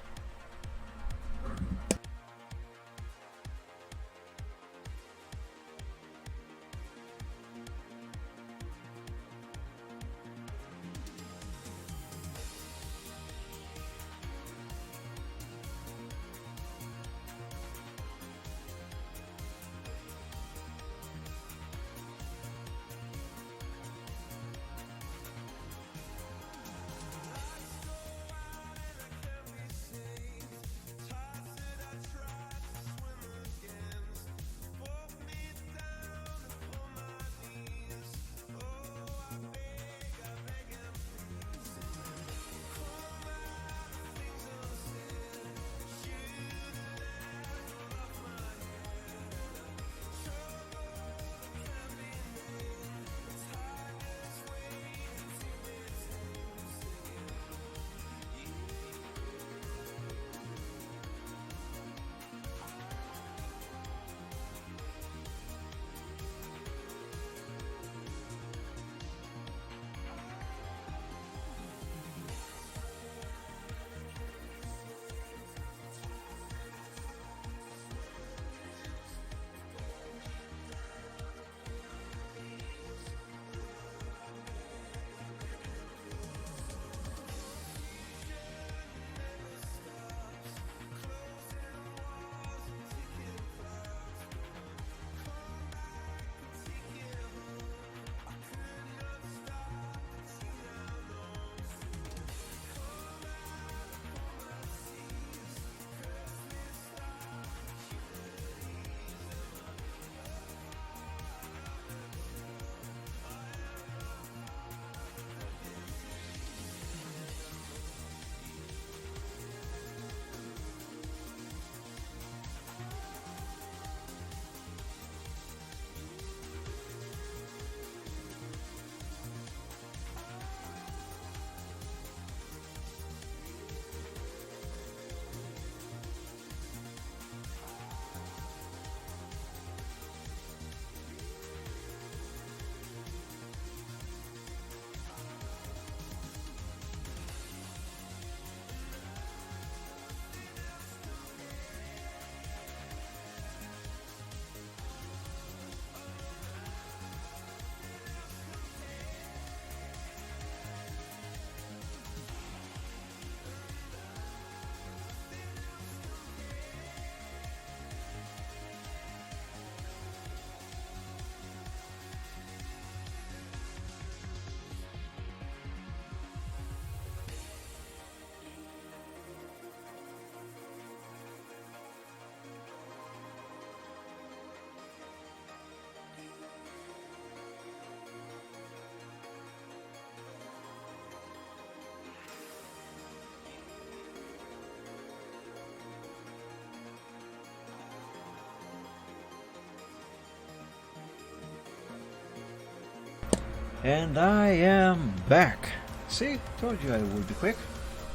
And I am back. See, told you I would be quick.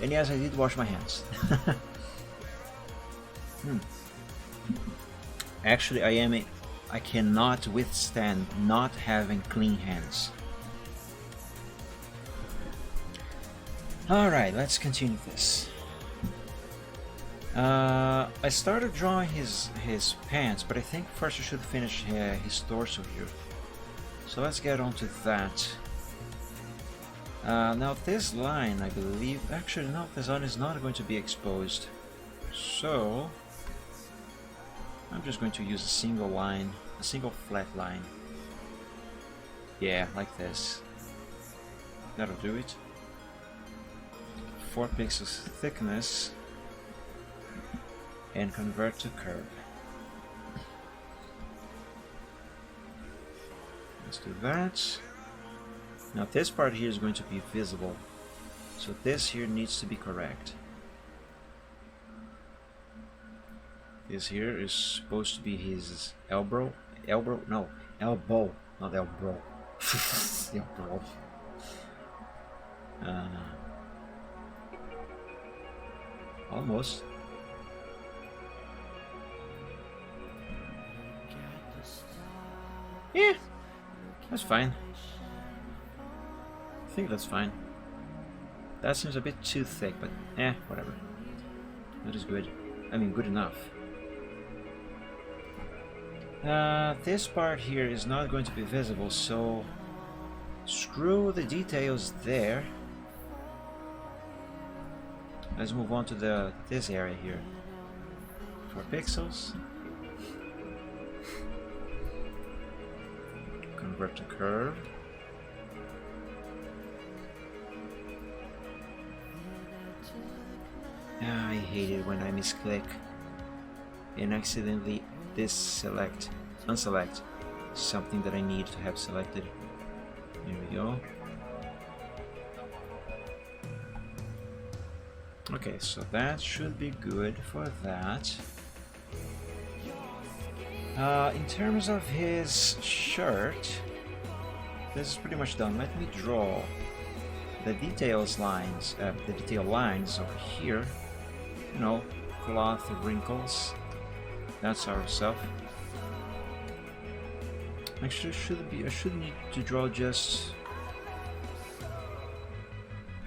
And yes, I did wash my hands. Actually, I cannot withstand not having clean hands. Alright, let's continue this. I started drawing his pants, but I think first I should finish his torso here. So let's get on to that. Now this line, I believe, actually no, this line is not going to be exposed. So I'm just going to use a single line, a single flat line. Yeah, like this. That'll do it. 4 pixels thickness and convert to curve. Let's do that. Now this part here is going to be visible, so this here needs to be correct. This here is supposed to be his elbow, not elbow. Elbow. Almost. Yeah, that's fine. I think that's fine. That seems a bit too thick, but whatever. That is good. I mean, good enough. This part here is not going to be visible, so screw the details there. Let's move on to this area here. 4 pixels. Convert to curve. I hate it when I misclick and accidentally unselect something that I need to have selected. Here we go. Okay, so that should be good for that. In terms of his shirt, this is pretty much done. Let me draw the detail lines over here. You know, cloth wrinkles. That's our stuff. Actually, I should need to draw just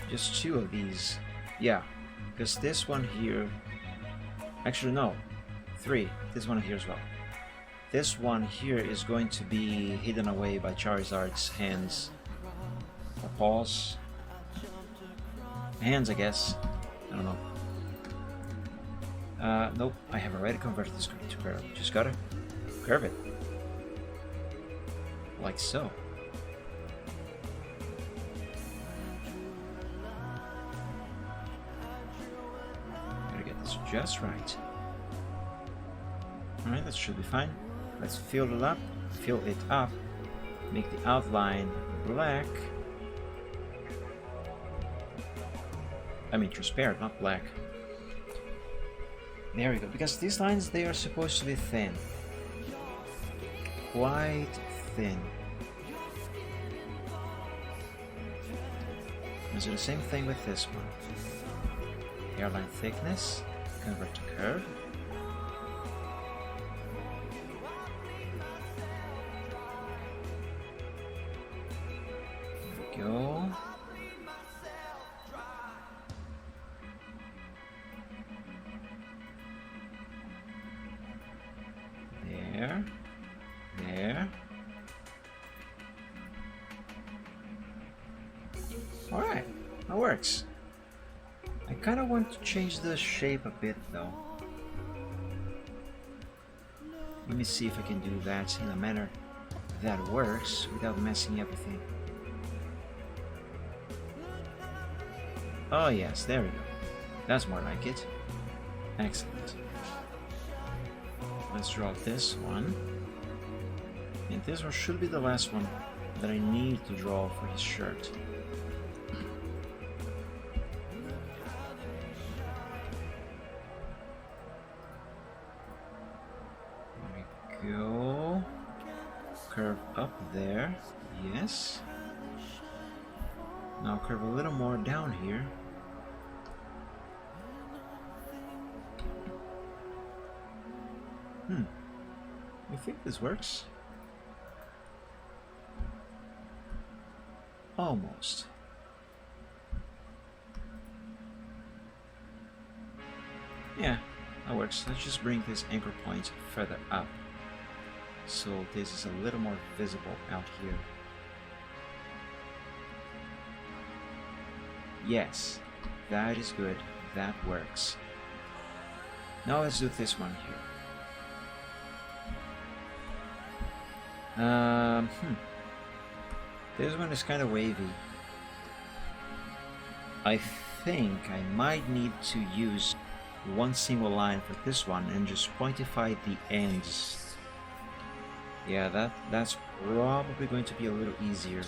2 of these. Yeah, because this one here. Actually, no, 3. This one here as well. This one here is going to be hidden away by Charizard's hands or paws. Hands, I guess. I don't know. Nope, I have already converted this to curve. Just gotta curve it. Like so. Gotta get this just right. Alright, that should be fine. Let's fill it up, make the outline black. I mean transparent, not black. There we go, because these lines, they are supposed to be thin. Quite thin. Let's do the same thing with this one. Hairline thickness, convert to curve. There we go. There. Alright, that works. I kind of want to change the shape a bit though. Let me see if I can do that in a manner that works without messing everything. Oh yes, there we go. That's more like it. Excellent. Let's draw this one. And this one should be the last one that I need to draw for his shirt. There we go. Curve up there. Yes. Now curve a little more down here. I think this works. Almost. Yeah, that works. Let's just bring this anchor point further up, so this is a little more visible out here. Yes, that is good. That works. Now let's do this one here. This one is kind of wavy. I think I might need to use one single line for this one and just pointify the ends. Yeah, that's probably going to be a little easier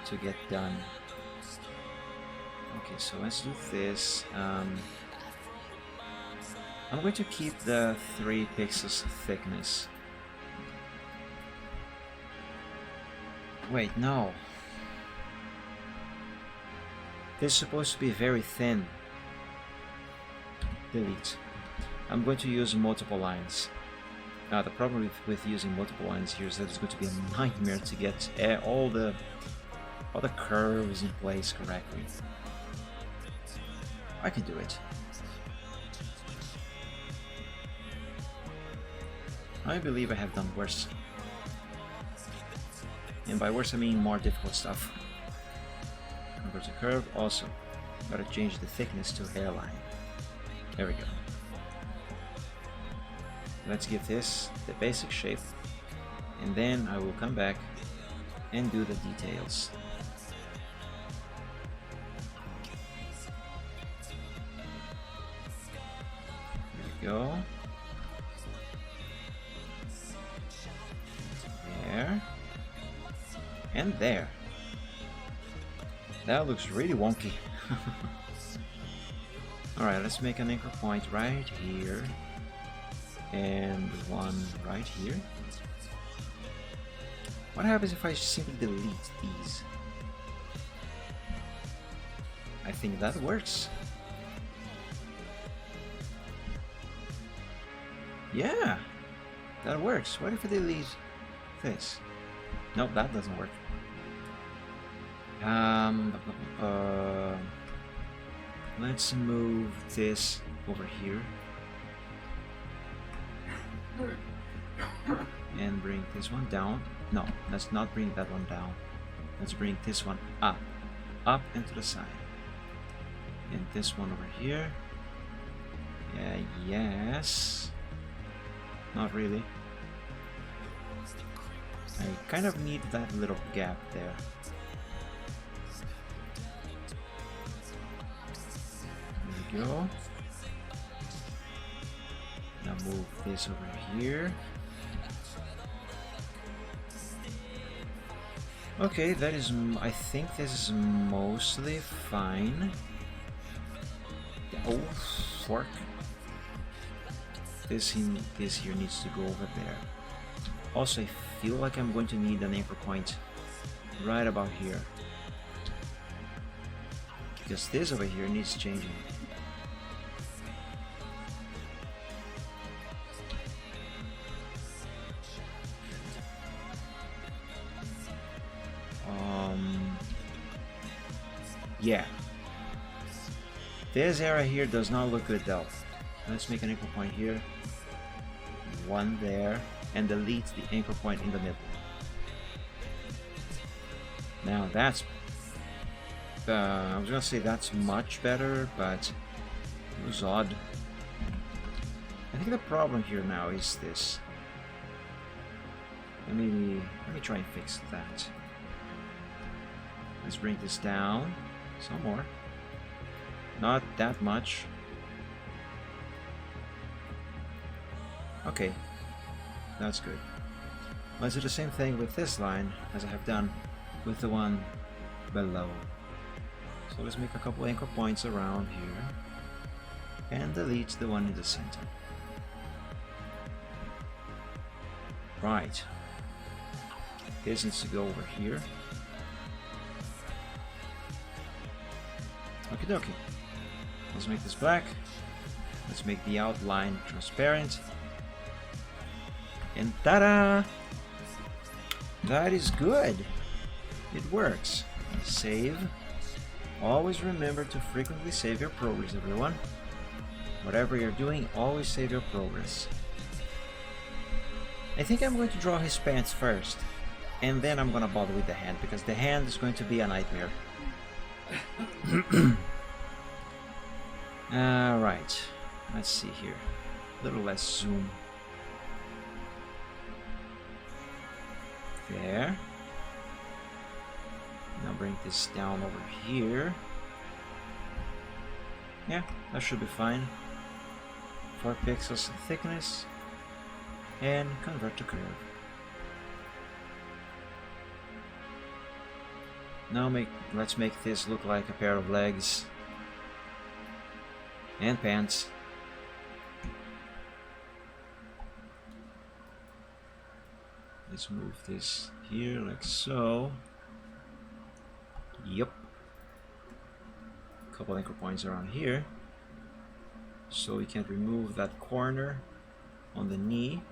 to get done. Okay, so let's do this. I'm going to keep the 3 pixels thickness. Wait, no. This is supposed to be very thin. Delete. I'm going to use multiple lines. The problem with using multiple lines here is that it's going to be a nightmare to get all the curves in place correctly. I can do it. I believe I have done worse. And by worse I mean more difficult stuff. Convert to curve, also gotta change the thickness to hairline. There we go. Let's give this the basic shape, and then I will come back and do the details. There we go. There. And there. That looks really wonky. Alright, let's make an anchor point right here. And one right here. What happens if I simply delete these? I think that works. Yeah, that works. What if I delete this? Nope, that doesn't work. Let's move this over here and bring this one down. No, let's not bring that one down. Let's bring this one up and to the side, and this one over here. Yeah, yes, not really. I kind of need that little gap there. There we go. Now move this over here. Okay, that is, I think this is mostly fine. Oh, fork. This here needs to go over there. Also, I feel like I'm going to need an anchor point right about here, because this over here needs changing. Yeah. This area here does not look good though. Let's make an anchor point here. One there. And delete the anchor point in the middle. Now that's... I was gonna say that's much better, but it was odd. I think the problem here now is this. Let me try and fix that. Let's bring this down some more. Not that much. Okay, that's good. Let's do the same thing with this line as I have done with the one below. So let's make a couple anchor points around here and delete the one in the center. Right. This needs to go over here. Okie dokie. Let's make this black. Let's make the outline transparent. And ta-da! That is good. It works. Save. Always remember to frequently save your progress, everyone. Whatever you're doing, always save your progress. I think I'm going to draw his pants first, and then I'm gonna bother with the hand, because the hand is going to be a nightmare. Alright, let's see here. A little less zoom. There. Now bring this down over here. Yeah, that should be fine. 4 pixels in thickness. And convert to curve. Now let's make this look like a pair of legs. And pants. Let's move this here like so. Yep. A couple anchor points around here. So we can remove that corner on the knee.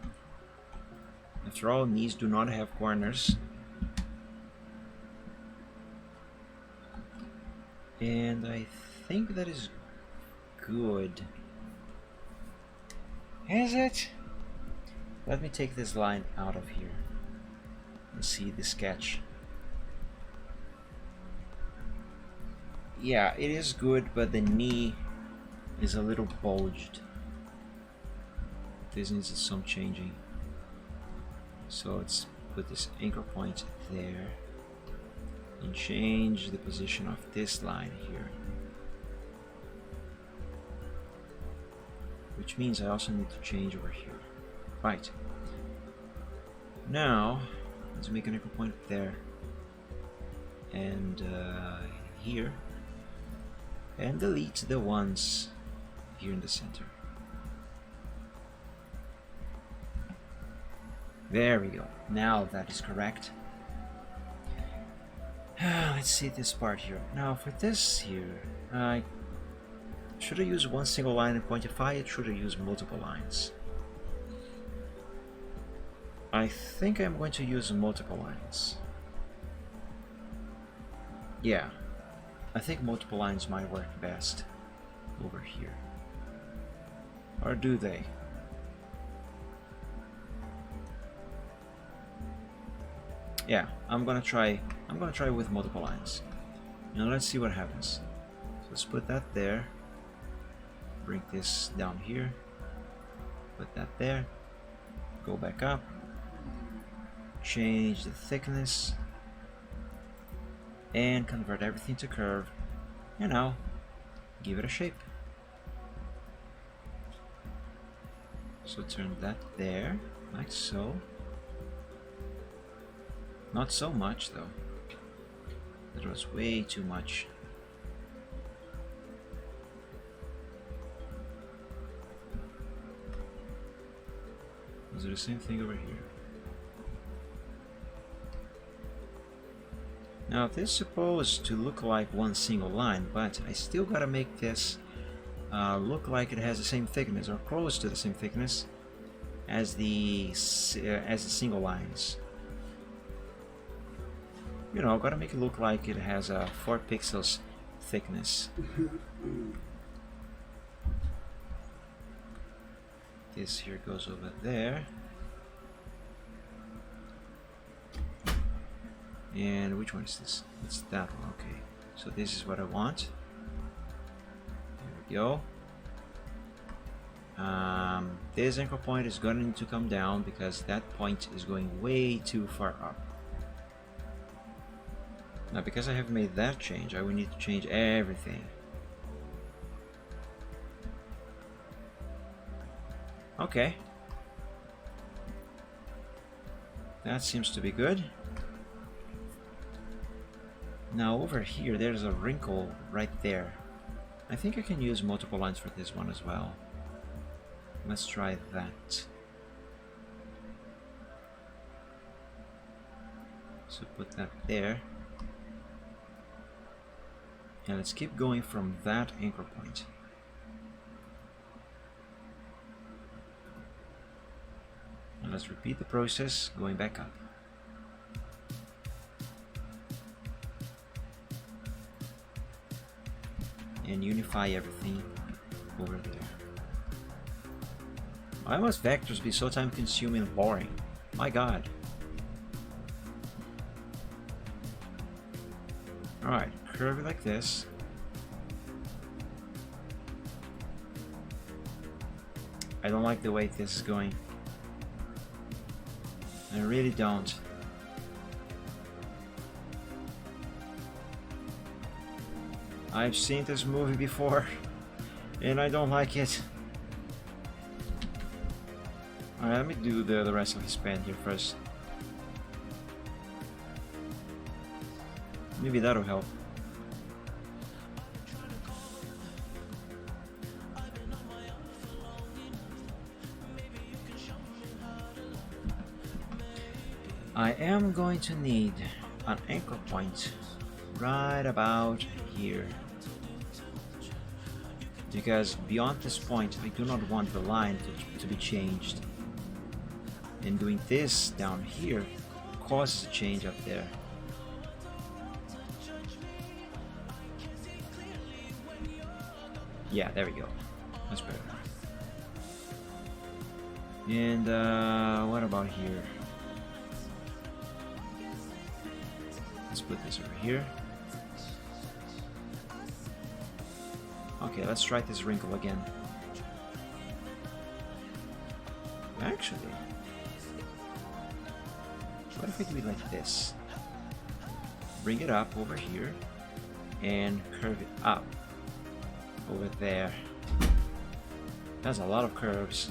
After all, knees do not have corners. And I think that is good. Is it? Let me take this line out of here and see the sketch. Yeah, it is good, but the knee is a little bulged. This needs some changing. So let's put this anchor point there and change the position of this line here. Which means I also need to change over here. Right. Now, let's make an anchor point there. And here. And delete the ones here in the center. There we go. Now that is correct. Let's see this part here. Now for this here, should I use one single line and quantify it? Should I use multiple lines? I think I'm going to use multiple lines. Yeah, I think multiple lines might work best over here. Or do they? Yeah, I'm gonna try with multiple lines. Now let's see what happens. So let's put that there. Bring this down here. Put that there. Go back up. Change the thickness. And convert everything to curve. And now, give it a shape. So turn that there, like so. Not so much though. That was way too much. Is it the same thing over here? Now this is supposed to look like one single line, but I still gotta make this look like it has the same thickness or close to the same thickness as the single lines. You know, gotta make it look like it has a 4 pixels thickness. This here goes over there. And which one is this? It's that one, okay. So this is what I want. There we go. This anchor point is going to need to come down because that point is going way too far up. Now because I have made that change, I will need to change everything. Okay. That seems to be good. Now over here, there's a wrinkle right there. I think I can use multiple lines for this one as well. Let's try that. So put that there. And let's keep going from that anchor point. And let's repeat the process going back up. And unify everything over there. Why must vectors be so time consuming and boring? My god. Alright, curve it like this. I don't like the way this is going. I really don't. I've seen this movie before and I don't like it. Alright, let me do the rest of his pen here first. Maybe that'll help. I am going to need an anchor point right about here. Because beyond this point, I do not want the line to be changed. And doing this down here causes a change up there. Yeah, there we go. That's better. And what about here? Let's put this over here. Okay, let's try this wrinkle again. Actually, what if we do it like this? Bring it up over here and curve it up over there. That's a lot of curves.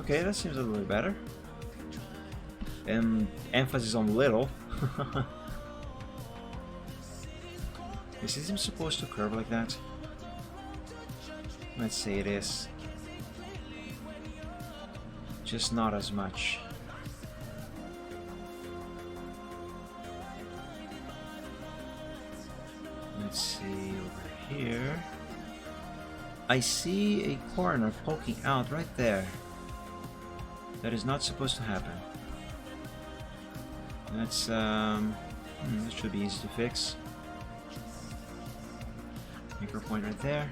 Okay, that seems a little better. And emphasis on little. Is this supposed to curve like that? Let's say it is. Just not as much. Let's see over here. I see a corner poking out right there. That is not supposed to happen. That's this should be easy to fix. Anchor point right there.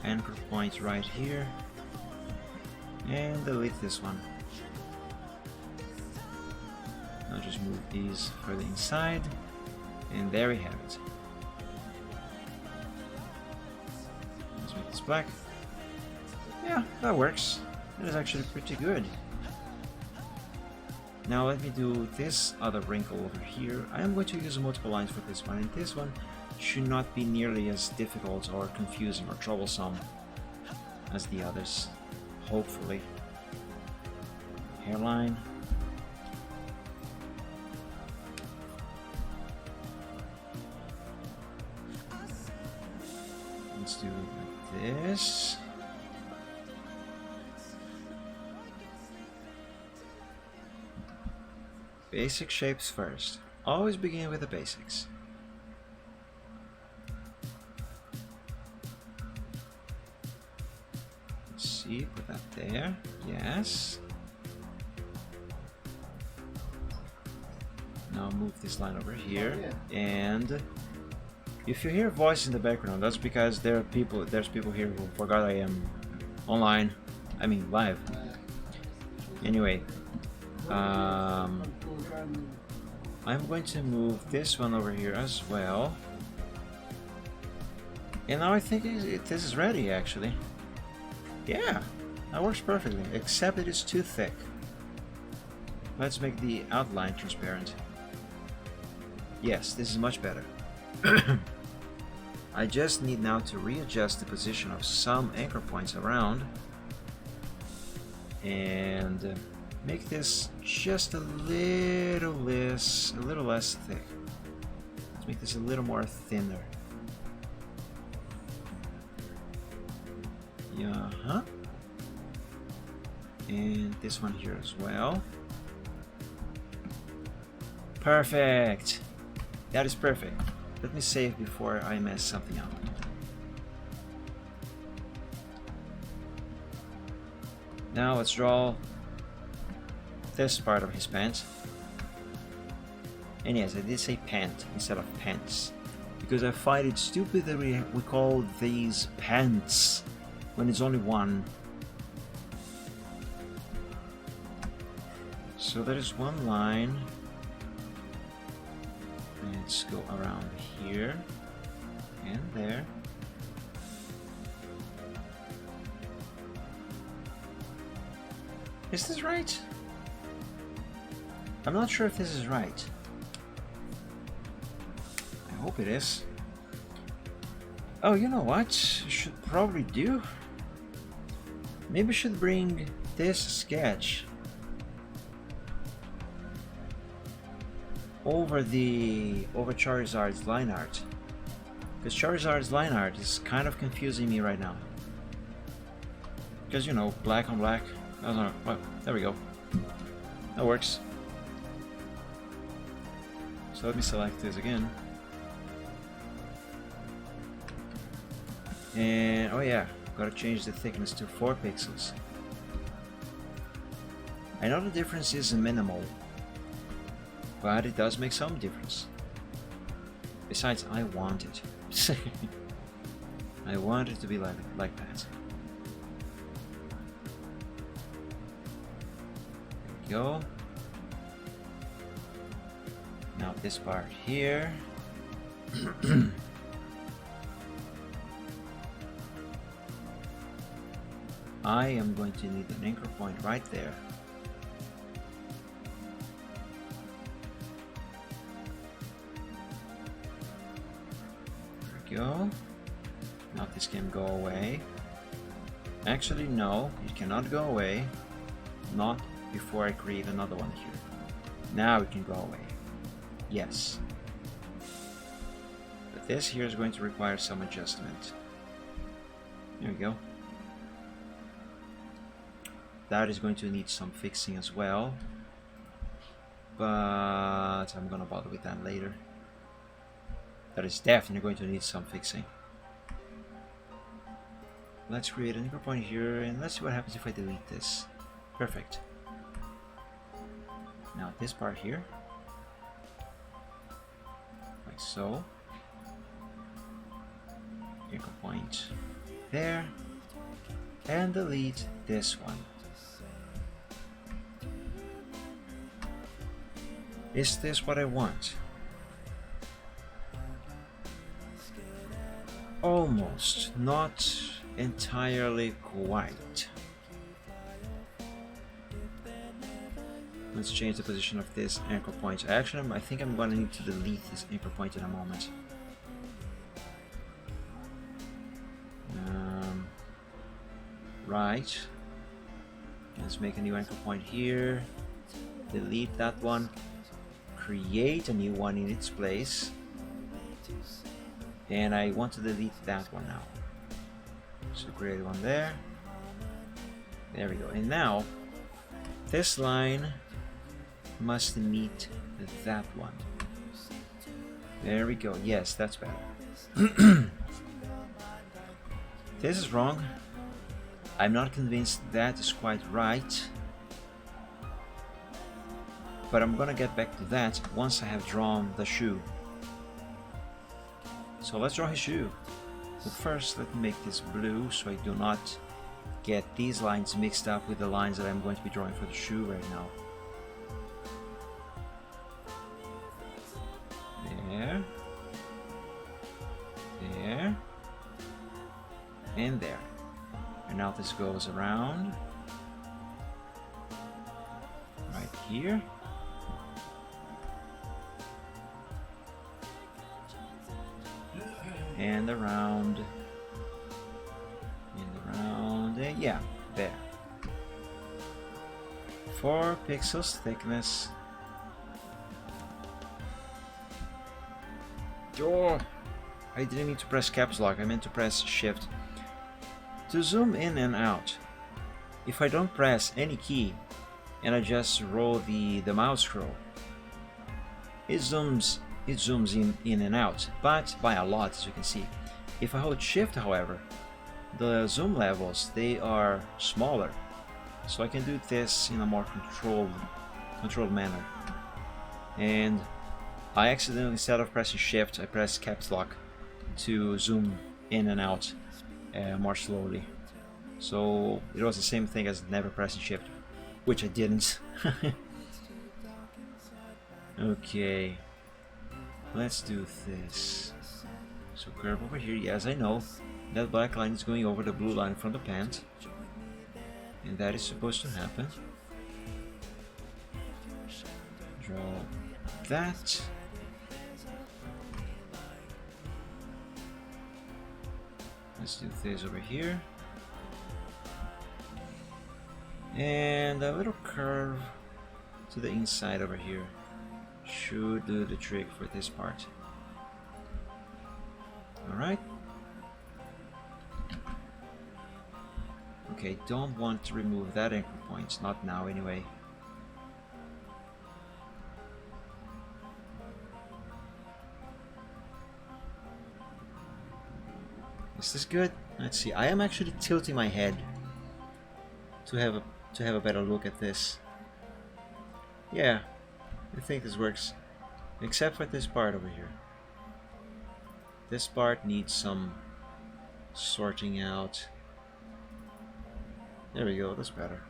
Anchor point right here. And delete this one. Now just move these further inside. And there we have it. Let's make this black. Yeah, that works. That is actually pretty good. Now let me do this other wrinkle over here. I am going to use multiple lines for this one, and this one should not be nearly as difficult or confusing or troublesome as the others, hopefully. Hairline. Let's do it like this. Basic shapes first. Always begin with the basics. Let's see, put that there. Yes. Now move this line over here. And if you hear a voice in the background, that's because there's people here who forgot I am online. I mean live. Anyway. I'm going to move this one over here as well. And now I think this is ready actually. Yeah, that works perfectly, except it is too thick. Let's make the outline transparent. Yes, this is much better. I just need now to readjust the position of some anchor points around and make this just a little less thick. Let's make this a little more thinner. Yeah, and this one here as well. Perfect. That is perfect. Let me save before I mess something up. Now let's draw this part of his pants. And yes, I did say pant instead of pants, because I find it stupid that we call these pants when it's only one. So there is one line. Let's go around here and there. Is this right? I'm not sure if this is right. I hope it is. Oh, you know what? I should probably do? Maybe I should bring this sketch over Charizard's line art, because Charizard's line art is kind of confusing me right now. Because, you know, black on black. I don't know. Well, there we go. That works. So let me select this again. And oh yeah, gotta change the thickness to 4 pixels. I know the difference is minimal, but it does make some difference. Besides, I want it. I want it to be like that. There we go. Now this part here. I am going to need an anchor point right there. There we go. Now this can go away. Actually, no, it cannot go away. Not before I create another one here. Now it can go away. Yes. But this here is going to require some adjustment. There we go. That is going to need some fixing as well. But I'm gonna bother with that later. That is definitely going to need some fixing. Let's create an anchor point here and let's see what happens if I delete this. Perfect. Now this part here. Like so. Anchor point there. And delete this one. Is this what I want? Almost, not entirely quite. Let's change the position of this anchor point. Actually, I think I'm going to need to delete this anchor point in a moment. Right. Let's make a new anchor point here. Delete that one. Create a new one in its place. And I want to delete that one now. So create one there. There we go. And now, this line must meet that one. There we go. Yes, that's better. This is wrong. I'm not convinced that is quite right. But I'm gonna get back to that once I have drawn the shoe. So let's draw his shoe. But first, let me make this blue so I do not get these lines mixed up with the lines that I'm going to be drawing for the shoe right now. There. There. And there. And now this goes around. Right here. And around. And around. And yeah, there. 4 pixels thickness. Oh, I didn't mean to press caps lock, I meant to press shift. To zoom in and out, if I don't press any key and I just roll the mouse scroll, it zooms in and out, but by a lot, as you can see. If I hold shift, however, the zoom levels, they are smaller, so I can do this in a more controlled manner. And I accidentally, instead of pressing shift, I pressed caps lock to zoom in and out more slowly. So it was the same thing as never pressing shift, which I didn't. Okay, let's do this. So curve over here. Yes, I know that black line is going over the blue line from the pant, and that is supposed to happen. Draw that. Let's do this over here. And a little curve to the inside over here should do the trick for this part. Alright. Okay, don't want to remove that anchor point, not now anyway. Is this good? Let's see. I am actually tilting my head to have a better look at this. Yeah, I think this works, except for this part over here. This part needs some sorting out. There we go, that's better.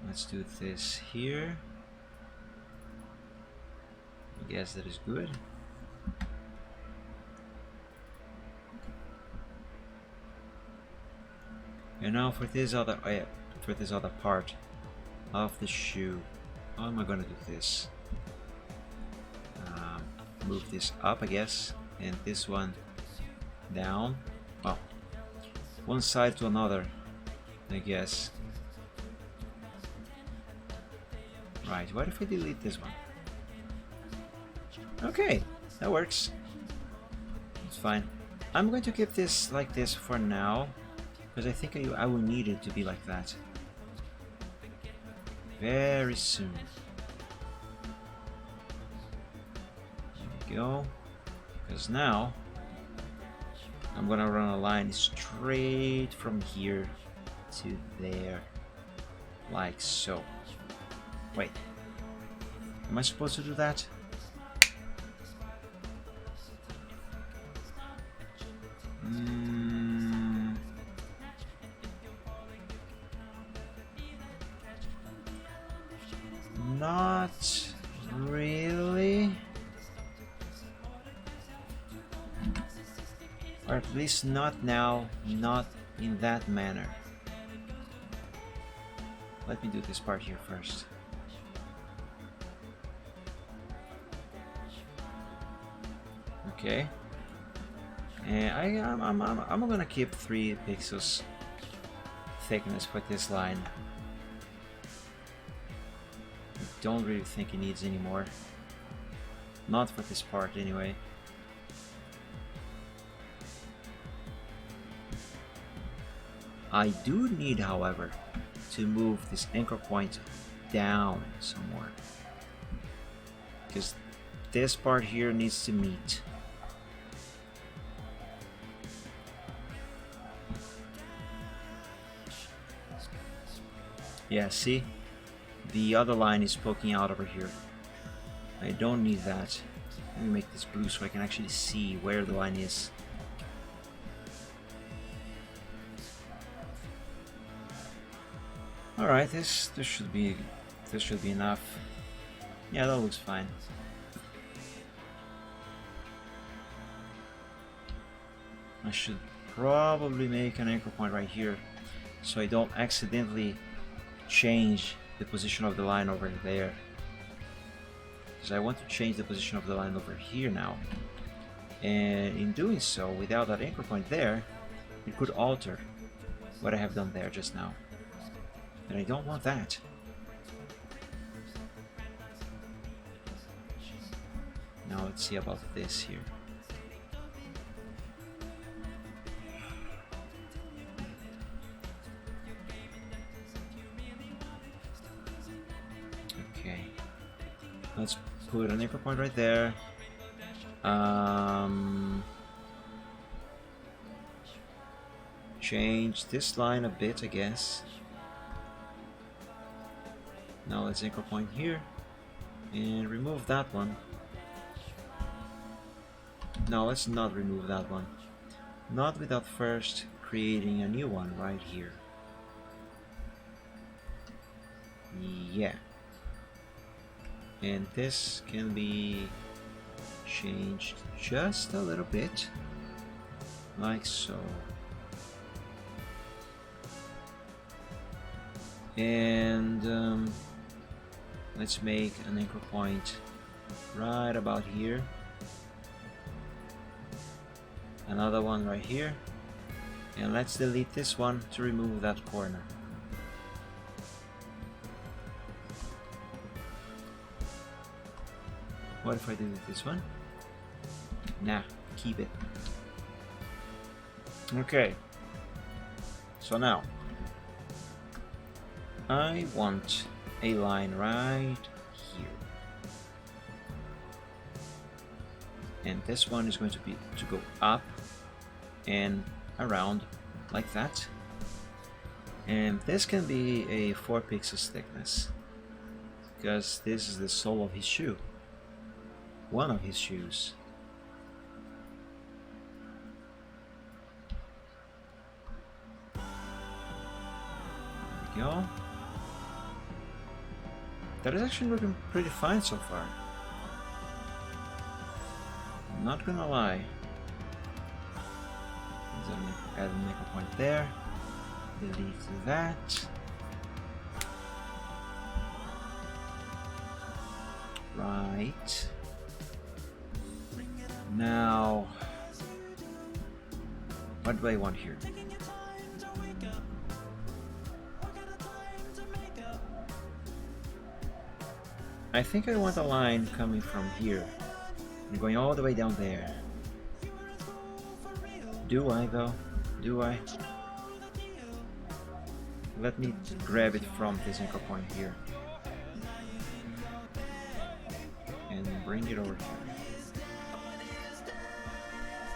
Let's do this here. I guess that is good. And now for this other part of the shoe, how am I gonna do this? Move this up, I guess, and this one down. Well, one side to another, I guess. Right, what if I delete this one? Okay, that works. It's fine. I'm going to keep this like this for now, because I think I will need it to be like that very soon. There we go. Because now I'm gonna run a line straight from here to there, like so. Wait, am I supposed to do that? Not really, or at least not now, not in that manner. Let me do this part here first. Okay, and I'm gonna keep 3 pixels thickness for this line. Don't really think it needs any more. Not for this part anyway. I do need, however, to move this anchor point down some more, because this part here needs to meet. Yeah, see? The other line is poking out over here. I don't need that. Let me make this blue so I can actually see where the line is. Alright, this should be enough. Yeah, that looks fine. I should probably make an anchor point right here so I don't accidentally change the position of the line over there, because I want to change the position of the line over here now, and in doing so, without that anchor point there, it could alter what I have done there just now, and I don't want that. Now let's see about this here. Okay, let's put an anchor point right there. Change this line a bit, I guess. Now let's anchor point here and remove that one. No, let's not remove that one. Not without first creating a new one right here. Yeah. And this can be changed just a little bit, like so. And let's make an anchor point right about here. Another one right here. And let's delete this one to remove that corner. What if I delete this one? Nah, keep it. Okay. So now I want a line right here. And this one is going to be to go up and around like that. And this can be a 4 pixels thickness, because this is the sole of his shoe. One of his shoes. There we go. That is actually looking pretty fine so far. I'm not gonna lie. Add an anchor point there. Delete that. Right. Now, what do I want here? I think I want a line coming from here and going all the way down there. Do I though? Do I? Let me grab it from this anchor point here and bring it over here.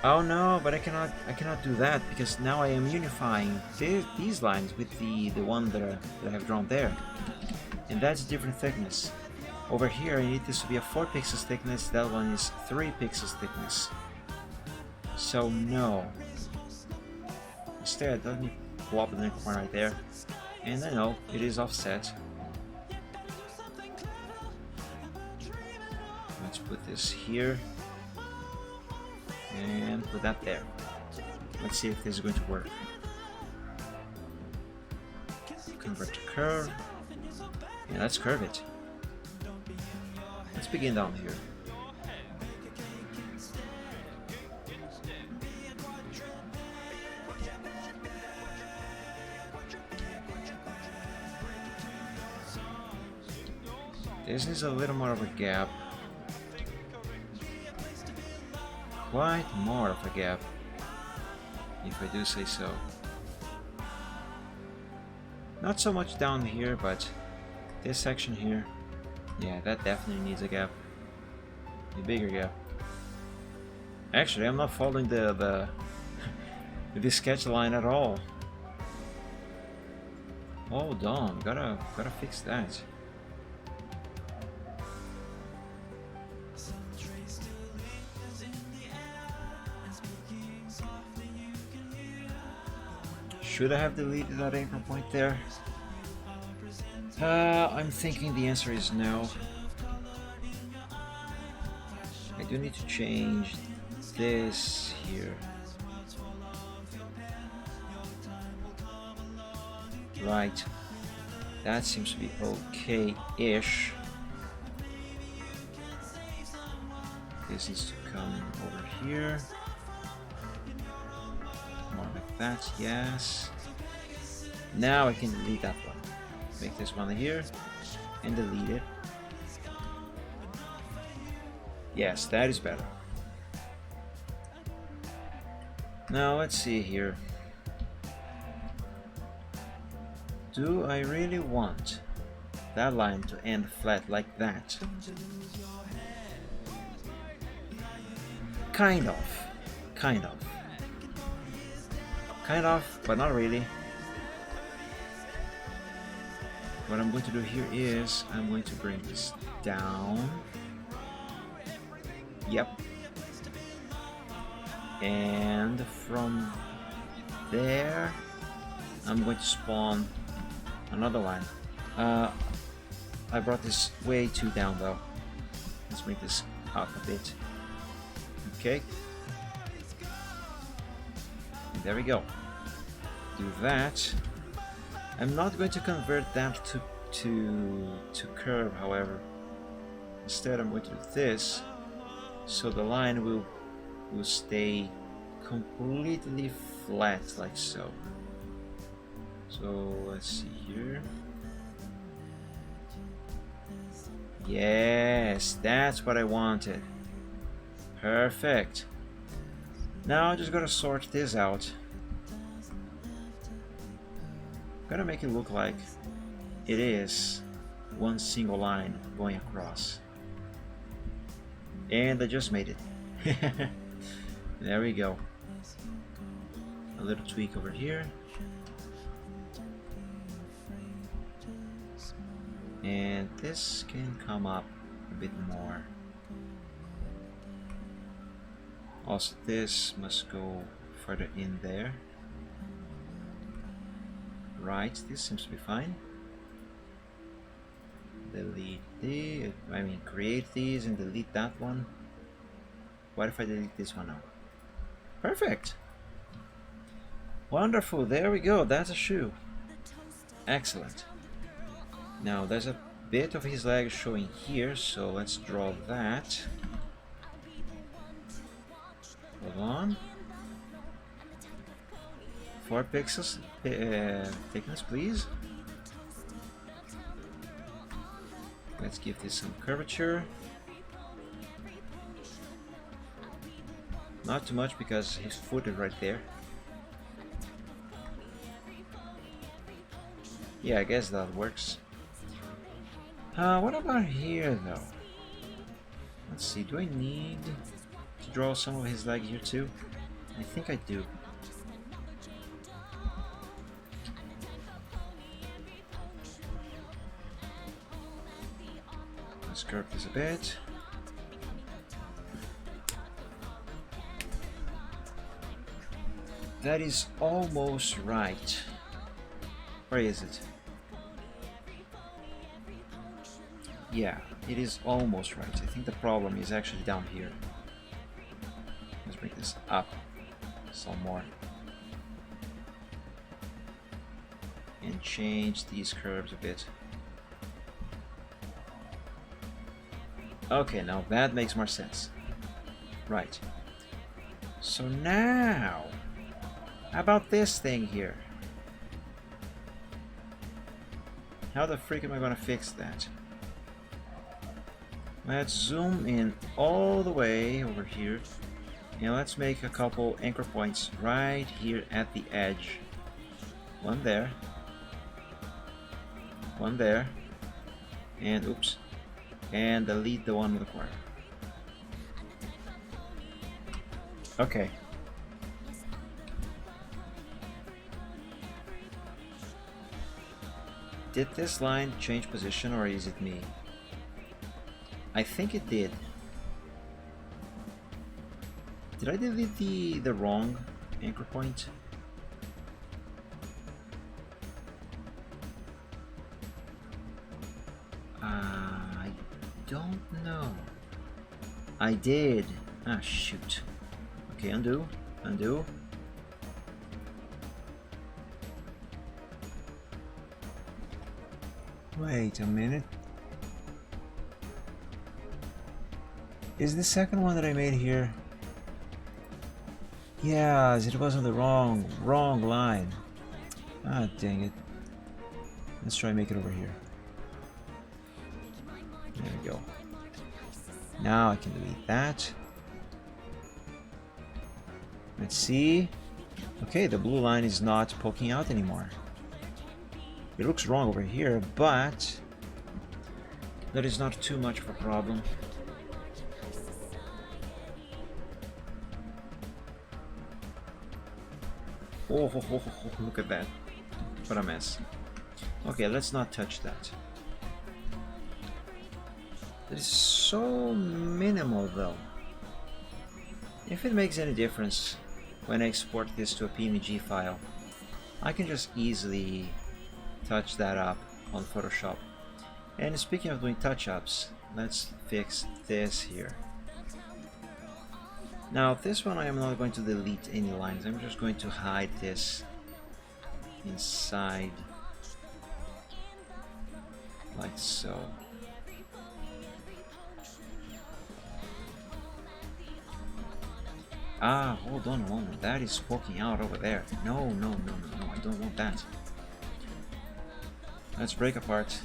Oh no, but I cannot do that, because now I am unifying these lines with the one that I have drawn there, and that's a different thickness. Over here I need this to be a 4 pixels thickness, that one is 3 pixels thickness. So no. Instead, let me plop the anchor point right there, and I know it is offset. Let's put this here. And put that there. Let's see if this is going to work. Convert to curve. Yeah, let's curve it. Let's begin down here. This is a little more of a gap. Quite more of a gap, if I do say so. Not so much down here, but this section here, yeah, that definitely needs a gap. A bigger gap. Actually, I'm not following the sketch line at all. Hold on, gotta fix that. Should I have deleted that anchor point there? I'm thinking the answer is no. I do need to change this here. Right. That seems to be okay-ish. This needs to come over here. More like that, yes. Now I can delete that one. Make this one here and delete it. Yes, that is better. Now let's see here. Do I really want that line to end flat like that? Kind of. Kind of. Kind of, but not really. What I'm going to do here is I'm going to bring this down. Yep. And from there, I'm going to spawn another line. I brought this way too down though. Let's make this up a bit. Okay. And there we go. Do that. I'm not going to convert that to curve, however. Instead, I'm going to do this, so the line will stay completely flat, like so. So let's see here. Yes, that's what I wanted. Perfect. Now I'm just gonna sort this out. Gonna make it look like it is one single line going across. And I just made it. There we go. A little tweak over here. And this can come up a bit more. Also, this must go further in there. Right, this seems to be fine. Delete the, create these and delete that one. What if I delete this one now? Perfect. Wonderful, there we go, that's a shoe. Excellent. Now there's a bit of his leg showing here, so let's draw that. Hold on. 4 pixels thickness, please. Let's give this some curvature. Not too much because his foot is right there. Yeah, I guess that works. What about here though? Let's see, do I need to draw some of his leg here too? I think I do. Let's curve this a bit. That is almost right. Where is it? Yeah, it is almost right. I think the problem is actually down here. Let's bring this up some more. And change these curves a bit. Okay, now that makes more sense. Right. So now, how about this thing here? How the freak am I gonna fix that? Let's zoom in all the way over here, and let's make a couple anchor points right here at the edge. One there, and oops, and delete the one in the corner. Okay. Did this line change position, or is it me? I think it did. Did I delete the wrong anchor point? I don't know. I did. Ah, shoot. Okay, undo. Undo. Wait a minute. Is the second one that I made here? Yes, it was on the wrong line. Ah, dang it. Let's try and make it over here. There we go. Now I can delete that. Let's see. Okay, the blue line is not poking out anymore. It looks wrong over here, but that is not too much of a problem. Oh, look at that. What a mess. Okay, let's not touch that. That is so minimal though. If it makes any difference when I export this to a PNG file, I can just easily touch that up on Photoshop. And speaking of doing touch-ups, let's fix this here. Now this one I am not going to delete any lines, I'm just going to hide this inside, like so. Ah, hold on a moment, that is poking out over there. No, I don't want that. Let's break apart.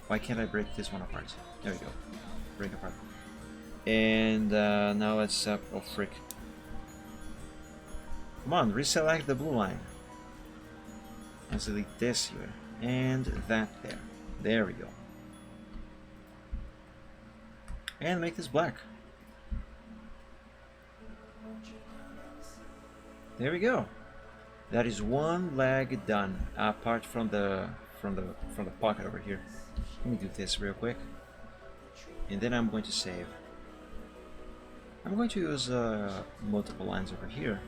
Why can't I break this one apart? There we go. Break apart. And now let's oh frick. Come on, reselect the blue line. Let's delete this here and that there. There we go. And make this black. There we go. That is one leg done, apart from the pocket over here. Let me do this real quick, and then I'm going to save. I'm going to use multiple lines over here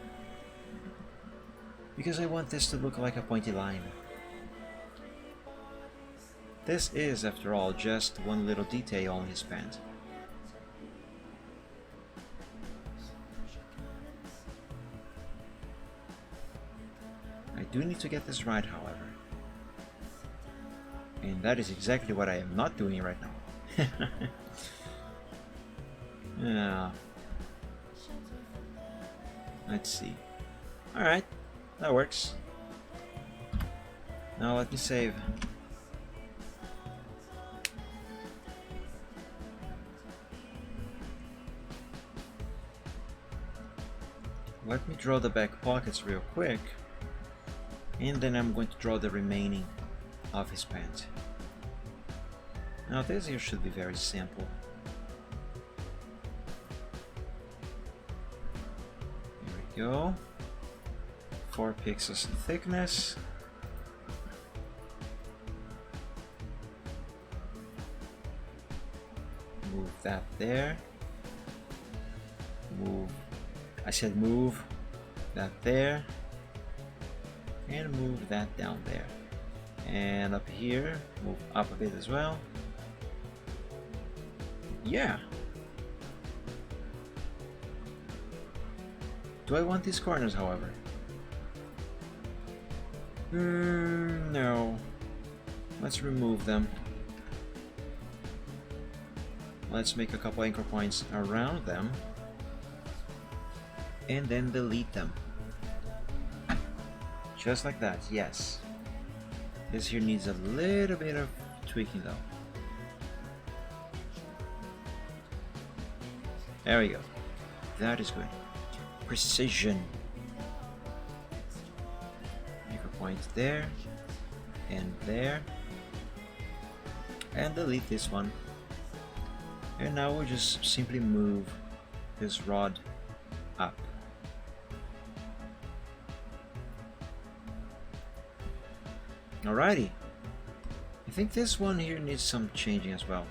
because I want this to look like a pointy line. This is, after all, just one little detail on his pant. I do need to get this right, however. And that is exactly what I am not doing right now. Yeah. Let's see. Alright, that works. Now let me save. Let me draw the back pockets real quick, and then I'm going to draw the remaining of his pant. Now this here should be very simple. Here we go. 4 pixels in thickness. Move that there. Move that there. And move that down there. And up here, move up a bit as well. Yeah. Do I want these corners, however? No. Let's remove them. Let's make a couple anchor points around them. And then delete them. Just like that, yes. This here needs a little bit of tweaking though. There we go. That is good. Precision. Anchor point there and there. And delete this one. And now we'll just simply move this rod up. Alrighty. I think this one here needs some changing as well.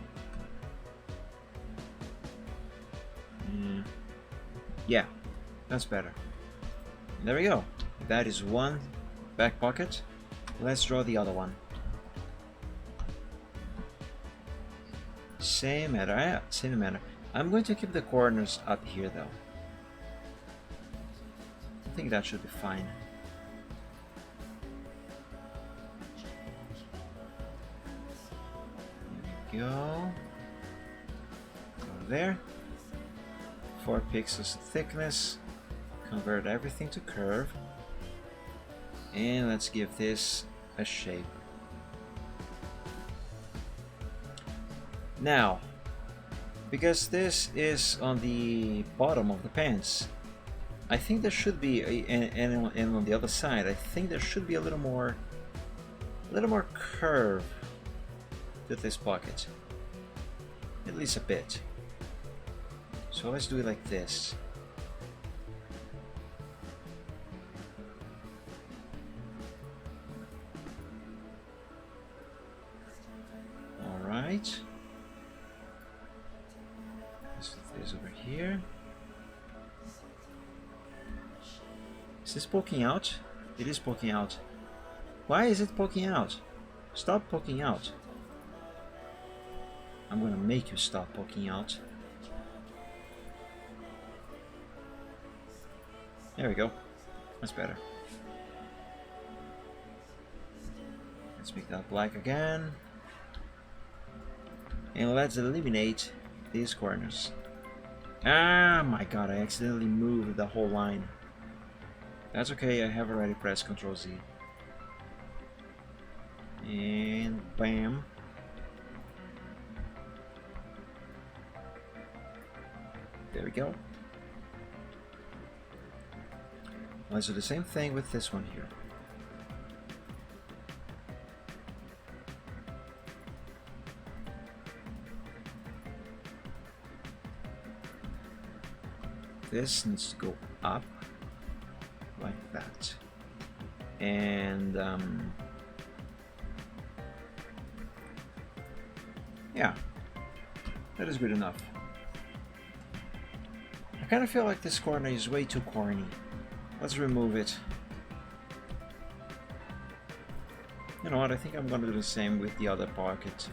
Yeah, that's better. There we go. That is one back pocket. Let's draw the other one. Same matter. Same matter. I'm going to keep the corners up here though. I think that should be fine. There we go. Go there. 4 pixels thickness. Convert everything to curve. And let's give this a shape. Now, because this is on the bottom of the pants, I think there should be, and on the other side, I think there should be a little more curve to this pocket, at least a bit. So let's do it like this. All right. Let's put this over here. Is this poking out? It is poking out. Why is it poking out? Stop poking out. I'm gonna make you stop poking out. There we go. That's better. Let's make that black again. And let's eliminate these corners. Ah, my god, I accidentally moved the whole line. That's okay, I have already pressed Ctrl Z. And bam. There we go. Let's do the same thing with this one here. This needs to go up like that. And yeah, that is good enough. I kind of feel like this corner is way too corny. Let's remove it. You know what, I think I'm gonna do the same with the other pocket.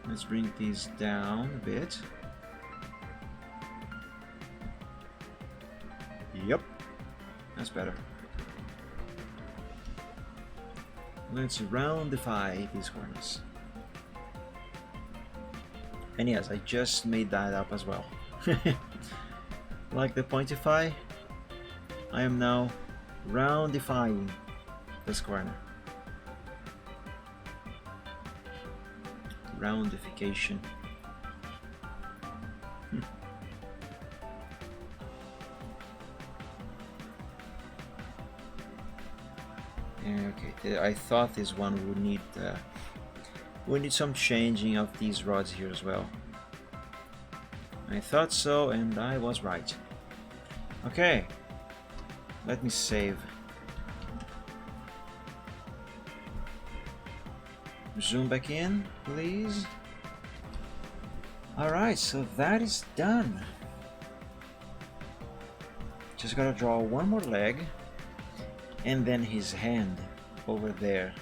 Let's bring these down a bit. Yep, that's better. Let's roundify these corners. And yes, I just made that up as well. Like the Pointify, I am now roundifying this corner. Roundification. Okay, I thought this one would need some changing of these rods here as well. I thought so, and I was right. Okay, let me save. Zoom back in, please. Alright, so that is done. Just gotta draw one more leg, and then his hand over there.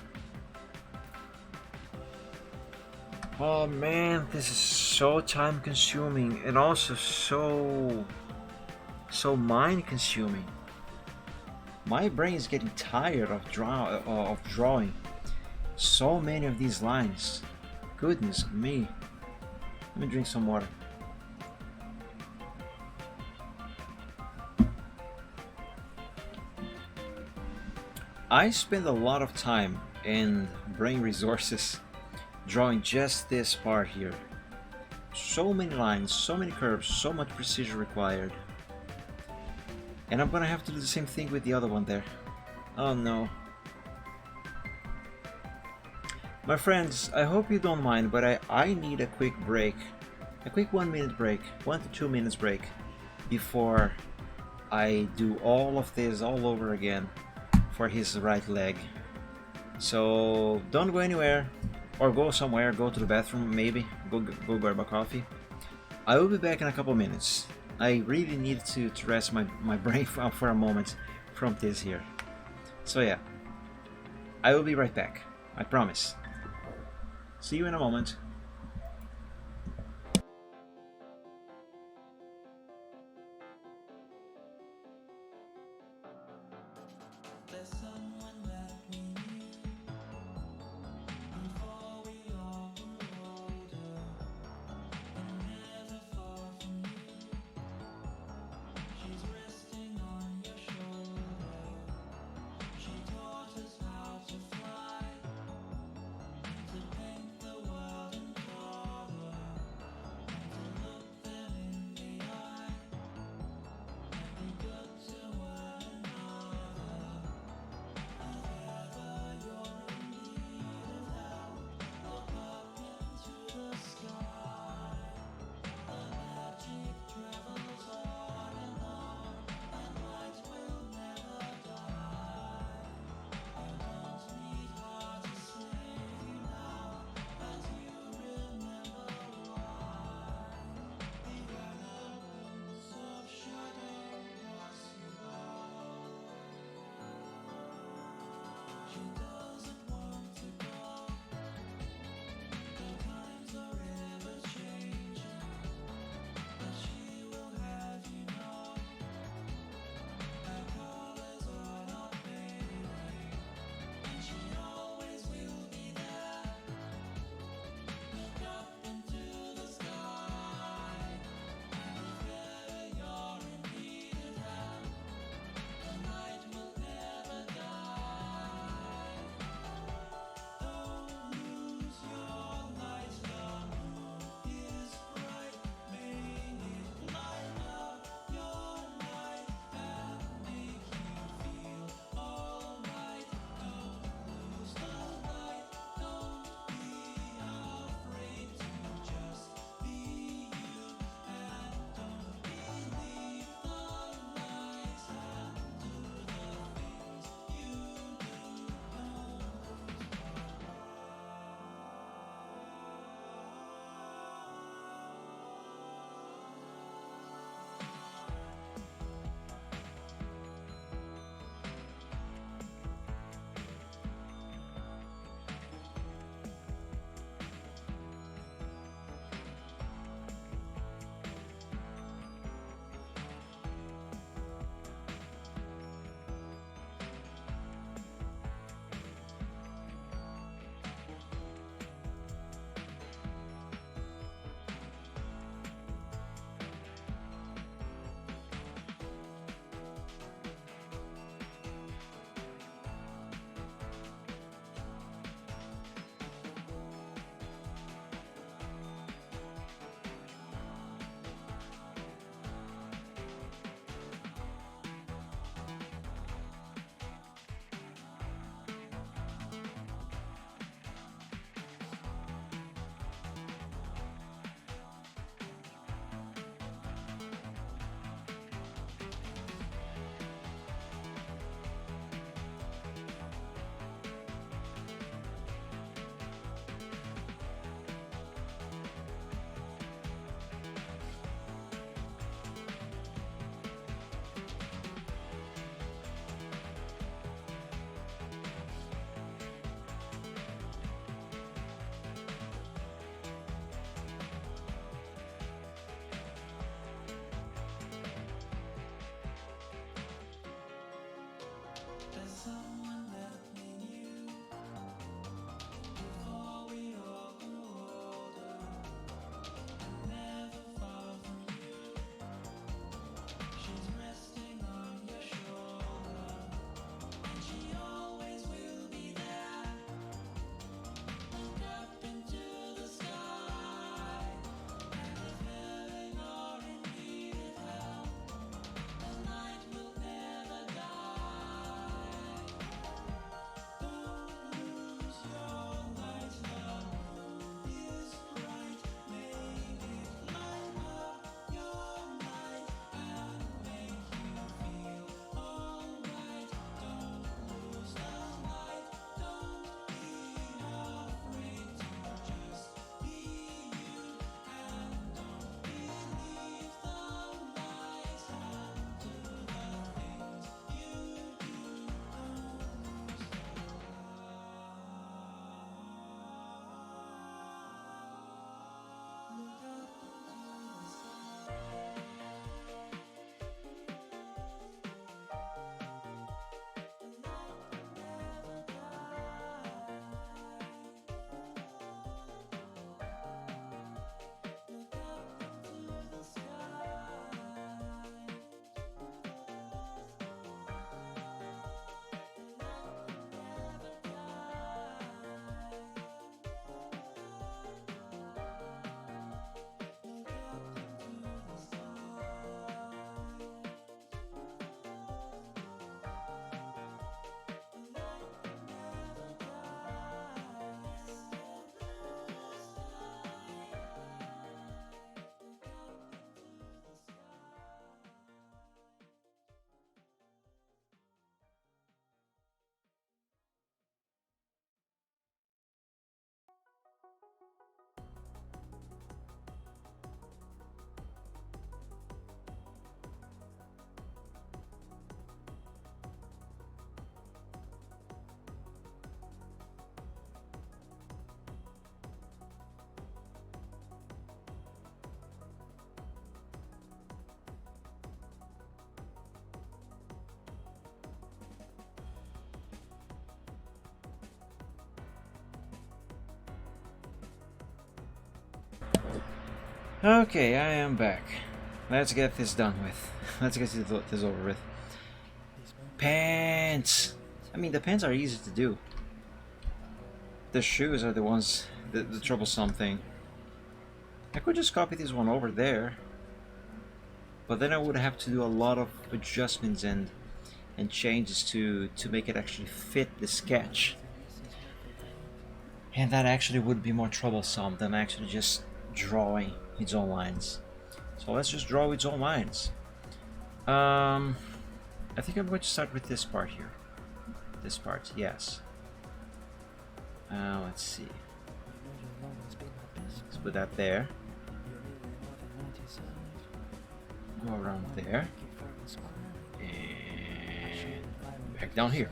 Oh man, this is so time consuming and also so mind consuming. My brain is getting tired of drawing so many of these lines. Goodness me. Let me drink some water. I spend a lot of time and brain resources drawing just this part here. So many lines, so many curves, so much precision required. And I'm gonna have to do the same thing with the other one there. Oh no. My friends, I hope you don't mind, but I need a quick break. A quick 1 minute break, 1 to 2 minutes break, before I do all of this all over again for his right leg. So don't go anywhere, or go somewhere, go to the bathroom maybe, go grab a coffee. I will be back in a couple minutes. I really need to rest my brain for a moment from this here. So yeah, I will be right back, I promise. See you in a moment. someone that we knew before we all grew older, and never far from you. She's resting on your shoulder, and she always will be there. Look up into the sky, and if heaven or indeed hell, the light will never die. Don't lose your light, the moon is bright. Make it light up your night and make you feel alright. Don't lose the light, don't be afraid to just be you, and don't believe the lies and do the things you do. Don't lose the light. Look up into the Okay, I am back. Let's get this done with. Let's get this over with. Pants! I mean, the pants are easy to do. The shoes are the ones, the troublesome thing. I could just copy this one over there, but then I would have to do a lot of adjustments and changes to make it actually fit the sketch. And that actually would be more troublesome than actually just drawing its own lines. So let's just draw its own lines. I think I'm going to start with this part here. This part, yes. Let's see. Let's put that there. Go around there. And back down here.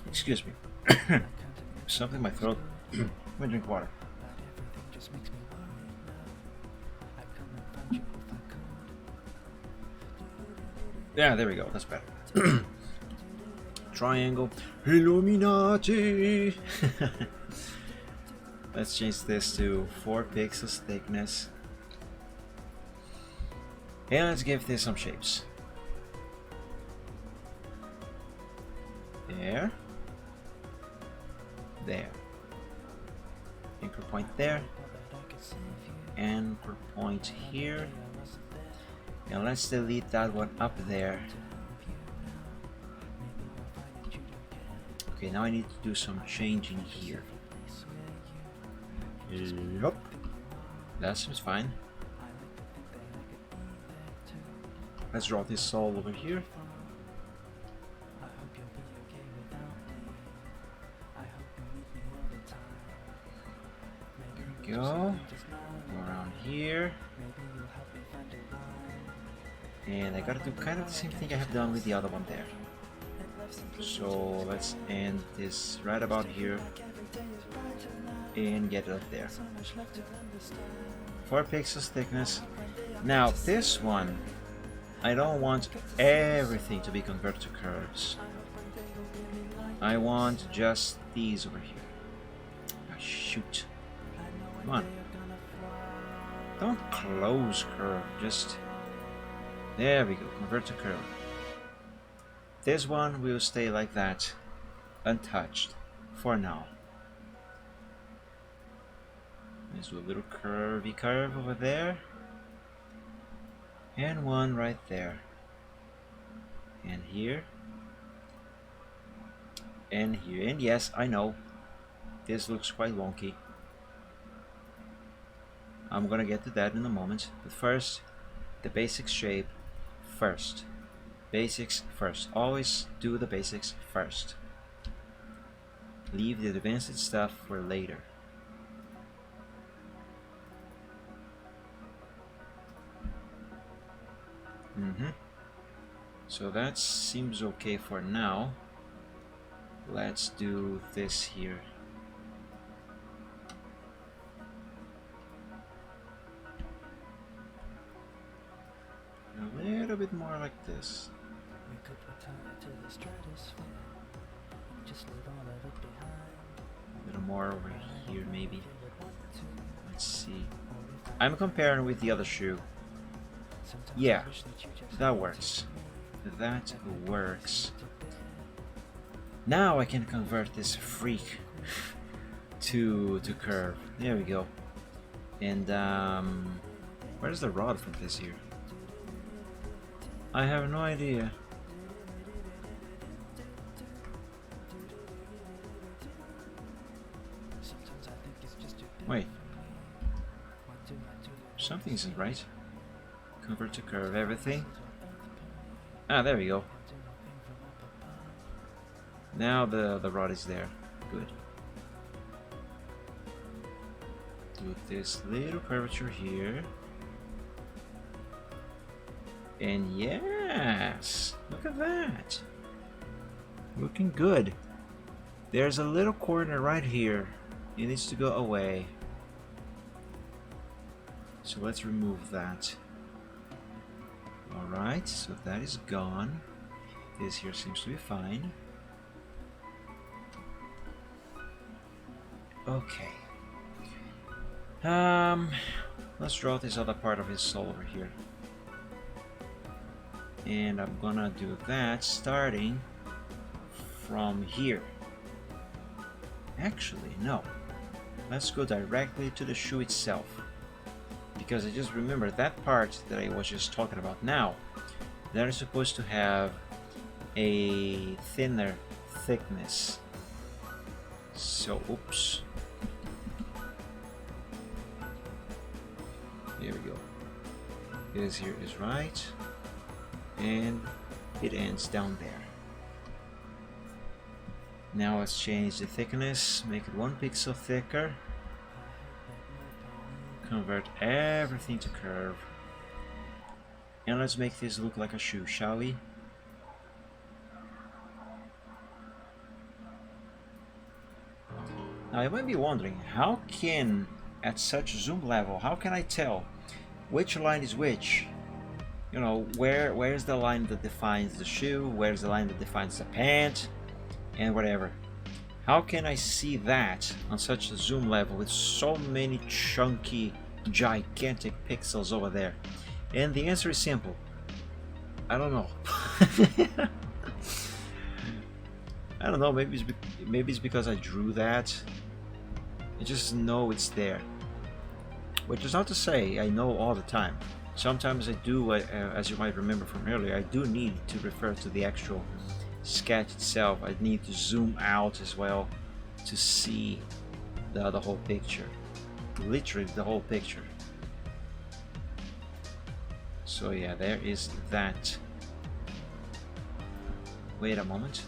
Excuse me. Something in my throat. Let me drink water. Yeah, there we go. That's better. Triangle. Illuminati! Let's change this to 4 pixels thickness. And let's give this some shapes. There. There. Anchor point there. Anchor point here. And let's delete that one up there. Okay, now I need to do some changing here. Yup. That seems fine. Let's draw this soul over here. There we go. Go around here. And I gotta do kind of the same thing I have done with the other one there. So let's end this right about here and get it up there. 4 pixels thickness. Now this one, I don't want everything to be converted to curves. I want just these over here. Oh, shoot. Come on. Don't close curve, just... There we go, convert to curve. This one will stay like that, untouched, for now. There's a little curvy curve over there. And one right there. And here. And here. And yes, I know, this looks quite wonky. I'm gonna get to that in a moment. But first, the basic shape first. Basics first. Always do the basics first. Leave the advanced stuff for later. So that seems okay for now. Let's do this here. A little bit more like this. We could retire to the stratosphere. Just leave all of it behind. A little more over here, maybe. Let's see. I'm comparing with the other shoe. Yeah, that works. That works. Now I can convert this freak to curve. There we go. And where's the rod from this here? I have no idea. Wait. Something isn't right. Convert to curve everything. Ah, there we go. Now the rod is there. Good. Do this little curvature here. And yes! Look at that! Looking good. There's a little corner right here. It needs to go away. So let's remove that. Alright, so that is gone. This here seems to be fine. Okay. Let's draw this other part of his soul over here. And I'm gonna do that starting from here. Actually, no. Let's go directly to the shoe itself. Because I just remember that part that I was just talking about now, that is supposed to have a thinner thickness. So, oops. There we go. This here is right. And it ends down there. Now let's change the thickness, make it 1 pixel thicker. Convert everything to curve. And let's make this look like a shoe, shall we? Now you might be wondering, how can, at such zoom level, how can I tell which line is which? You know, where's the line that defines the shoe, where's the line that defines the pant, and whatever. How can I see that on such a zoom level with so many chunky, gigantic pixels over there? And the answer is simple. I don't know. I don't know, maybe it's because I drew that. I just know it's there. Which is not to say I know all the time. Sometimes I do, as you might remember from earlier, I do need to refer to the actual sketch itself. I need to zoom out as well to see the whole picture. Literally the whole picture. So yeah, there is that. Wait a moment.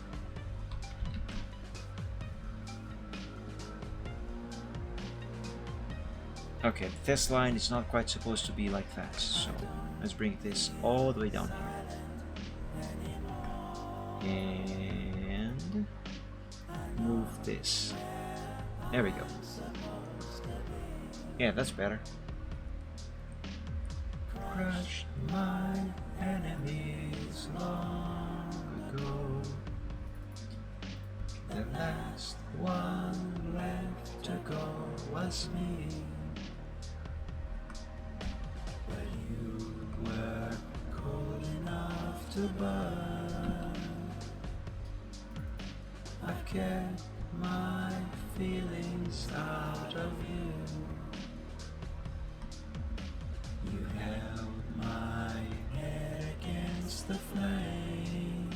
Okay, this line is not quite supposed to be like that, so let's bring this all the way down here. And move this. There we go. Yeah, that's better. Crushed my enemies long ago. The last one left to go was me. But you were cold enough to burn. I've kept my feelings out of you. You held my head against the flame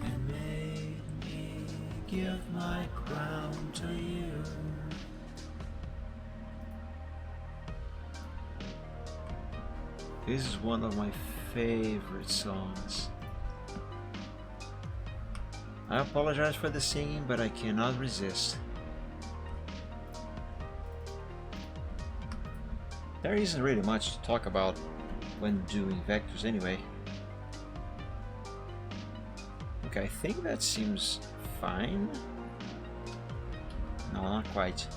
and made me give my crown to you. This is one of my favorite songs. I apologize for the singing, but I cannot resist. There isn't really much to talk about when doing vectors anyway. Okay, I think that seems fine. No, not quite.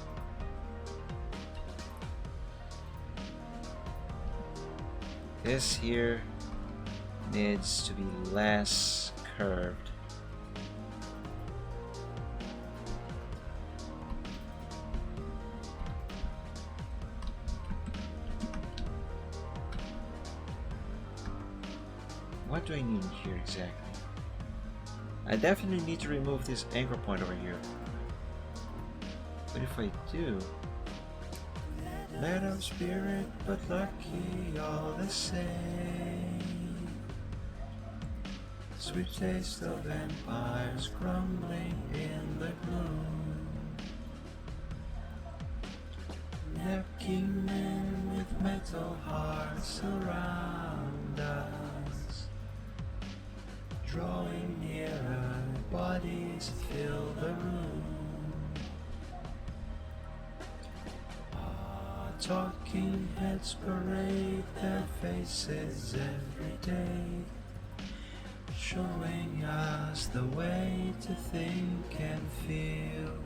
This here needs to be less curved. What do I need here exactly? I definitely need to remove this anchor point over here. But if I do... Let of spirit, but lucky all the same. Sweet taste of vampires crumbling in the gloom. Napkin men with metal hearts surround us. Drawing nearer, bodies fill the room. Talking heads parade their faces every day, showing us the way to think and feel,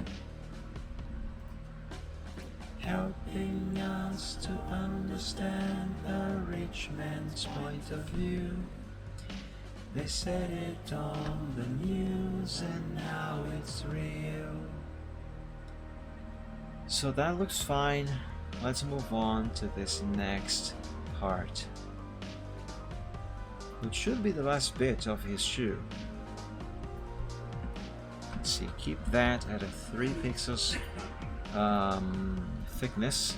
helping us to understand the rich man's point of view. They said it on the news and now it's real. So that looks fine. Let's move on to this next part, which should be the last bit of his shoe. Let's see, keep that at a 3 pixels thickness.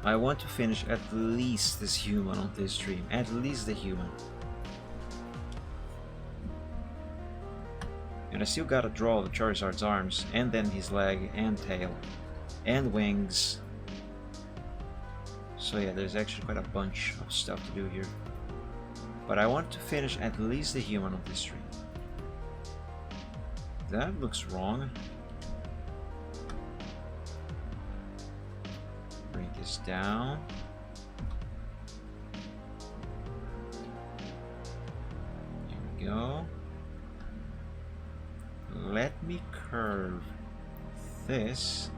I want to finish at least this human on this stream, at least the human. And I still gotta draw the Charizard's arms, and then his leg, and tail, and wings. So yeah, there's actually quite a bunch of stuff to do here. But I want to finish at least the human on this stream. That looks wrong. Bring this down. Here we go. Let me curve this,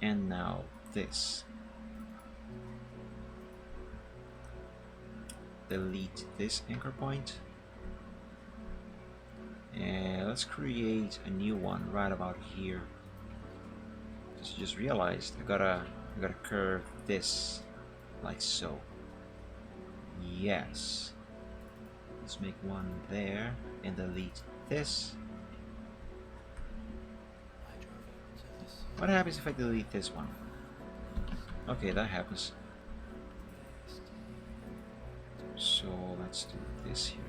and now this. Delete this anchor point, and let's create a new one right about here. Just realized I gotta curve this like so. Yes. Let's make one there and delete this. What happens if I delete this one? Okay, that happens. So let's do this here.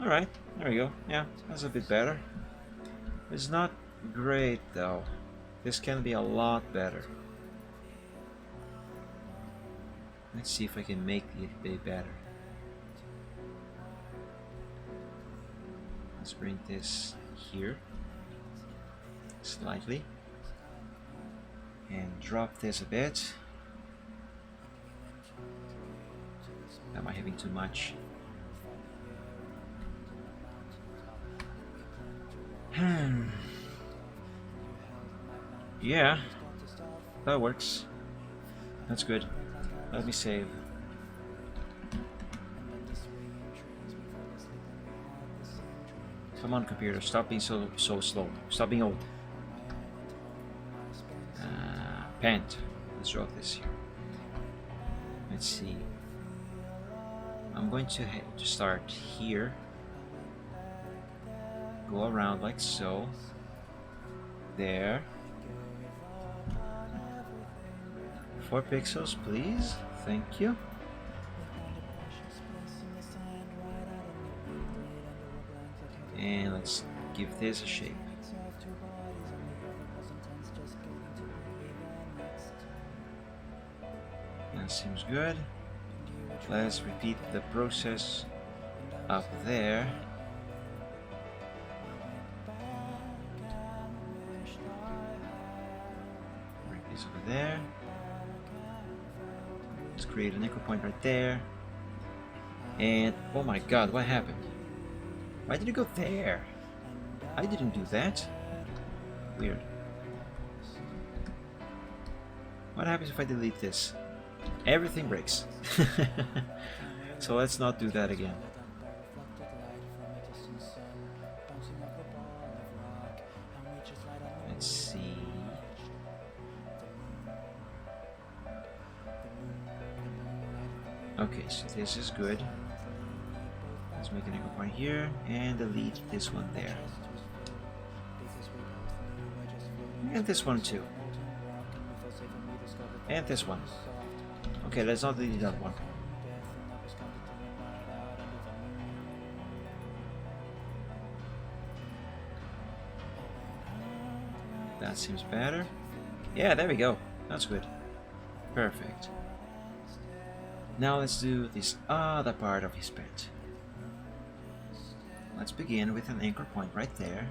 Alright, there we go. Yeah, that's a bit better. It's not great though. This can be a lot better. Let's see if I can make it a bit better. Let's bring this here slightly and drop this a bit. Am I having too much? Yeah, that works. That's good. Let me save. Come on, computer, stop being so slow. Stop being old. Pant. Let's draw this here. Let's see. I'm going to start here. Go around like so. There. 4 pixels, please. Thank you. And let's give this a shape. That seems good. Let's repeat the process up there. Bring this over there. Let's create an anchor point right there. And oh my god, what happened? Why did it go there? I didn't do that. Weird. What happens if I delete this? Everything breaks. So let's not do that again. Let's see. Okay, so this is good. Let's make an anchor point here and delete this one there. And this one too. And this one. Okay, let's not delete that one. That seems better. Yeah, there we go. That's good. Perfect. Now let's do this other part of his pet. Let's begin with an anchor point right there.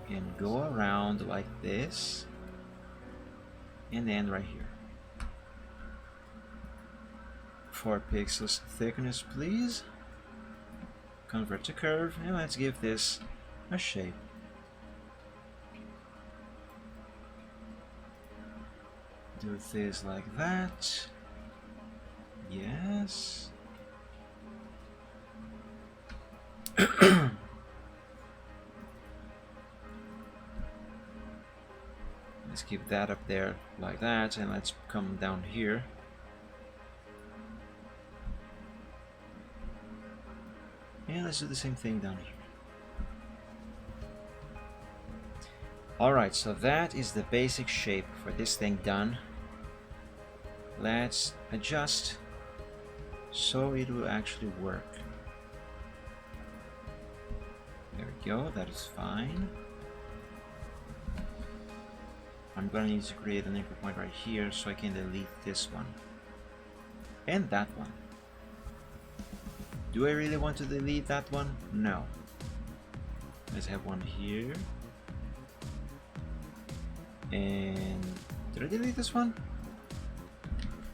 And go around like this. And end right here. 4 pixels thickness, please. Convert to curve, and let's give this a shape. Do this like that. Yes. Let's keep that up there like that, and let's come down here. And let's do the same thing down here. Alright, so that is the basic shape for this thing done. Let's adjust so it will actually work. There we go, that is fine. I'm gonna need to create an anchor point right here so I can delete this one. And that one. Do I really want to delete that one? No. Let's have one here. And did I delete this one?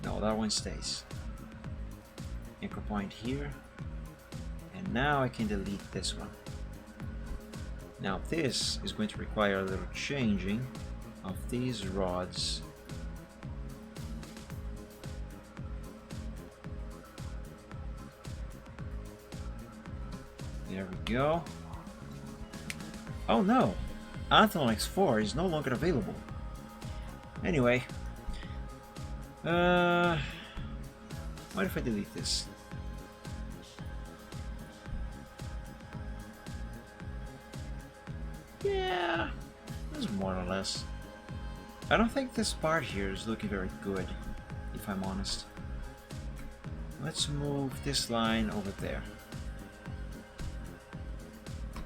No, that one stays. Anchor point here. And now I can delete this one. Now this is going to require a little changing of these rods. There we go. Oh no! Athlon X4 is no longer available. Anyway. What if I delete this? Yeah, that's more or less. I don't think this part here is looking very good, if I'm honest. Let's move this line over there.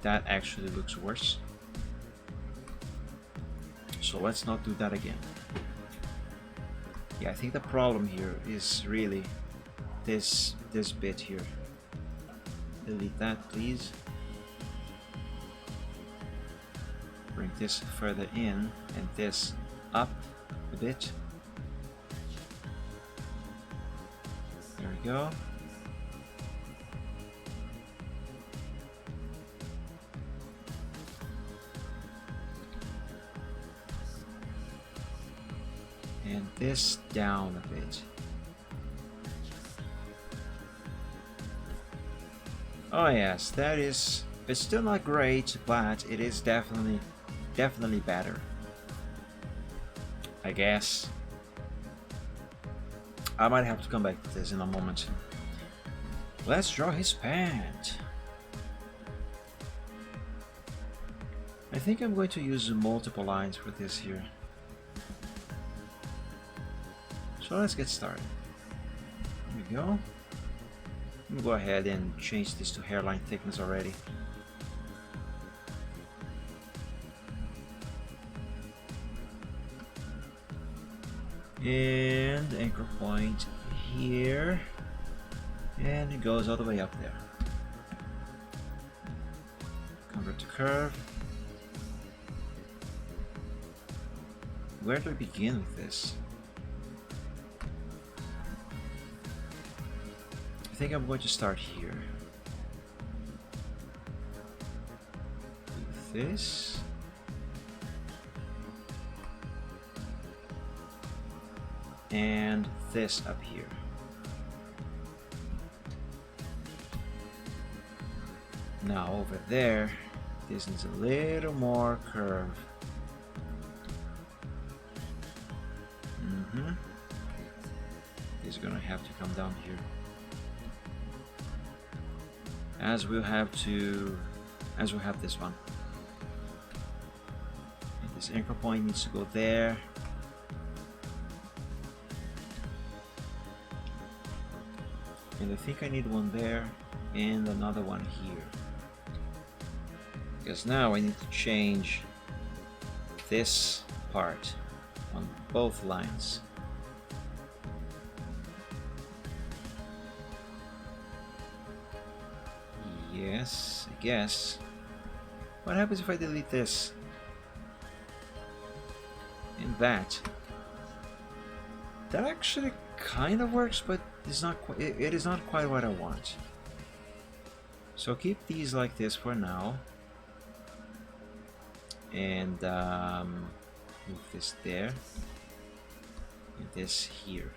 That actually looks worse. So let's not do that again. Yeah, I think the problem here is really this bit here. Delete that, please. Bring this further in and this up a bit. There we go. And this down a bit. Oh yes, that is... It's still not great, but it is definitely better. I guess. I might have to come back to this in a moment. Let's draw his pant. I think I'm going to use multiple lines for this here. So let's get started. Here we go. I'm gonna go ahead and change this to hairline thickness already. And anchor point here, and it goes all the way up there. Convert to curve. Where do I begin with this? I think I'm going to start here. With this. And this up here. Now over there, this needs a little more curve. This is gonna have to come down here. As we'll have this one. And this anchor point needs to go there. And I think I need one there and another one here. Because now I need to change this part on both lines. Yes, I guess. What happens if I delete this? And that? That actually kind of works, but it's not it is not quite what I want. So keep these like this for now, and move this there and this here.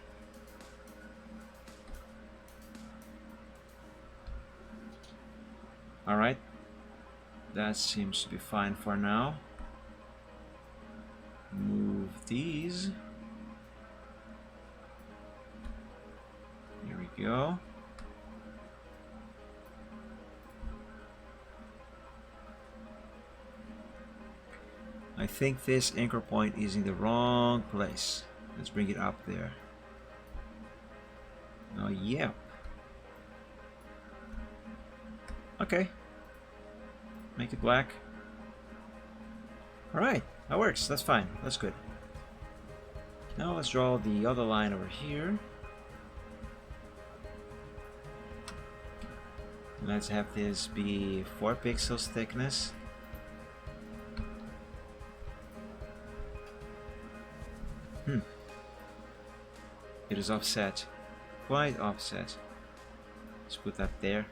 All right, that seems to be fine for now. Move these. Here we go. I think this anchor point is in the wrong place. Let's bring it up there. Oh, yeah. Okay. Make it black. Alright, that works. That's fine. That's good. Now let's draw the other line over here. Let's have this be 4 pixels thickness. It is offset. Quite offset. Let's put that there.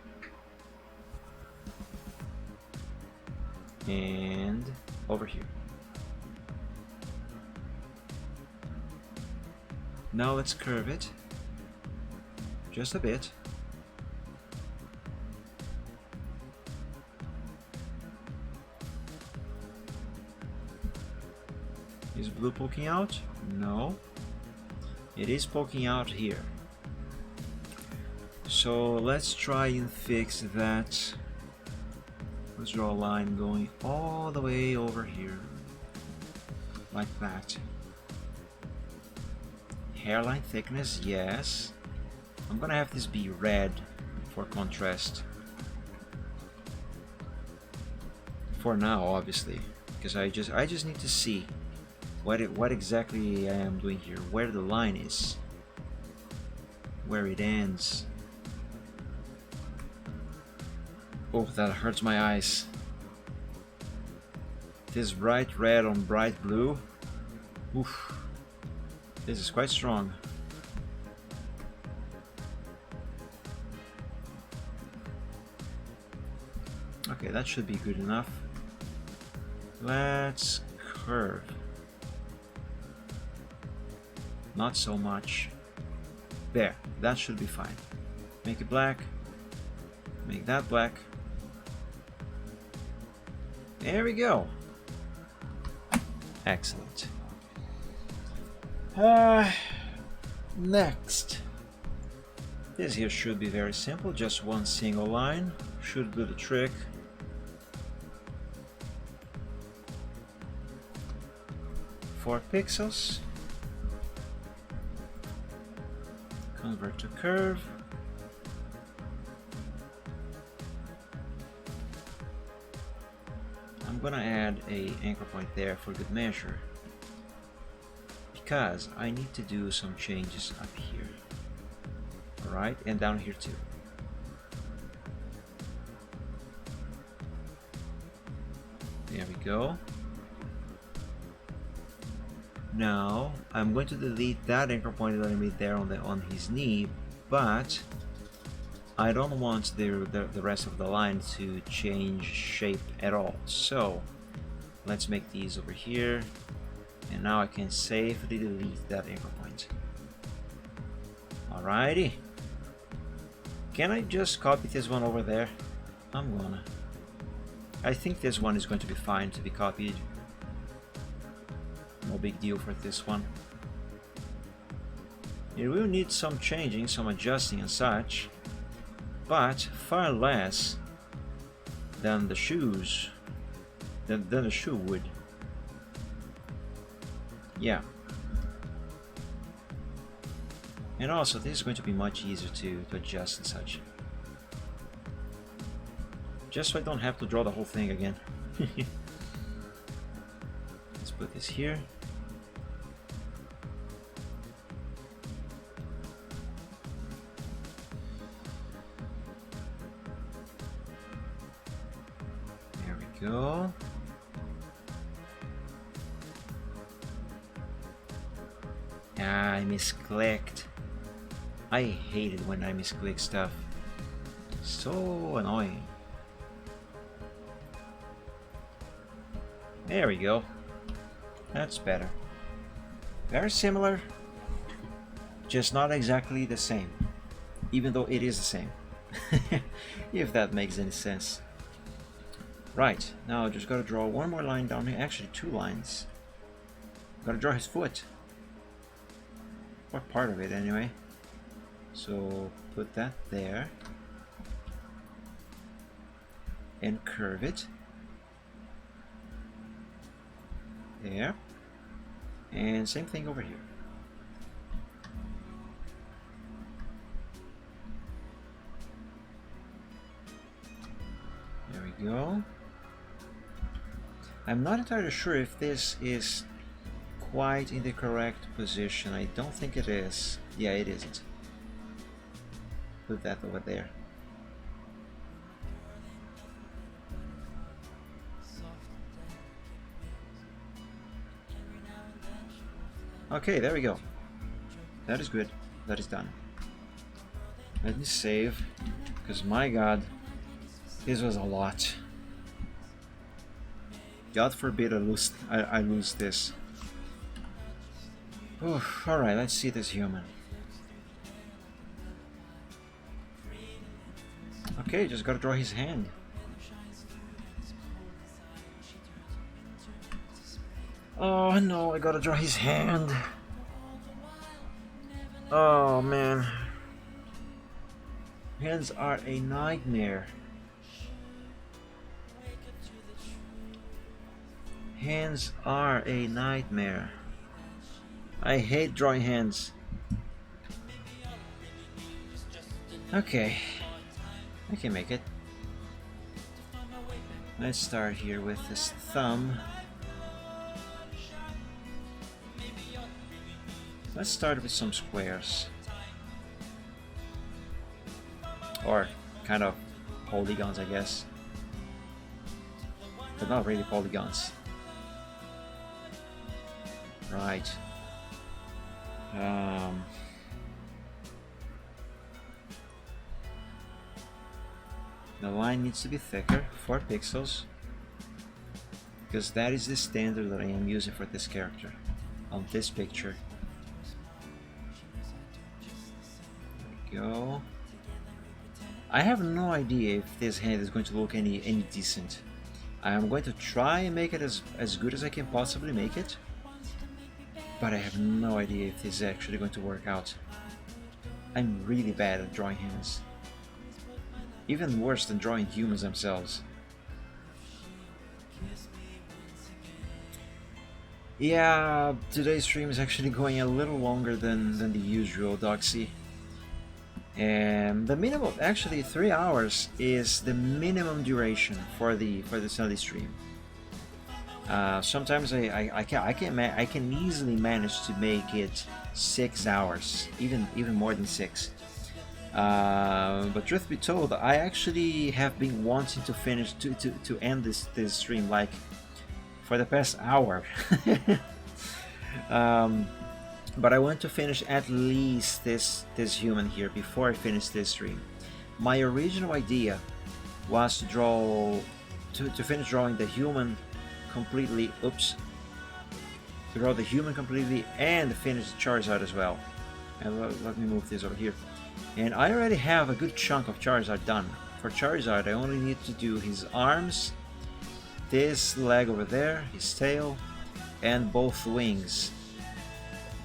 And over here. Now let's curve it. Just a bit. Is blue poking out? No. It is poking out here. So let's try and fix that. Let's draw a line going all the way over here. Like that. Hairline thickness, yes. I'm gonna have this be red for contrast. For now, obviously. Because I just need to see what exactly I am doing here, where the line is, where it ends. Oh, that hurts my eyes. This bright red on bright blue. Oof. This is quite strong. Okay, that should be good enough. Let's curve. not so much. There, that should be fine. Make it black. Make that black. There we go. Excellent. Next. This here should be very simple, just one single line. Should do the trick. Four pixels. Convert to curve. I'm gonna add a anchor point there for good measure, because I need to do some changes up here. Alright, and down here too. There we go. Now I'm going to delete that anchor point that I made there on his knee, but I don't want the rest of the line to change shape at all. So let's make these over here, and now I can safely delete that anchor point. Alrighty. Can I just copy this one over there? I'm gonna. I think this one is going to be fine to be copied. No big deal for this one. It will need some changing, some adjusting and such, but far less than the shoes, than the shoe would. Yeah. And also, this is going to be much easier to adjust and such. Just so I don't have to draw the whole thing again. Let's put this here. There we go. Ah, I misclicked. I hate it when I misclick stuff. So annoying. There we go. That's better. Very similar, just not exactly the same, even though it is the same. If that makes any sense. Right, now I just gotta draw one more line down here, actually two lines. Gotta draw his foot. Or part of it anyway. So put that there. And curve it. There. And same thing over here. There we go. I'm not entirely sure if this is quite in the correct position. I don't think it is. Yeah, it isn't. Put that over there. Okay, there we go. That is good. That is done. Let me save, because my god, this was a lot. God forbid I lose this. Alright, let's see this human. Okay, just gotta draw his hand. Oh no, I gotta draw his hand. Oh man. Hands are a nightmare. Hands are a nightmare. I hate drawing hands. Okay, I can make it. Let's start here with his thumb. Let's start with some squares. Or kind of polygons, I guess. But not really polygons. Right. The line needs to be thicker, 4 pixels, because that is the standard that I am using for this character on this picture. go. I have no idea if this hand is going to look any decent. I'm going to try and make it as good as I can possibly make it, but I have no idea if this is actually going to work out. I'm really bad at drawing humans. Even worse than drawing humans themselves. Yeah, today's stream is actually going a little longer than the usual, Doxy. And the minimum, actually 3 hours is the minimum duration for the Sunday stream. Sometimes I can easily manage to make it 6 hours, even more than 6. But truth be told, I actually have been wanting to finish to end this stream like for the past hour. But I want to finish at least this human here before I finish this stream. My original idea was to finish drawing the human completely. Oops. To draw the human completely and finish Charizard as well. And let me move this over here. And I already have a good chunk of Charizard done. For Charizard, I only need to do his arms, this leg over there, his tail, and both wings.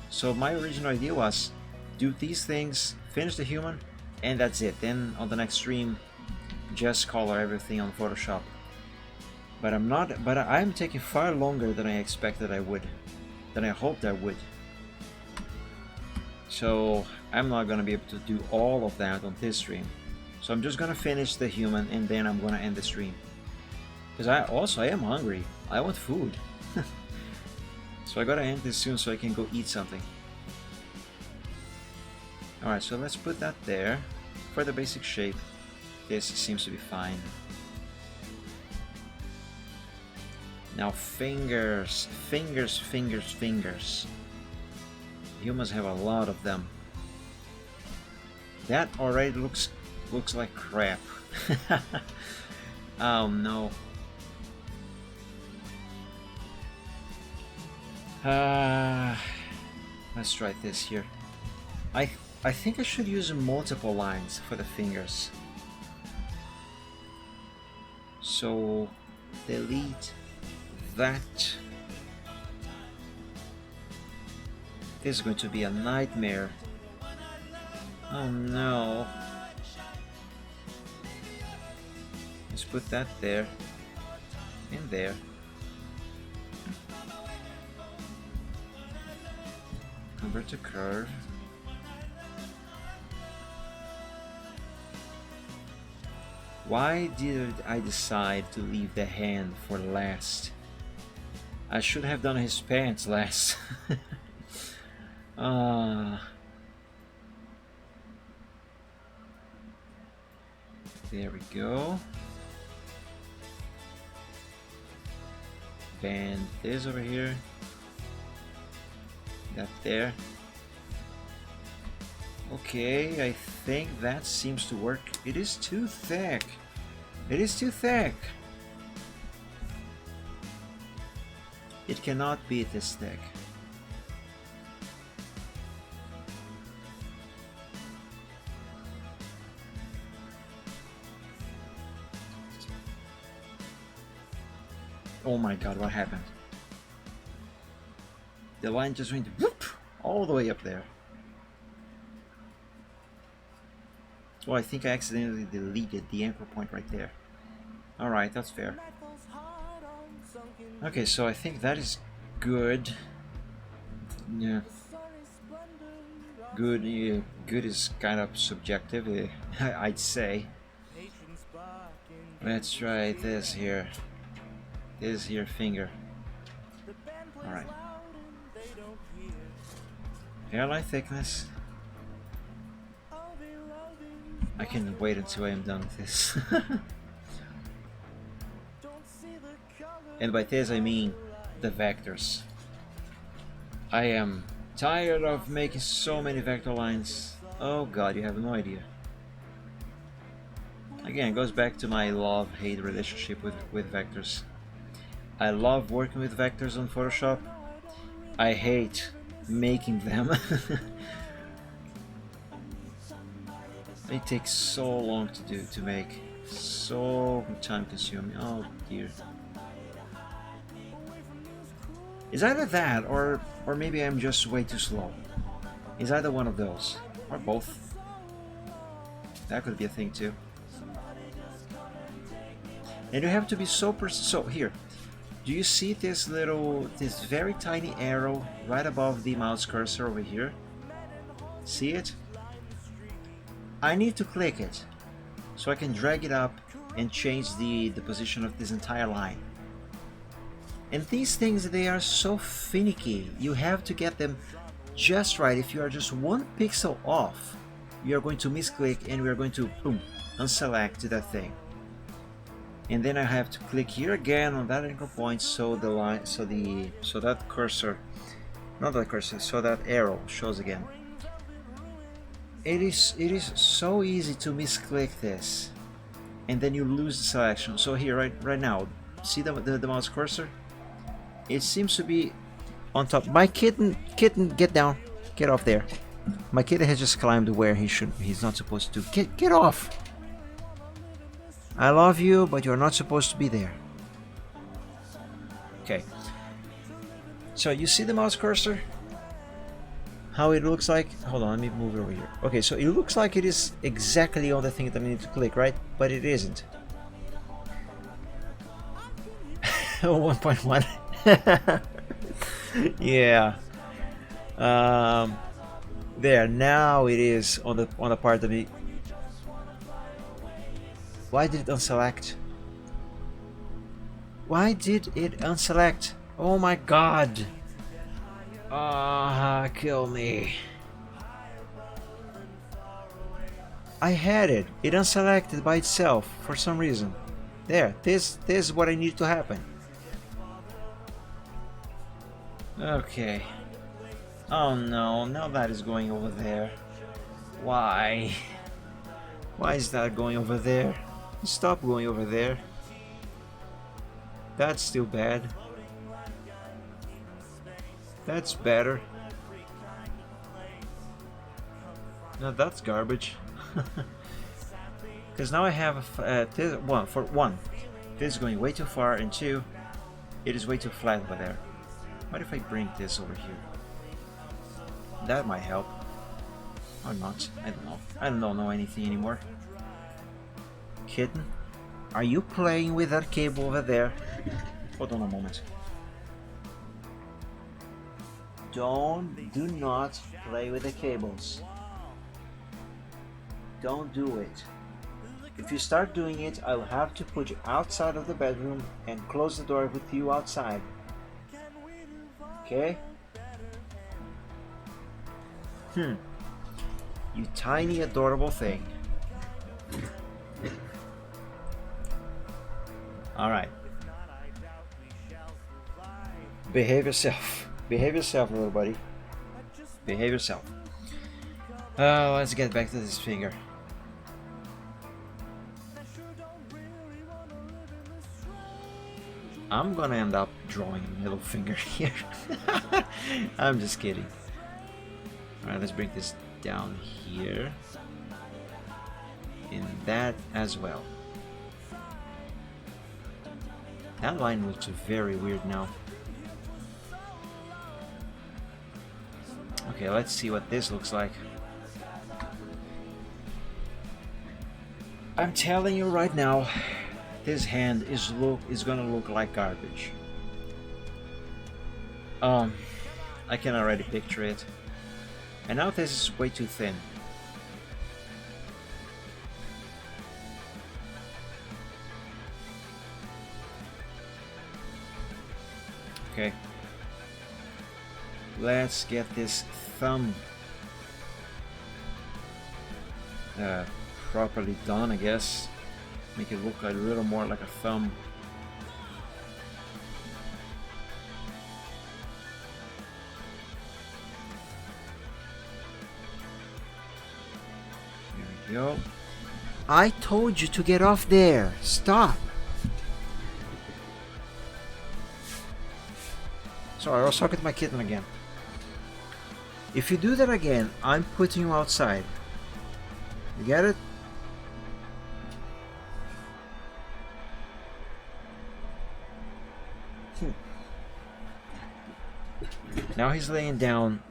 So my original idea was do these things, finish the human, and that's it. Then on the next stream, just color everything on Photoshop. But I'm taking far longer than I expected I would, than I hoped I would. So I'm not gonna be able to do all of that on this stream. So I'm just gonna finish the human and then I'm gonna end the stream. Because I am hungry. I want food. So I gotta end this soon so I can go eat something. Alright, so let's put that there. For the basic shape, this seems to be fine. Now fingers, fingers, fingers, fingers. Humans have a lot of them. That already looks like crap. Oh no. Let's try this here. I think I should use multiple lines for the fingers. So delete that. This is going to be a nightmare. Oh no. Let's put that there and there. Convert to curve. Why did I decide to leave the hand for last? I should have done his pants last. There we go. Bend this over here. That there. Okay, I think that seems to work. It is too thick. It is too thick. It cannot be this thick. Oh my god, what happened? The line just went whoop, all the way up there. Oh, I think I accidentally deleted the anchor point right there. Alright, that's fair. Okay, so I think that is good. Yeah. Good, yeah, good is kind of subjective, I'd say. Let's try this here. This here finger. Alright. Hairline thickness. I can wait until I am done with this. And by this I mean the vectors. I am tired of making so many vector lines. Oh god, you have no idea. Again, it goes back to my love-hate relationship with vectors. I love working with vectors on Photoshop. I hate making them. It takes so long to do, to make. So time consuming. Oh dear. It's either that or maybe I'm just way too slow. It's either one of those. Or both. That could be a thing too. And you have to be so so here. Do you see this very tiny arrow right above the mouse cursor over here? See it? I need to click it so I can drag it up and change the position of this entire line. And these things, they are so finicky. You have to get them just right. If you are just one pixel off, you are going to misclick and we are going to boom, unselect that thing. And then I have to click here again on that anchor point so the line, so that cursor, not that cursor, so that arrow shows again. It is so easy to misclick this, and then you lose the selection. So here, right now, see the mouse cursor? It seems to be on top. My kitten, get down, get off there. My kitten has just climbed where he's not supposed to. Get off! I love you, but you're not supposed to be there. Okay. So you see the mouse cursor? How it looks like? Hold on, let me move it over here. Okay, so it looks like it is exactly on the thing that I need to click, right? But it isn't. 1.1. Yeah. There, now it is on the part of it. Why did it unselect? Why did it unselect? Oh my god! Ah, kill me. I had it. It unselected by itself for some reason. There, this is what I need to happen. Okay. Oh no, now that is going over there. Why? Why is that going over there? Stop going over there. That's still bad. That's better. No, that's garbage. Because now I have one. This is going way too far, and two, it is way too flat over there. What if I bring this over here? That might help. Or not. I don't know. I don't know anything anymore. Kitten, are you playing with that cable over there? Hold on a moment. Do not play with the cables. Don't do it. If you start doing it, I'll have to put you outside of the bedroom and close the door with you outside. Okay? You tiny adorable thing. Alright. Behave yourself. Behave yourself, little buddy. Behave yourself. Let's get back to this finger. I'm gonna end up drawing a middle finger here. I'm just kidding. Alright, let's bring this down here. And that as well. That line looks very weird now. Okay, let's see what this looks like. I'm telling you right now, this hand is gonna look like garbage. I can already picture it. And now this is way too thin. Okay. Let's get this thumb properly done, I guess. Make it look a little more like a thumb. There we go. I told you to get off there. Stop. Sorry, I was talking to my kitten again. If you do that again, I'm putting you outside. You get it? Now he's laying down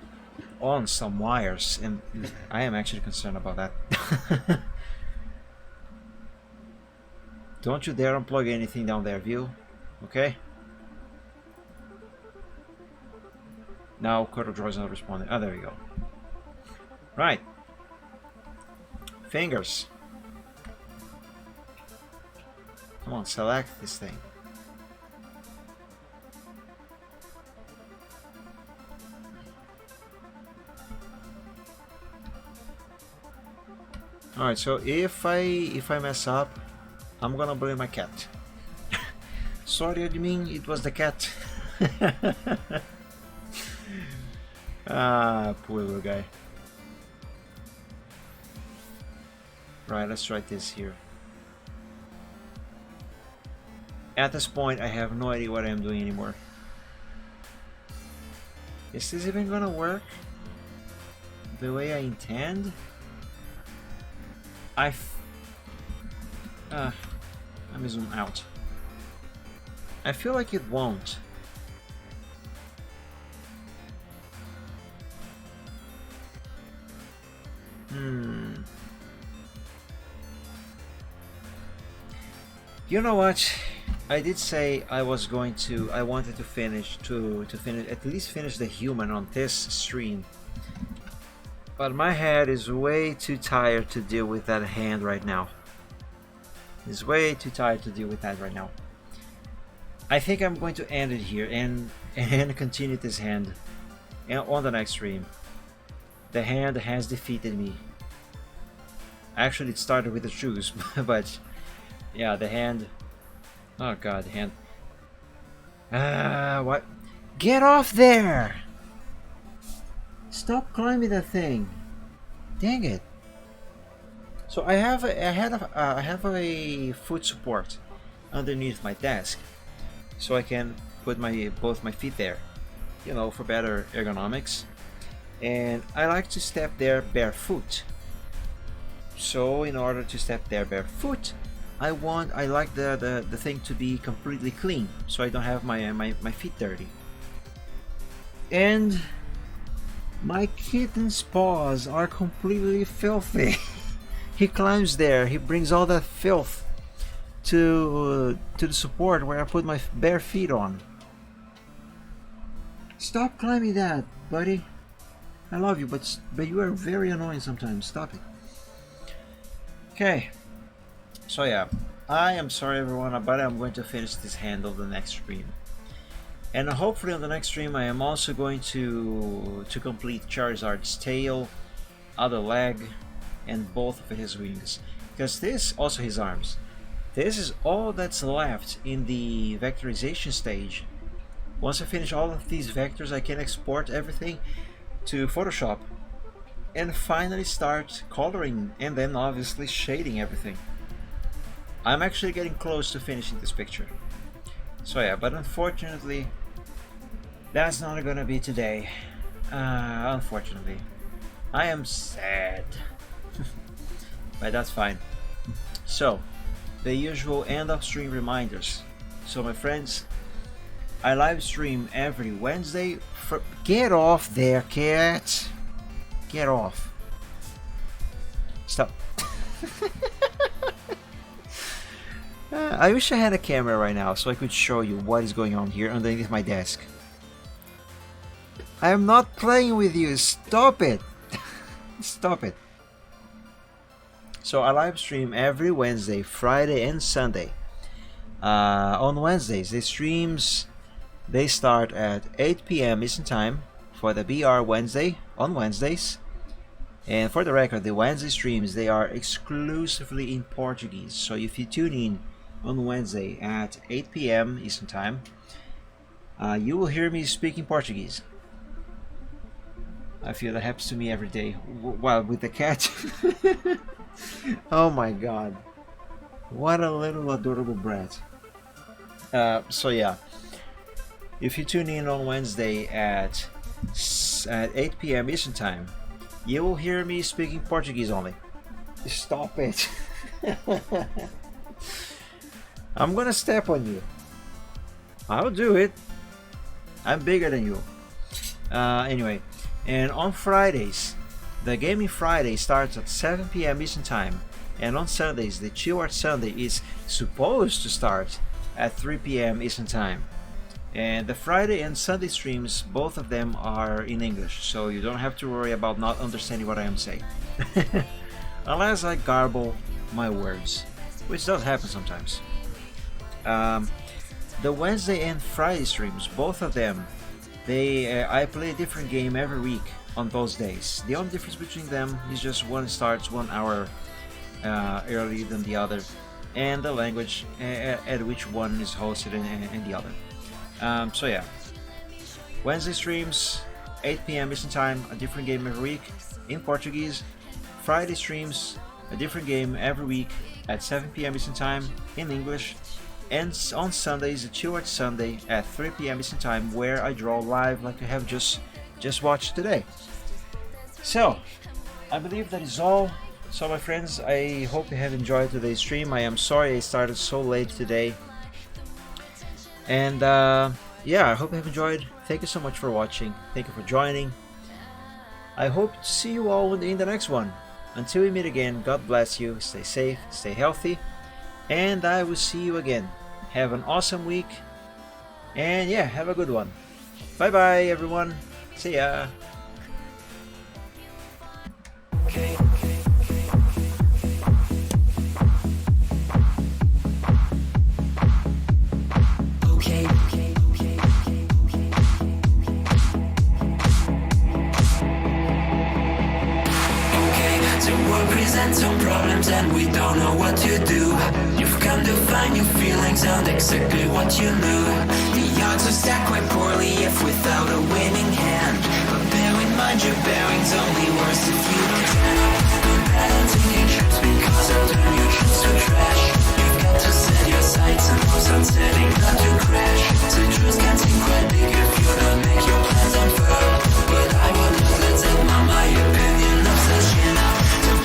on some wires, and I am actually concerned about that. Don't you dare unplug anything down there, View. Okay? Now CorelDRAW is not responding. Ah, there we go. Right. Fingers. Come on, select this thing. Alright, so if I mess up, I'm gonna blame my cat. Sorry, admin, it was the cat. Ah, poor little guy. Right, let's try this here. At this point, I have no idea what I'm doing anymore. Is this even gonna work the way I intend? Let me zoom out. I feel like it won't. You know what? I did say I wanted to finish at least finish the human on this stream. But my head is way too tired to deal with that hand right now. It's way too tired to deal with that right now. I think I'm going to end it here and continue this hand on the next stream. The hand has defeated me. Actually, it started with the shoes, but yeah, the hand. Oh god, the hand. What? Get off there! Stop climbing that thing! Dang it! So I have a foot support underneath my desk, so I can put both my feet there, you know, for better ergonomics. And I like to step there barefoot. So in order to step there barefoot, I like the thing to be completely clean, so I don't have my feet dirty. And my kitten's paws are completely filthy. He climbs there, he brings all that filth to the support where I put my bare feet on. Stop climbing that, buddy. I love you, but you are very annoying sometimes. Stop it. Okay. So yeah, I am sorry everyone, but I'm going to finish this hand on the next stream. And hopefully on the next stream I am also going to complete Charizard's tail, other leg, and both of his wings. Because this, also his arms. This is all that's left in the vectorization stage. Once I finish all of these vectors, I can export everything to Photoshop and finally start coloring and then obviously shading everything. I'm actually getting close to finishing this picture. So yeah, but unfortunately that's not gonna be today. Unfortunately. I am sad. But that's fine. So, the usual end of stream reminders. So my friends, I live stream every Wednesday. Get off there, cat! Get off. Stop. I wish I had a camera right now so I could show you what is going on here underneath my desk. I am not playing with you. Stop it. Stop it. So I live stream every Wednesday, Friday and Sunday. On Wednesdays, the streams, they start at 8 p.m. Eastern Time for the BR Wednesday on Wednesdays. And for the record, the Wednesday streams, they are exclusively in Portuguese. So if you tune in on Wednesday at 8 p.m. Eastern Time, you will hear me speaking Portuguese. I feel that happens to me every day. Well, with the cat. Oh my god. What a little adorable brat. So yeah. If you tune in on Wednesday at 8 p.m. Eastern Time, you will hear me speaking Portuguese only. Stop it. I'm gonna step on you. I'll do it. I'm bigger than you. Anyway, and on Fridays, the Gaming Friday starts at 7 p.m. Eastern Time, and on Sundays, the Chill Art Sunday is supposed to start at 3 p.m. Eastern Time. And the Friday and Sunday streams, both of them are in English, so you don't have to worry about not understanding what I am saying. Unless I garble my words, which does happen sometimes. The Wednesday and Friday streams, both of them, I play a different game every week on those days. The only difference between them is just one starts 1 hour earlier than the other, and the language at which one is hosted and the other. So yeah, Wednesday streams 8 p.m. Eastern Time, a different game every week in Portuguese. Friday streams a different game every week at 7 p.m. Eastern Time in English. And on Sundays, a Chill Art Sunday at 3 p.m. Eastern Time, where I draw live like you have just watched today. So, I believe that is all. So my friends, I hope you have enjoyed today's stream. I am sorry I started so late today. And yeah, I hope you have enjoyed. Thank you so much for watching. Thank you for joining. I hope to see you all in the next one. Until we meet again, God bless you. Stay safe, stay healthy. And I will see you again. Have an awesome week. And yeah, have a good one. Bye bye everyone. See ya. Okay. Present some problems and we don't know what to do. You've come to find new feelings and exactly what you knew. The odds are stacked quite poorly if without a winning hand. But bear in mind your bearing's only worse if you don't turn up. Good bad and taking trips because they'll turn your trips to trash. You've got to set your sights and hope on setting not to crash. The truth can seem quite big if you don't make your plans unfurl. But I will not let them on my opinion of such enough.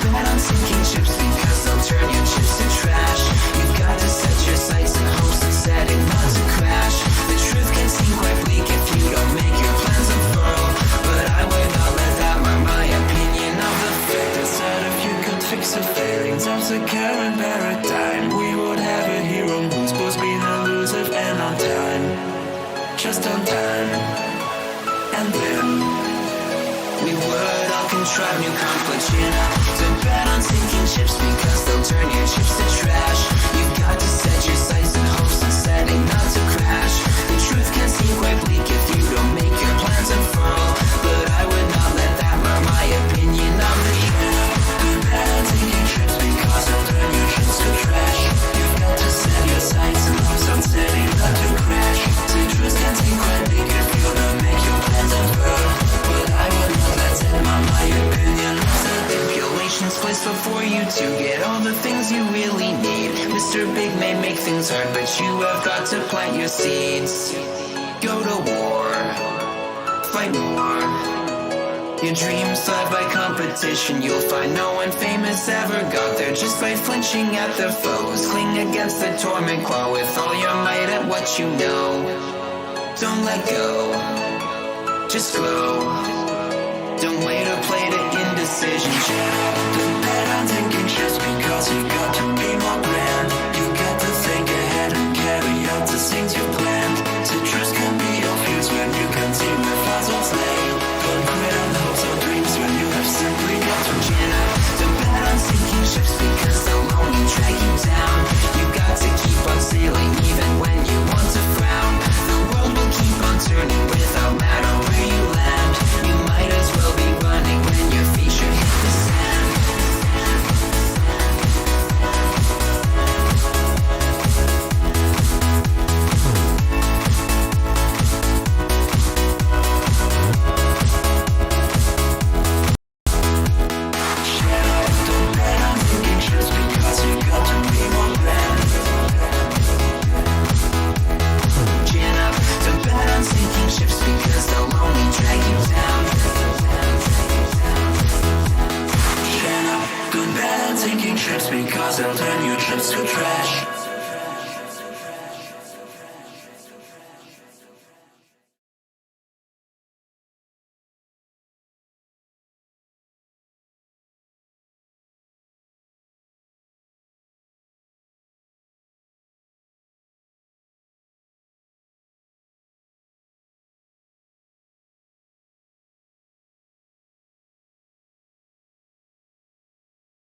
Bet on sinking chips because they'll turn your chips to trash. You've got to set your sights and hopes on setting not to crash. The truth can seem quite bleak if you don't make your plans unfurl. But I would not let that mark my opinion of the fact that if you could fix the failings of the current paradigm, we would have a hero who's supposed to be elusive and on time. Just on time. And then we would all contrive new conflicts, you know. To bet on sinking ships because they'll turn your chips to trash. You've got to set your sights and hopes on setting not to crash. The truth can seem quite bleak if you don't make your plans unfurl. But I would not let that mark my opinion of the show. To bet on sinking ships because they'll turn your chips to trash. You've got to set your sights and hopes on setting not to crash. The truth can seem quite bleak if you don't make your plans unfurl. But I would not let them on my opinion. Stipulations placed before you to get all the things you really need. Mr. Big may make things hard, but you have got to plant your seeds. Go to war, fight more. Your dreams thrive by competition. You'll find no one famous ever got there just by flinching at their foes. Cling against the torment claw with all your might at what you know. Don't let go, just glow. Don't wait or play to indecision. Don't bet on taking trips because you've got to be more grand.